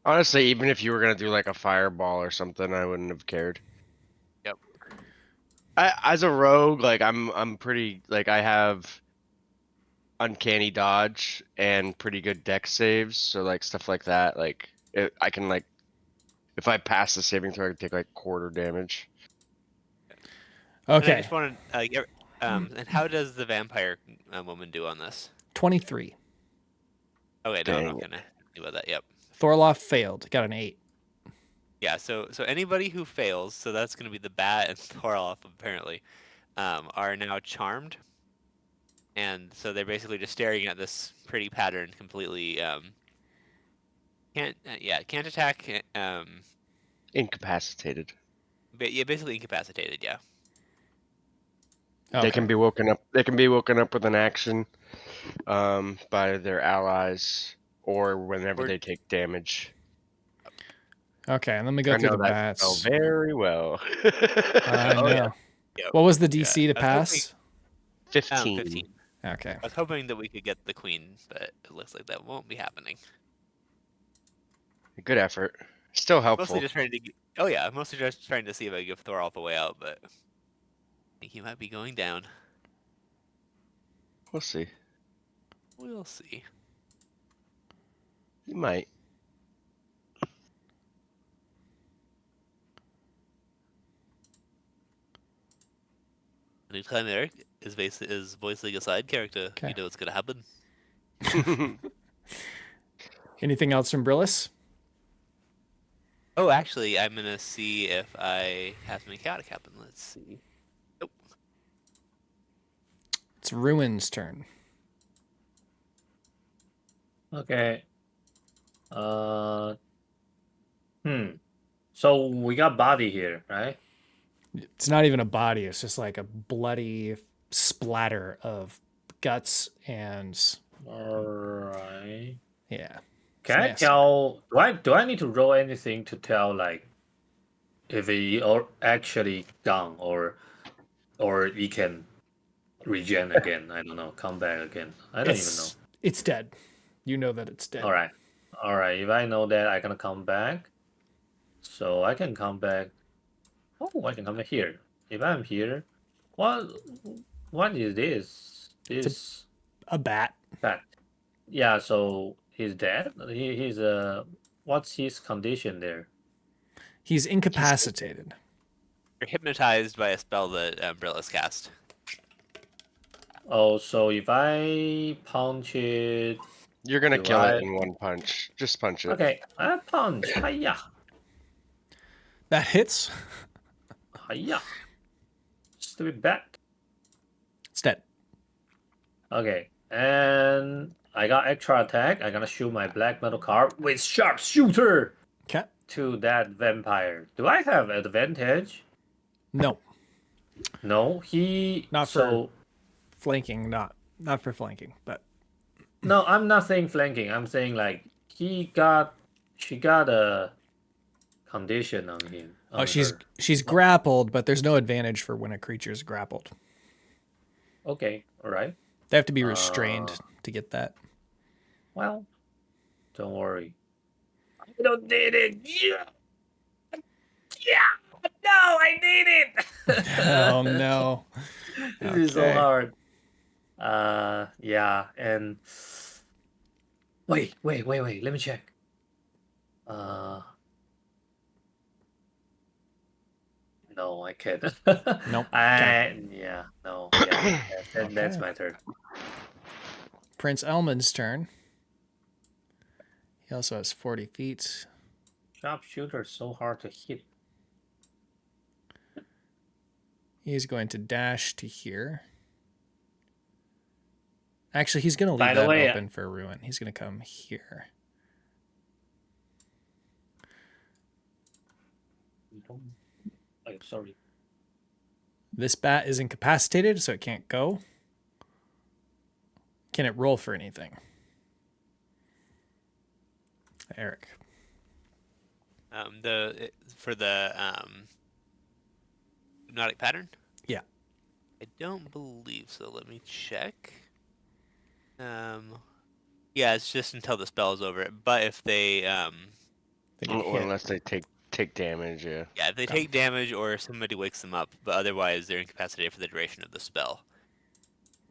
Honestly, even if you were gonna do like a fireball or something, I wouldn't have cared. Yep. As a rogue, like I'm pretty like I have uncanny dodge and pretty good dex saves, so like stuff like that, like I can like if I pass the saving throw, I can take like quarter damage. And I Okay. just wanted, and how does the vampire woman do on this? 23. Okay, no, I'm Dang not it. gonna do about that. Yep. Thorloff failed. Got an 8. Yeah. So anybody who fails, so that's gonna be the bat and Thorolf apparently, are now charmed, and so they're basically just staring at this pretty pattern, completely can't attack, Incapacitated. but yeah, basically incapacitated. Yeah. Okay. They can be woken up. They can be woken up with an action, by their allies or whenever Or- they take damage. Okay, and let me go I through know the that spell bats. very well. I Oh, yeah. know. Yep. What was the Yeah. DC to I was hoping- pass? 15. 15. Okay. I was hoping that we could get the queen, but it looks like that won't be happening. Good effort. Still helpful. Mostly just trying to. Oh yeah, mostly just trying to see if I give Thorolf a way out, but I think he might be going down. We'll see. We'll see. You might. Anytime Eric is voicing a side character, Okay. you know what's gonna happen. Anything else from Brillis? Oh, actually, I'm gonna see if I have something chaotic happen. Let's see. Nope. It's Ruin's turn. Okay. So we got body here, right? It's not even a body. It's just like a bloody splatter of guts and All right. yeah. Can I nasty. tell? Do I need to roll anything to tell like if he or actually gone or he can regen again? I don't know. Come back again. I don't even know. It's dead. You know that it's dead. All right. All right. If I know that, I can come back. So I can come back. Oh, I can come back here. If I'm here, what is this? This A bat. bat. Yeah. So he's dead. He's what's his condition there? He's incapacitated. You're hypnotized by a spell that Brillis cast. Oh, so if I punch it, You're gonna Do kill I- it in one punch. Just punch it. okay, I punch. Hiya, That hits. hiya. Stupid bat. It's dead. Okay, and I got extra attack. I'm gonna shoot my black metal card with sharpshooter Okay. to that vampire. Do I have advantage? No. No, he Not so Flanking, not for flanking, but no. I'm not saying flanking. I'm saying like she got a condition on him. oh, on her. she's grappled, but there's no advantage for when a creature's grappled. Okay, all right. They have to be restrained to get that. Well, don't worry. I don't need it. Yeah. Yeah. No, I need it. Oh no. This is so Okay. hard. Yeah, and Wait. Let me check. No, I can't. Nope. That's my turn. Prince Elman's turn. He also has 40 feet. Sharpshooter is so hard to hit. He's going to dash to here. Actually, he's going to By leave the that way, open for Ruin. He's going to come here. Sorry. This bat is incapacitated, so it can't go. Can it roll for anything? Eric. For the hypnotic pattern. Yeah. I don't believe so. Let me check. Yeah, it's just until the spell is over. But if they They get hit. Unless they take damage, yeah. yeah, if they take damage or if somebody wakes them up, but otherwise they're incapacitated for the duration of the spell.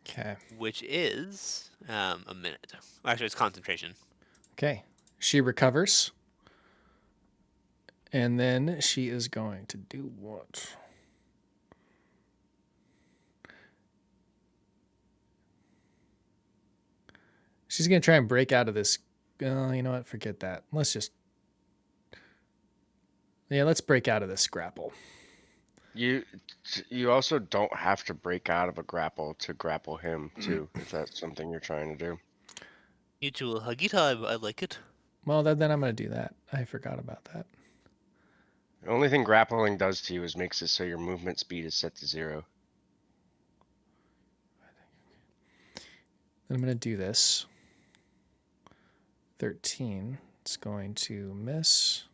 Okay. Which is a minute. Actually, it's concentration. Okay. She recovers. And then she is going to do what? She's going to try and break out of this. You know what? Forget that. Let's break out of this grapple. You also don't have to break out of a grapple to grapple him too, if that's something you're trying to do. Mutual huggy time. I like it. Well, then I'm going to do that. I forgot about that. The only thing grappling does to you is makes it so your movement speed is set to 0. Then I'm going to do this. 13. It's going to miss.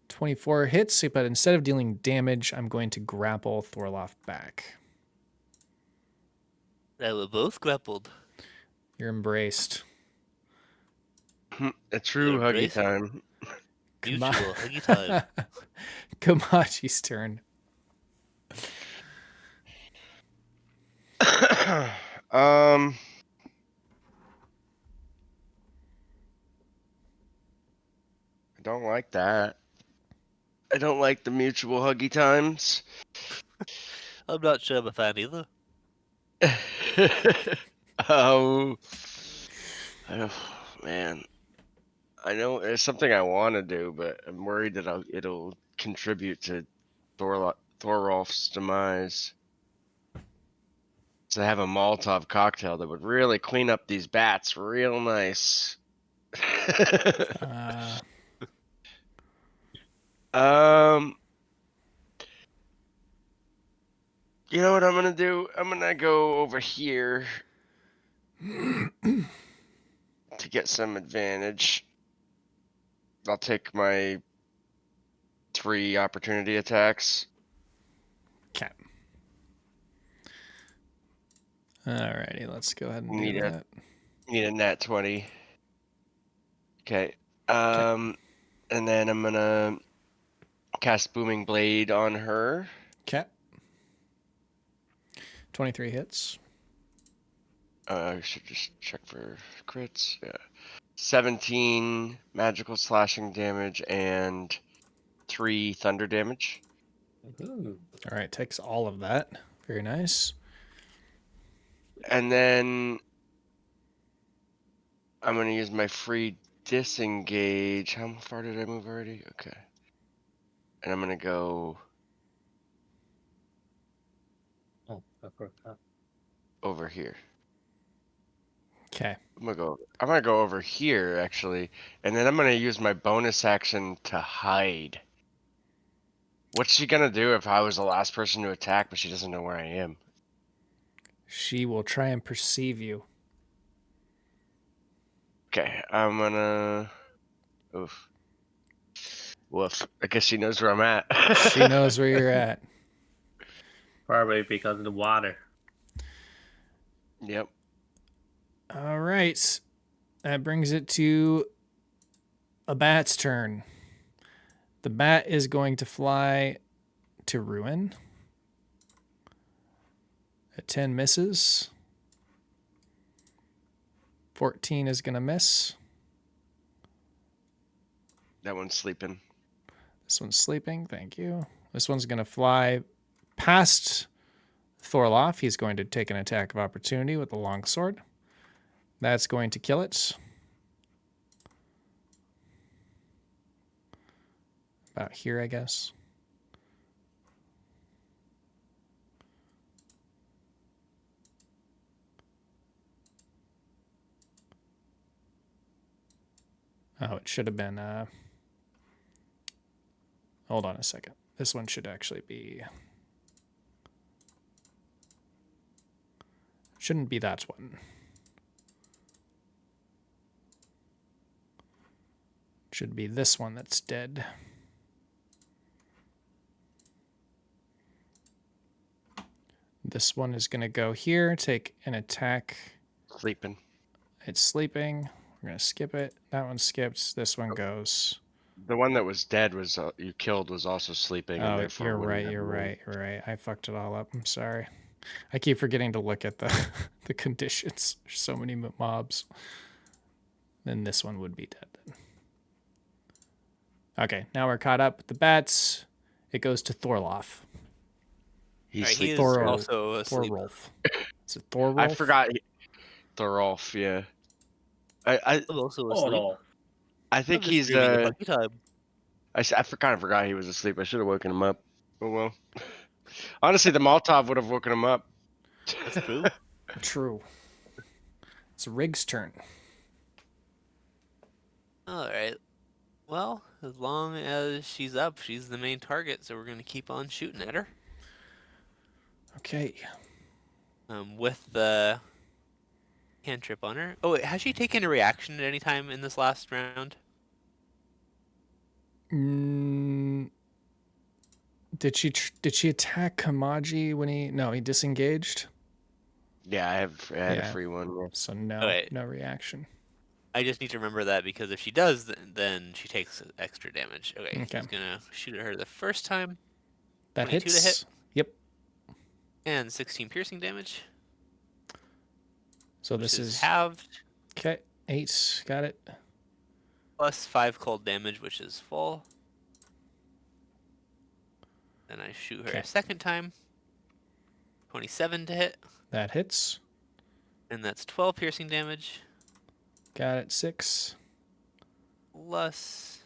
24 hits, but instead of dealing damage, I'm going to grapple Thorloff back. They were both grappled. You're embraced. A true You're huggy bracing. time. Mutual huggy time. Kamachi's turn. I don't like that. I don't like the mutual huggy times. I'm not sure I'm a fan either. Oh man, I know it's something I want to do, but I'm worried that it'll contribute to Thorolf's demise. So I have a Molotov cocktail that would really clean up these bats real nice. You know what I'm gonna do? I'm gonna go over here to get some advantage. I'll take my 3 opportunity attacks. Okay. Alrighty, let's go ahead and Need do a- that. Need a nat 20. Okay. And then I'm gonna cast Booming Blade on her. Okay. 23 hits. I should just check for crits. Yeah. 17 magical slashing damage and 3 thunder damage. Ooh. All right, takes all of that. Very nice. And then I'm gonna use my free disengage. How far did I move already? Okay. And I'm gonna go Oh, I forgot. over here. Okay. I'm gonna go over here actually, and then I'm gonna use my bonus action to hide. What's she gonna do if I was the last person to attack, but she doesn't know where I am? She will try and perceive you. Okay, I'm gonna. Oof. Woof. I guess she knows where I'm at. She knows where you're at. Probably because of the water. Yep. All right. That brings it to a bat's turn. The bat is going to fly to Ruin. A 10 misses. 14 is going to miss. That one's sleeping. This one's sleeping. Thank you. This one's going to fly past Thorloff. He's going to take an attack of opportunity with the longsword. That's going to kill it. About here, I guess. Oh, it should have been... Hold on a second. This one should actually be... Shouldn't be that one. Should be this one that's dead. This one is going to go here, take an attack. Sleeping. It's sleeping. We're going to skip it. That one skipped. This one goes. The one that was dead was you killed was also sleeping. And Oh, therefore you're wouldn't right. have You're moved. right. You're right. I fucked it all up. I'm sorry. I keep forgetting to look at the the conditions. There's so many mobs. Then this one would be dead. Then. Okay, now we're caught up with the bats. It goes to Thorloff. He's Alright, he sleeping. is Thor- also asleep. Thorolf. Is it Thorolf? I forgot. Thorolf, yeah. I I'm also Oh asleep. no. I I'm think just he's dreaming of lucky time. kind of forgot he was asleep. I should have woken him up. Oh well. Honestly, the Molotov would have woken him up. That's true. True. It's Rig's turn. All right. Well, as long as she's up, she's the main target, so we're gonna keep on shooting at her. Okay. With the cantrip on her. Oh, wait, has she taken a reaction at any time in this last round? Did she attack Kamaji when he... No, he disengaged. Yeah, I had a Yeah. free one. Yeah. So no, Okay. no reaction. I just need to remember that because if she does, then she takes extra damage. Okay, Okay. he's gonna shoot at her the first time. That 22 to hits. hit. Yep. And 16 piercing damage. So Which this is is... halved. Okay. 8. Got it. Plus 5 cold damage, which is full. Then I shoot her Okay. a second time. 27 to hit. That hits. And that's 12 piercing damage. Got it. 6. Plus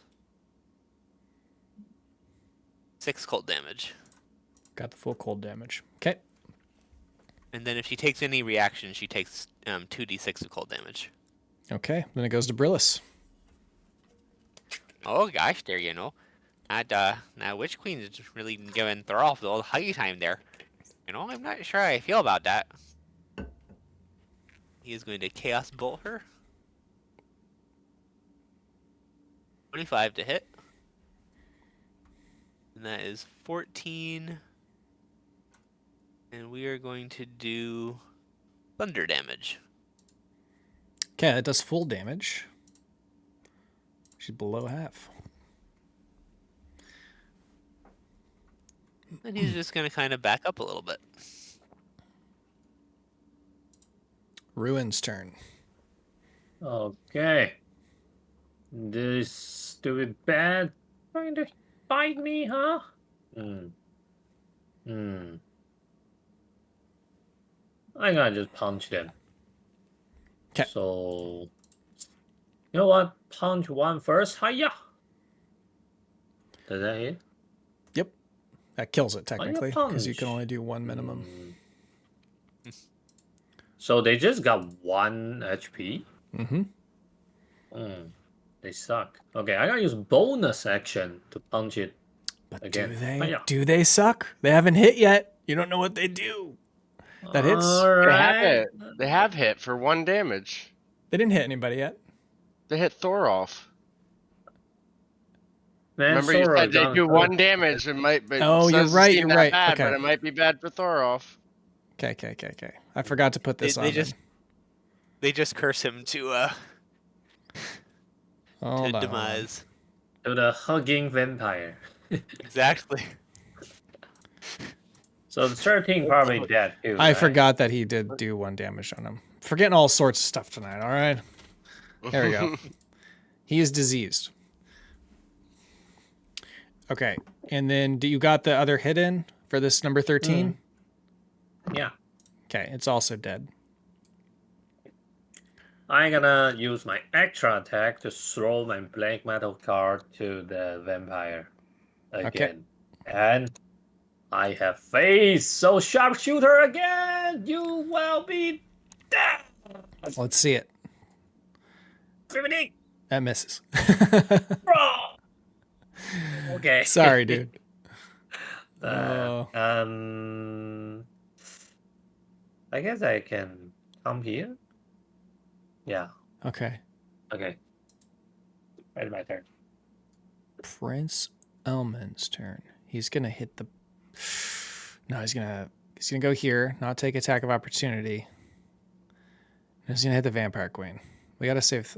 6 cold damage. Got the full cold damage. Okay. And then if she takes any reaction, she takes 2d6 of cold damage. Okay. Then it goes to Brillis. Oh gosh, there you know. Now Witch Queen is just really giving Thorolf the old huggy time there. You know, I'm not sure how I feel about that. He is going to Chaos Bolt her. 25 to hit. And that is 14. And we are going to do thunder damage. Okay, that does full damage. She's below half. And he's just going to kind of back up a little bit. Ruin's turn. Okay. This stupid bat trying to bite me, huh? I'm gonna just punch them. 'Kay. So, you know what? Punch one first. Hiya! Does that hit? Yep. That kills it, technically, because you can punch. only do one minimum. So they just got 1 HP? Mm-hmm. They suck. Okay, I gotta use bonus action to punch it. But Again. Hiya. do they suck? They haven't hit yet. You don't know what they do. That hits. They have Alright. it. They have hit for 1 damage. They didn't hit anybody yet. They hit Thorolf. Man, Remember you Sora said they down do first. 1 damage. It might be. Oh, you're doesn't right, seem you're that right. Bad, Okay. But it might be bad for Thorolf. Okay. I forgot to put this They on. just they just curse him to Hold on. demise. To the hugging vampire. Exactly. So the 13 probably dead too. I right? forgot that he did do 1 damage on him. forgetting all sorts of stuff tonight, all right? There we go. He is diseased. Okay. And then do you got the other hit in for this number 13? Yeah. Okay, it's also dead. I'm gonna use my extra attack to throw my blank metal card to the vampire again. And I have face, so sharpshooter again! You will be dead! Let's see it. 15! That misses. Bro! Okay. Sorry, dude. I guess I can come here. Yeah. Okay. Okay. It's my turn. Prince Elman's turn. He's gonna hit the. No, he's gonna go here, not take attack of opportunity. He's gonna hit the vampire queen. We gotta save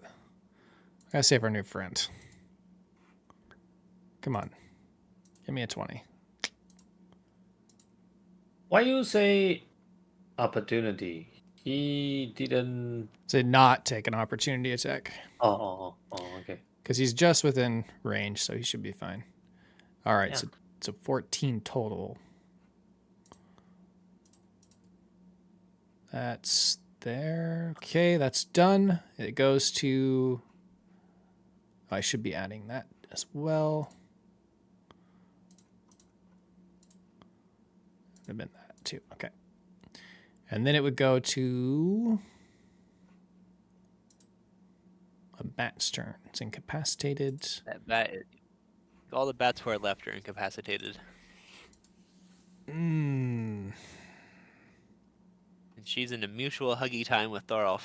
our new friend. Come on, give me a 20. Why you say opportunity? He didn't. Say not take an opportunity attack Oh, okay. because he's just within range, so he should be fine. All right, Yeah. so 14 total. That's there. Okay, that's done. It goes to. I should be adding that as well. Would have been that too. Okay. And then it would go to a bat's turn. It's incapacitated. That bat. All the bats who are left are incapacitated. Mm. And she's in a mutual huggy time with Thorolf.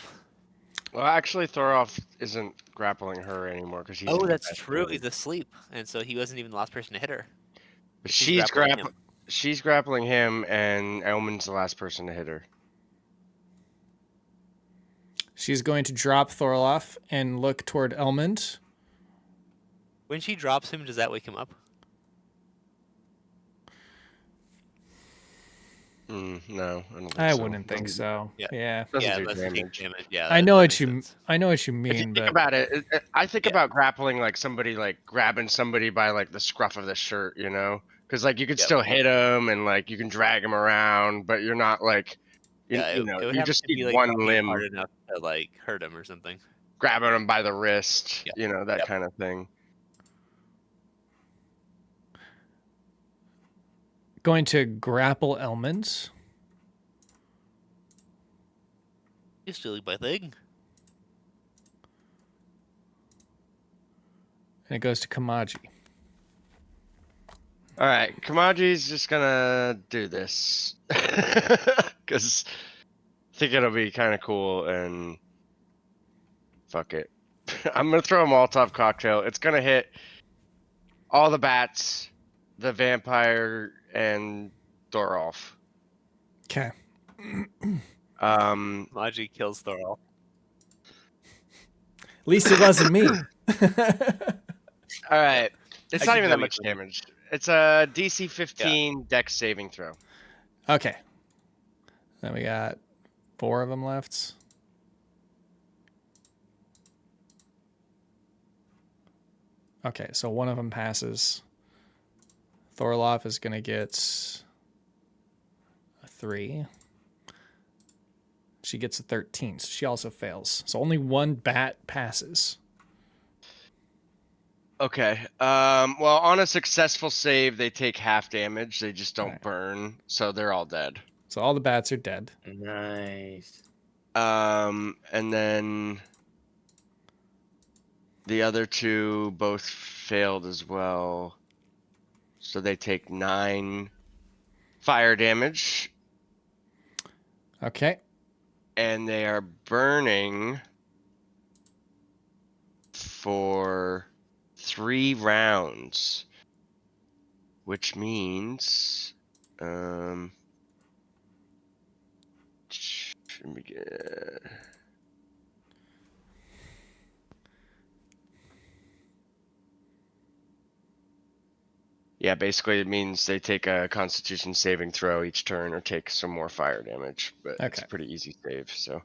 Well, actually, Thorolf isn't grappling her anymore because he's. Oh, that's true. He's asleep, and so he wasn't even the last person to hit her. But She's grappling him. She's grappling him, and Elman's the last person to hit her. She's going to drop Thorolf and look toward Elmond. When she drops him, does that wake him up? No, I don't think I so. wouldn't think so. Yeah. Yeah. Doesn't Yeah, do unless he damage. takes damage. Yeah, I that know what makes you sense. I know what you If you mean, think but about it, I think Yeah. about grappling like somebody like grabbing somebody by like the scruff of the shirt, you know? Because like you could Yep. still hit them and like you can drag them around, but you're not like, Yeah, you know, it would you have just to be need like one dropping limb, hard enough to like hurt him or something. grabbing them by the wrist, Yep. you know, that Yep. kind of thing. going to grapple Elmond. You're stealing my thing. And it goes to Kamaji. All right, Kamaji's just gonna do this because I think it'll be kind of cool and fuck it. I'm gonna throw a Molotov cocktail. It's gonna hit all the bats, the vampire, and Thorolf. Okay. Maji kills Thorolf. At least it wasn't me. All right, it's I not can even that tell much you- damage. It's a DC 15 Dex saving throw. Okay. Then we got 4 of them left. Okay, so one of them passes. Thorolf is going to get a 3. She gets a 13, so she also fails. So only one bat passes. Okay. Well, on a successful save, they take half damage. They just don't Right. burn, so they're all dead. So all the bats are dead. Nice. And then the other 2 both failed as well. So they take 9 fire damage, Okay. and they are burning for 3 rounds, which means, let me get. Yeah, basically it means they take a Constitution saving throw each turn or take some more fire damage, but it's Okay. a pretty easy save. So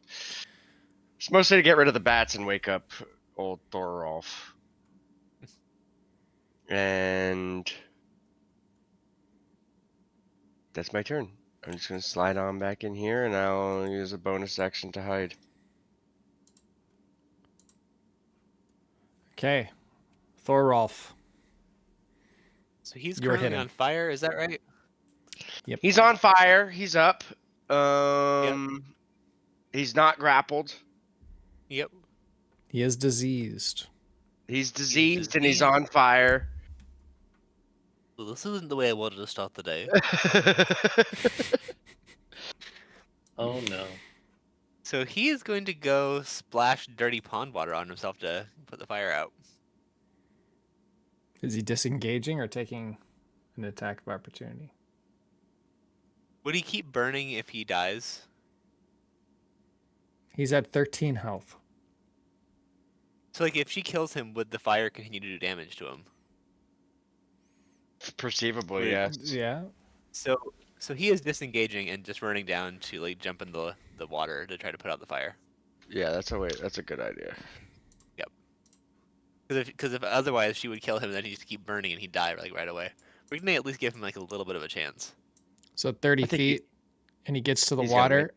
it's mostly to get rid of the bats and wake up old Thorolf. And that's my turn. I'm just gonna slide on back in here, and I'll use a bonus action to hide. Okay. Thorolf. So he's You're currently hitting. on fire. Is that right? He's on fire. He's up. Yep. He's not grappled. Yep. He is diseased. He's diseased and he's diseased. on fire. Well, this isn't the way I wanted to start the day. Oh no. So he is going to go splash dirty pond water on himself to put the fire out. Is he disengaging or taking an attack of opportunity? Would he keep burning if he dies? He's at 13 health. So, like, if she kills him, would the fire continue to do damage to him? Perceivably, yes. Yeah. So he is disengaging and just running down to like jump in the water to try to put out the fire. Yeah, that's a good idea. Because if otherwise she would kill him, then he'd just keep burning and he'd die like right away. We can at least give him like a little bit of a chance. So 30 I think feet, and he gets to the he's gonna water,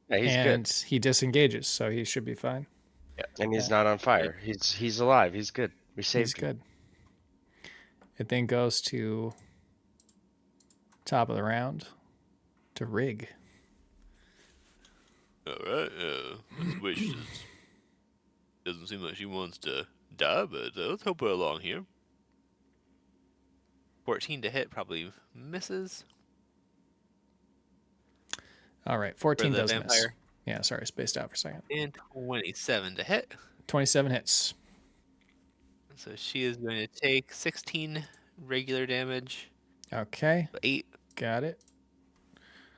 Yeah, he's and good. he disengages, so he should be fine. And he's not on fire. He's alive. He's good. We saved He's him. good. It then goes to top of the round to Rig. Alright, let's wait. Doesn't seem like she wants to die, but let's help her along here. 14 to hit probably misses. All right, For 14 the does miss. vampire. Yeah, sorry, spaced out for a second. And 27 to hit. 27 hits. So she is going to take 16 regular damage, Okay, 8 got it.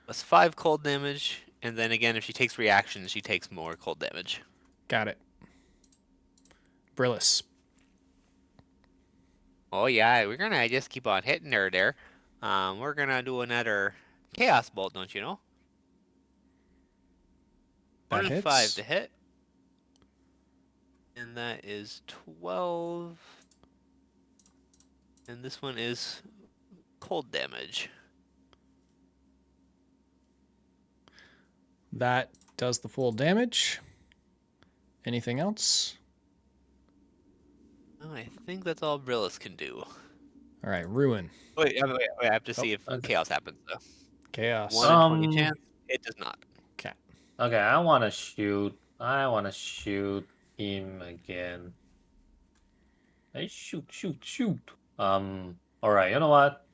plus 5 cold damage, and then again, if she takes reactions, she takes more cold damage. Got it. Brillis. Oh yeah, we're gonna just keep on hitting her there. We're gonna do another chaos bolt, don't you know? That 25 hits. to hit, and that is 12. And this one is cold damage. That does the full damage. Anything else? Oh, I think that's all Brillis can do. All right, Ruin. Wait, I have to see if okay. chaos happens though. Chaos. 1 in 20 chance. It does not. Okay, I wanna shoot him again. Hey, shoot. Alright, you know what?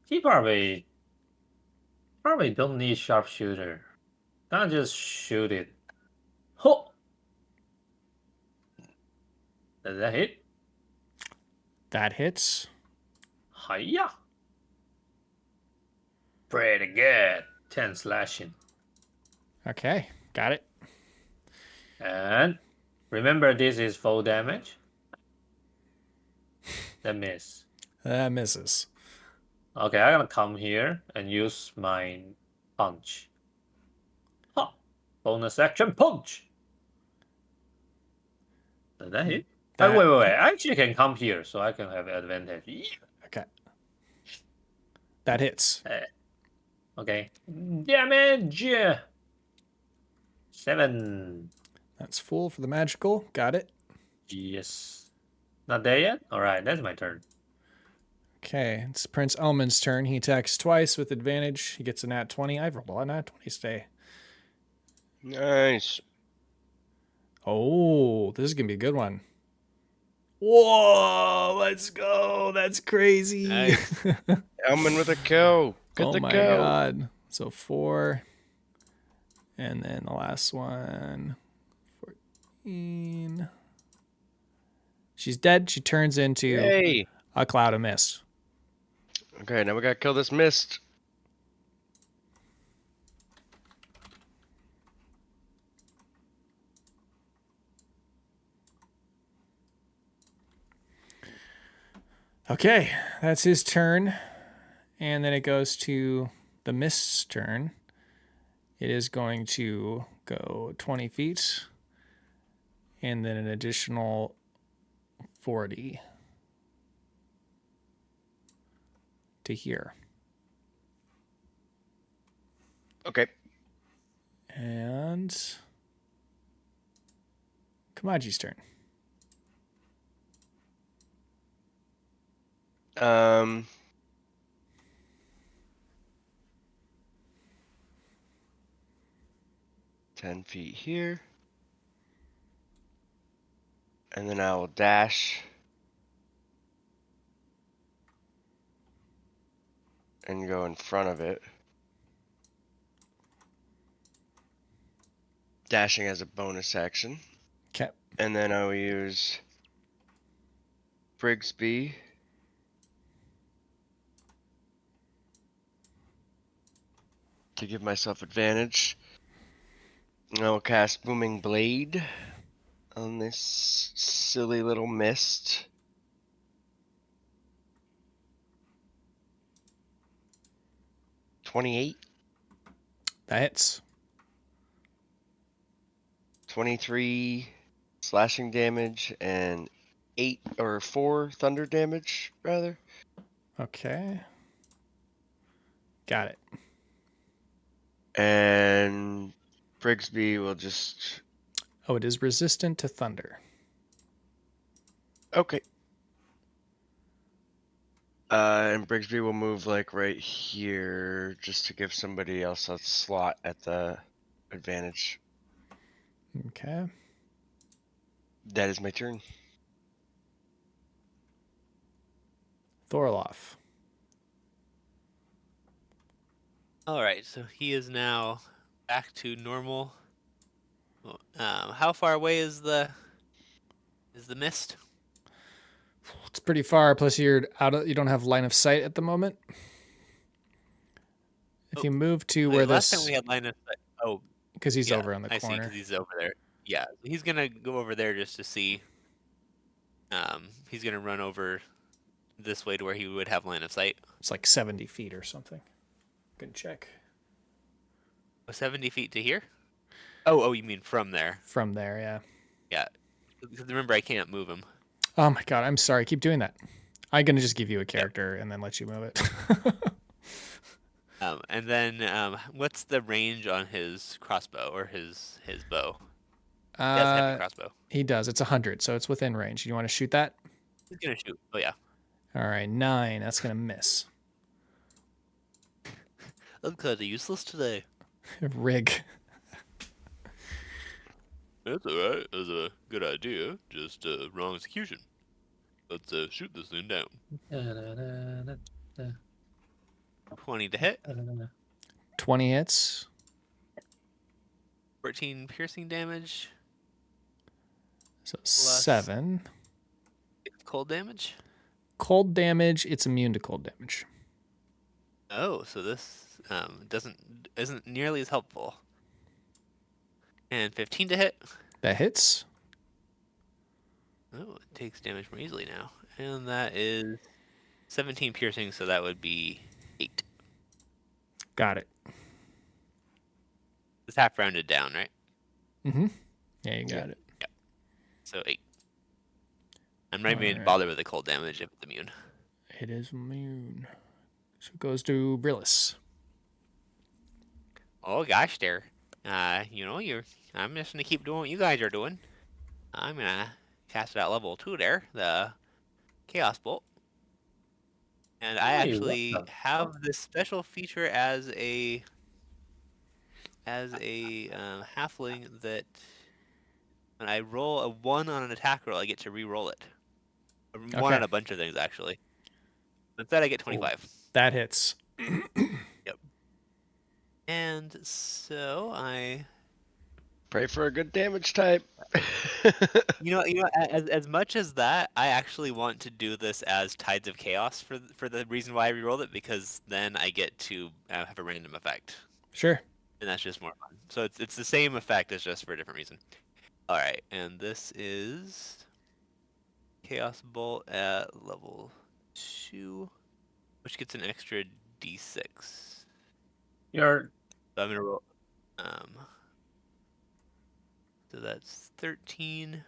He probably don't need sharpshooter. I'll just shoot it. Ho! Does that hit? That hits. Hiya! Pretty good. 10 slashing. Okay, got it. And remember, this is full damage. That miss. That misses. Okay, I'm gonna come here and use my punch. Ha! Bonus action punch! Did that hit? That- wait. I actually can come here, so I can have advantage. Okay. That hits. Okay. Damage! 7. That's full for the magical. Got it. Yes. Not there yet? Alright, that's my turn. Okay, it's Prince Elman's turn. He attacks twice with advantage. He gets a nat 20. I've rolled a lot of nat 20s today. Nice. Oh, this is going to be a good one. Whoa, let's go. That's crazy. Nice. Elman with a kill. Good Oh to my go. god. So 4. And then the last one. 14. She's dead. She turns into Hey. a cloud of mist. Okay, now we gotta kill this mist. Okay, that's his turn. And then it goes to the mist's turn. It is going to go 20 feet and then an additional 40 to here. Okay. And Kamaji's turn. 10 feet here. And then I will dash. And go in front of it. Dashing as a bonus action. Okay. And then I will use Brigsby. To give myself advantage. And I will cast Booming Blade on this silly little mist. $28, That hits. 23 slashing damage, and 4 thunder damage, rather. Okay. Got it. And Brigsby will just... Oh, it is resistant to thunder. Okay. And Brigsby will move like right here just to give somebody else a slot at the advantage. Okay. That is my turn. Thorloff. All right, so he is now back to normal. How far away is the mist? It's pretty far, plus you don't have line of sight at the moment. If you move to where Last time this, we had line of sight. Oh, because he's yeah, over on the I see, corner. because he's over there. Yeah, he's gonna go over there just to see. He's gonna run over this way to where he would have line of sight. It's like 70 feet or something. Good check. 70 feet to here? Oh, you mean from there? From there, yeah. Yeah. Because remember, I can't move him. Oh my god, I'm sorry. Keep doing that. I'm gonna just give you a character and then let you move it. And then, what's the range on his crossbow or his bow? He has a heavy crossbow. He does. It's 100, so it's within range. You want to shoot that? He's gonna shoot. Oh yeah. All right, 9. That's gonna miss. I'm kind of useless today. Rig. That's alright. That's a good idea. Just wrong execution. Let's shoot this thing down. 20 to hit. 20 hits. 14 piercing damage. So 7. Cold damage. Cold damage. It's immune to cold damage. Oh, so this isn't nearly as helpful. And 15 to hit. That hits. Oh, it takes damage more easily now. And that is 17 piercing, so that would be 8. Got it. It's half rounded down, right? Mm-hmm. Yeah, you got it. Yeah. So 8. I'm not even Alright. bothered with the cold damage if it's immune. It is immune. So it goes to Brillis. Oh gosh, there. I'm just gonna keep doing what you guys are doing. I'm gonna cast it at level 2 there, the Chaos Bolt. And I Hey, actually what the have this special feature as a halfling that when I roll a 1 on an attack roll, I get to re-roll it. A 1 Okay. on a bunch of things actually. Instead, I get 25. That hits. And so I Pray for a good damage type. as much as that, I actually want to do this as Tides of Chaos for the reason why I rerolled it, because then I get to have a random effect, Sure. and that's just more fun. So it's the same effect, it's just for a different reason. All right, and this is Chaos Bolt at level 2, which gets an extra d6. You're So I'm gonna roll. So that's 13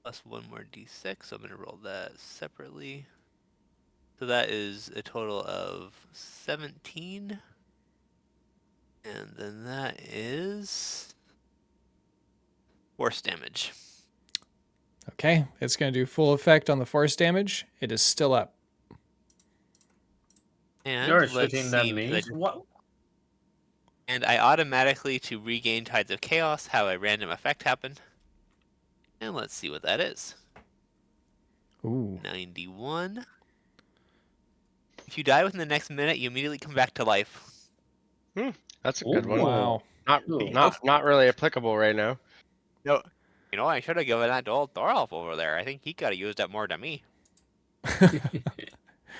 plus 1 more d6. So I'm gonna roll that separately. So that is a total of 17. And then that is force damage. Okay, it's going to do full effect on the force damage. It is still up. And you're let's shooting see, that because I means just- what? and I automatically, to regain Tides of Chaos, have a random effect happen. And let's see what that is. Ooh. 91. If you die within the next minute, you immediately come back to life. That's a good one. Wow. Not really applicable right now. No, you know, I should have given that to old Thorolf over there. I think he could have used it more than me.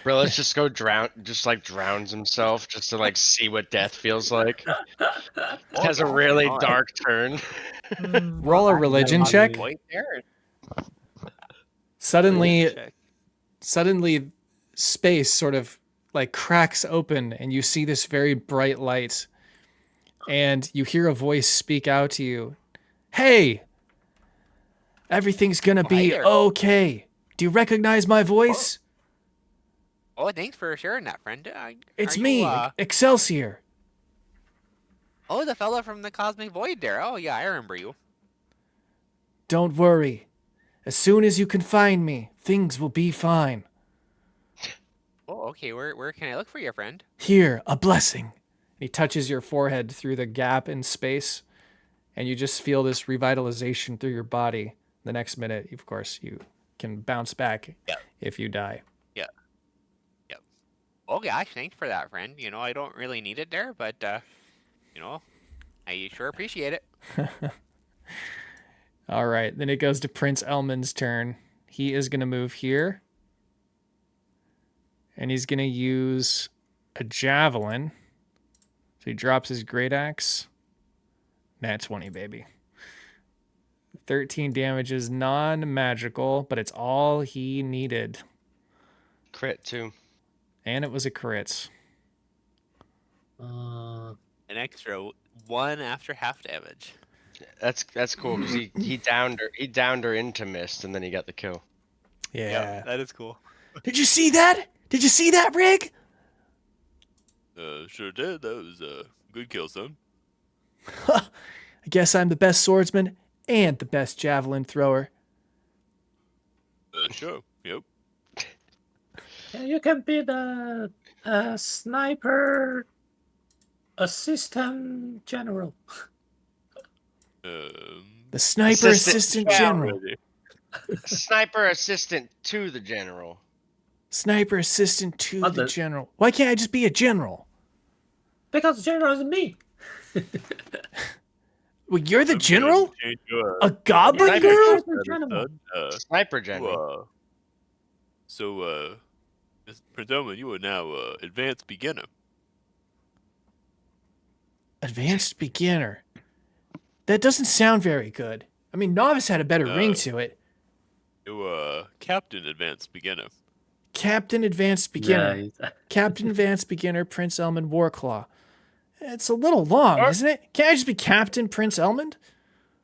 Bro, let's just go drown. Just like drowns himself, just to like see what death feels like. It has a really Oh, dark turn. Roll a religion check. Wait there. Suddenly, Check. suddenly, space sort of like cracks open, and you see this very bright light, and you hear a voice speak out to you. Hey, everything's gonna Hi be there. okay. Do you recognize my voice? Oh, thanks for sharing that, friend. It's are me, You, Excelsior. oh, the fella from the Cosmic Void there. Oh, yeah, I remember you. Don't worry. As soon as you can find me, things will be fine. Oh, okay. Where can I look for your friend? Here, a blessing. He touches your forehead through the gap in space, and you just feel this revitalization through your body. The next minute, of course, you can bounce back if you die. Oh gosh, thanks for that, friend. You know, I don't really need it there, but you know, I sure appreciate it. All right, then it goes to Prince Elman's turn. He is going to move here, and he's going to use a javelin. So he drops his great axe. Nat 20, baby. 13 damage is non-magical, but it's all he needed. Crit too. And it was a crit. Uh, An extra 1 after half damage. That's cool because he downed her into mist and then he got the kill. Yeah. that is cool. Did you see that? Did you see that, Rig? Sure did. That was a good kill, son. I guess I'm the best swordsman and the best javelin thrower. Sure. Yep. yeah, you can be the sniper assistant general. The sniper assistant general. Sniper assistant to the general. Sniper assistant to Not the the- general. Why can't I just be a general? Because general is me. Well, you're the general? Change your, A goblin Sniper girl? Assistant general. son. Sniper general. So, Prince Elman, you are now advanced beginner. Advanced beginner. That doesn't sound very good. I mean, novice had a better ring to it. You are captain advanced beginner. Captain advanced beginner. Yeah, Captain advanced beginner, Prince Elmond Warclaw. It's a little long, isn't it? Can't I just be Captain Prince Elmond?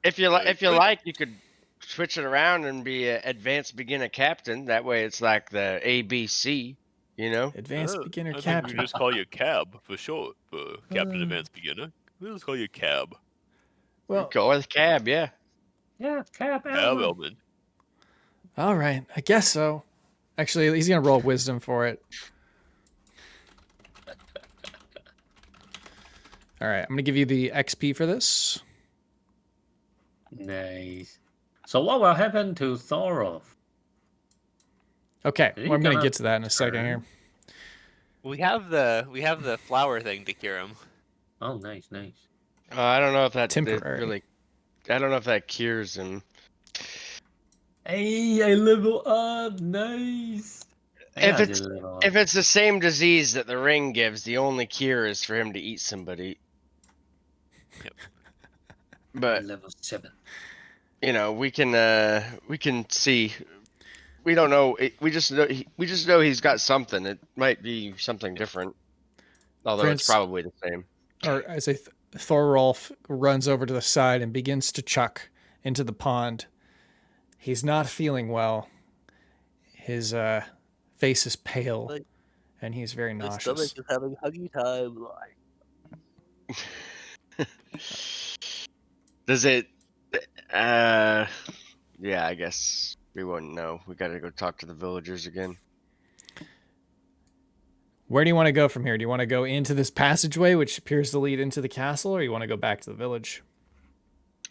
If you like, you could switch it around and be an advanced beginner captain. That way, it's like the ABC. You know. Advanced beginner I think captain. we just call you Cab for short for Captain Advanced Beginner. We'll just call you Cab. Well, Go with cab, yeah. yeah, Cap Cab Elman. Elman. all right. I guess so. Actually, he's going to roll wisdom for it. All right, I'm going to give you the XP for this. Nice. So what will happen to Thorolf? Okay, Are you well, I'm going to gonna get to that in a second here. We have the flower thing to cure him. Oh, nice. I don't know if that Temporary. really. I don't know if that cures him. Hey, I level up. Nice. If it's the same disease that the ring gives, the only cure is for him to eat somebody. Yep. But level 7. you know, we can see. we don't know. We just know he's got something. It might be something different, although Prince- it's probably the same. Or as Thorolf runs over to the side and begins to chuck into the pond. He's not feeling well. His face is pale, Like, and he's very My nauseous. stomach is having huggy time. Does it? Yeah, I guess we wouldn't know. We got to go talk to the villagers again. Where do you want to go from here? Do you want to go into this passageway, which appears to lead into the castle, or you want to go back to the village?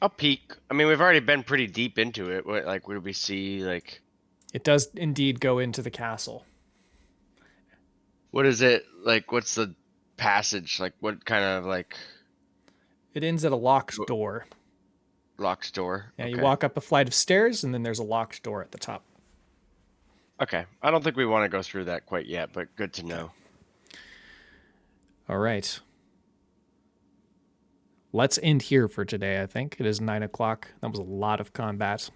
I'll peek. I mean, we've already been pretty deep into it. What did we see? Like, It does indeed go into the castle. what is it? Like, what's the passage? Like, what kind of like It ends at a locked door. locked door? Yeah, Okay. you walk up a flight of stairs, and then there's a locked door at the top. Okay, I don't think we want to go through that quite yet, but good to know. All right. Let's end here for today, I think. It is 9 o'clock. That was a lot of combat.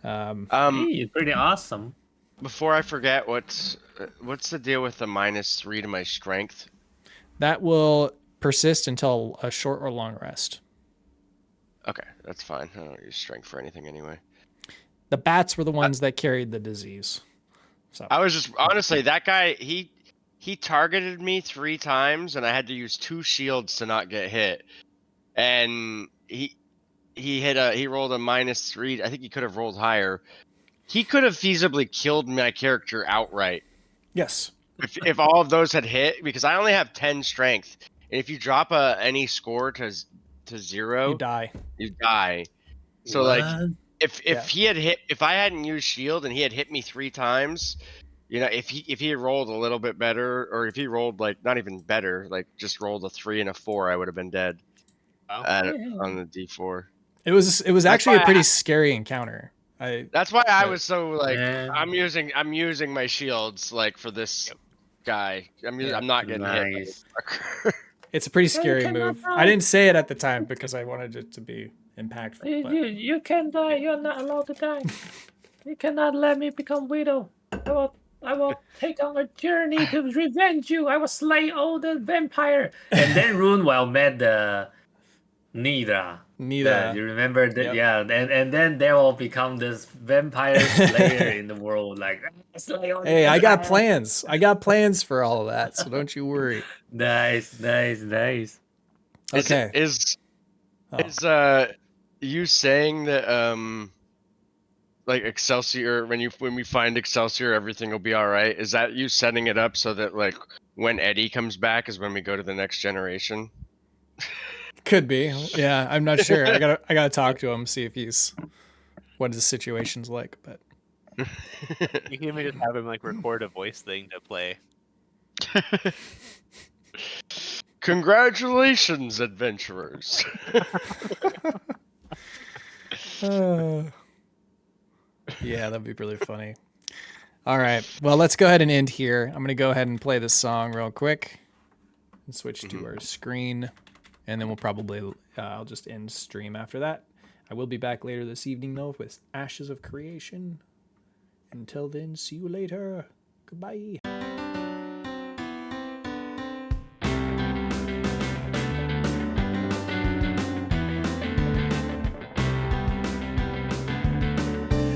Hey, pretty awesome. Before I forget, what's the deal with the -3 to my strength? That will persist until a short or long rest. Okay, that's fine. I don't use strength for anything anyway. The bats were the ones that carried the disease. So I was just honestly that guy. He targeted me 3 times, and I had to use 2 shields to not get hit. And he rolled a -3. I think he could have rolled higher. He could have feasibly killed my character outright yes. if all of those had hit, because I only have 10 strength. And if you drop any score to 0, You die. you die. So like What? if Yeah. he had hit, if I hadn't used shield and he had hit me 3 times, you know, if he had rolled a little bit better, or if he rolled like not even better, like just rolled a 3 and a 4, I would have been dead Wow. on the D4. It was That's actually a why pretty scary encounter. That's why I Right. was so like Yeah. I'm using my shields like for this guy. I'm not getting hit. Nice. It's a pretty you scary cannot move. die. I didn't say it at the time because I wanted it to be impactful. But You can die. You're not allowed to die. You cannot let me become widow. I will take on a journey to revenge you. I will slay all the vampire. And then Runewell met the Nida. Nida. You remember that? Yep. Yeah, and then they will become this vampire slayer in the world. Like, slay all the Hey, I got vampires. plans. I got plans for all of that, so don't you worry. Nice. Okay. Is Oh. you saying that like Excelsior, when we find Excelsior, everything will be all right? Is that you setting it up so that like when Eddie comes back is when we go to the next generation? Could be. Yeah, I'm not sure. I gotta talk to him, see if he's what his situation's like. But You can even just have him like record a voice thing to play. Congratulations, adventurers! yeah, that'd be really funny. All right. Well, let's go ahead and end here. I'm gonna go ahead and play this song real quick and switch to our screen, and then we'll probably I'll just end stream after that. I will be back later this evening though with Ashes of Creation. Until then, see you later. Goodbye.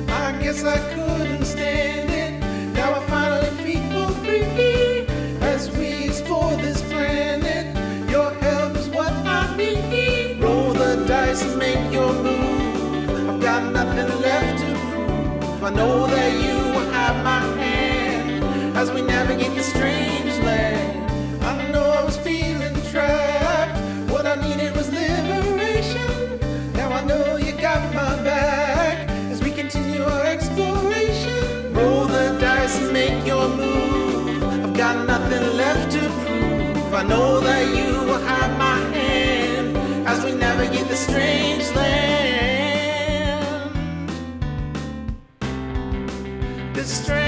I guess I couldn't stand it. Now I finally feel free as we explore this planet. Your help is what I need. Roll the dice and make your move. I've got nothing left to prove. I know that you will have my hand as we navigate this strange land. I know I was feeling trapped. What I needed was liberation. Now I know you got my back as we continue our exploration. Roll the dice and make your move. I've got nothing left to prove. I know that you will have my hand as we navigate the strange land. This strange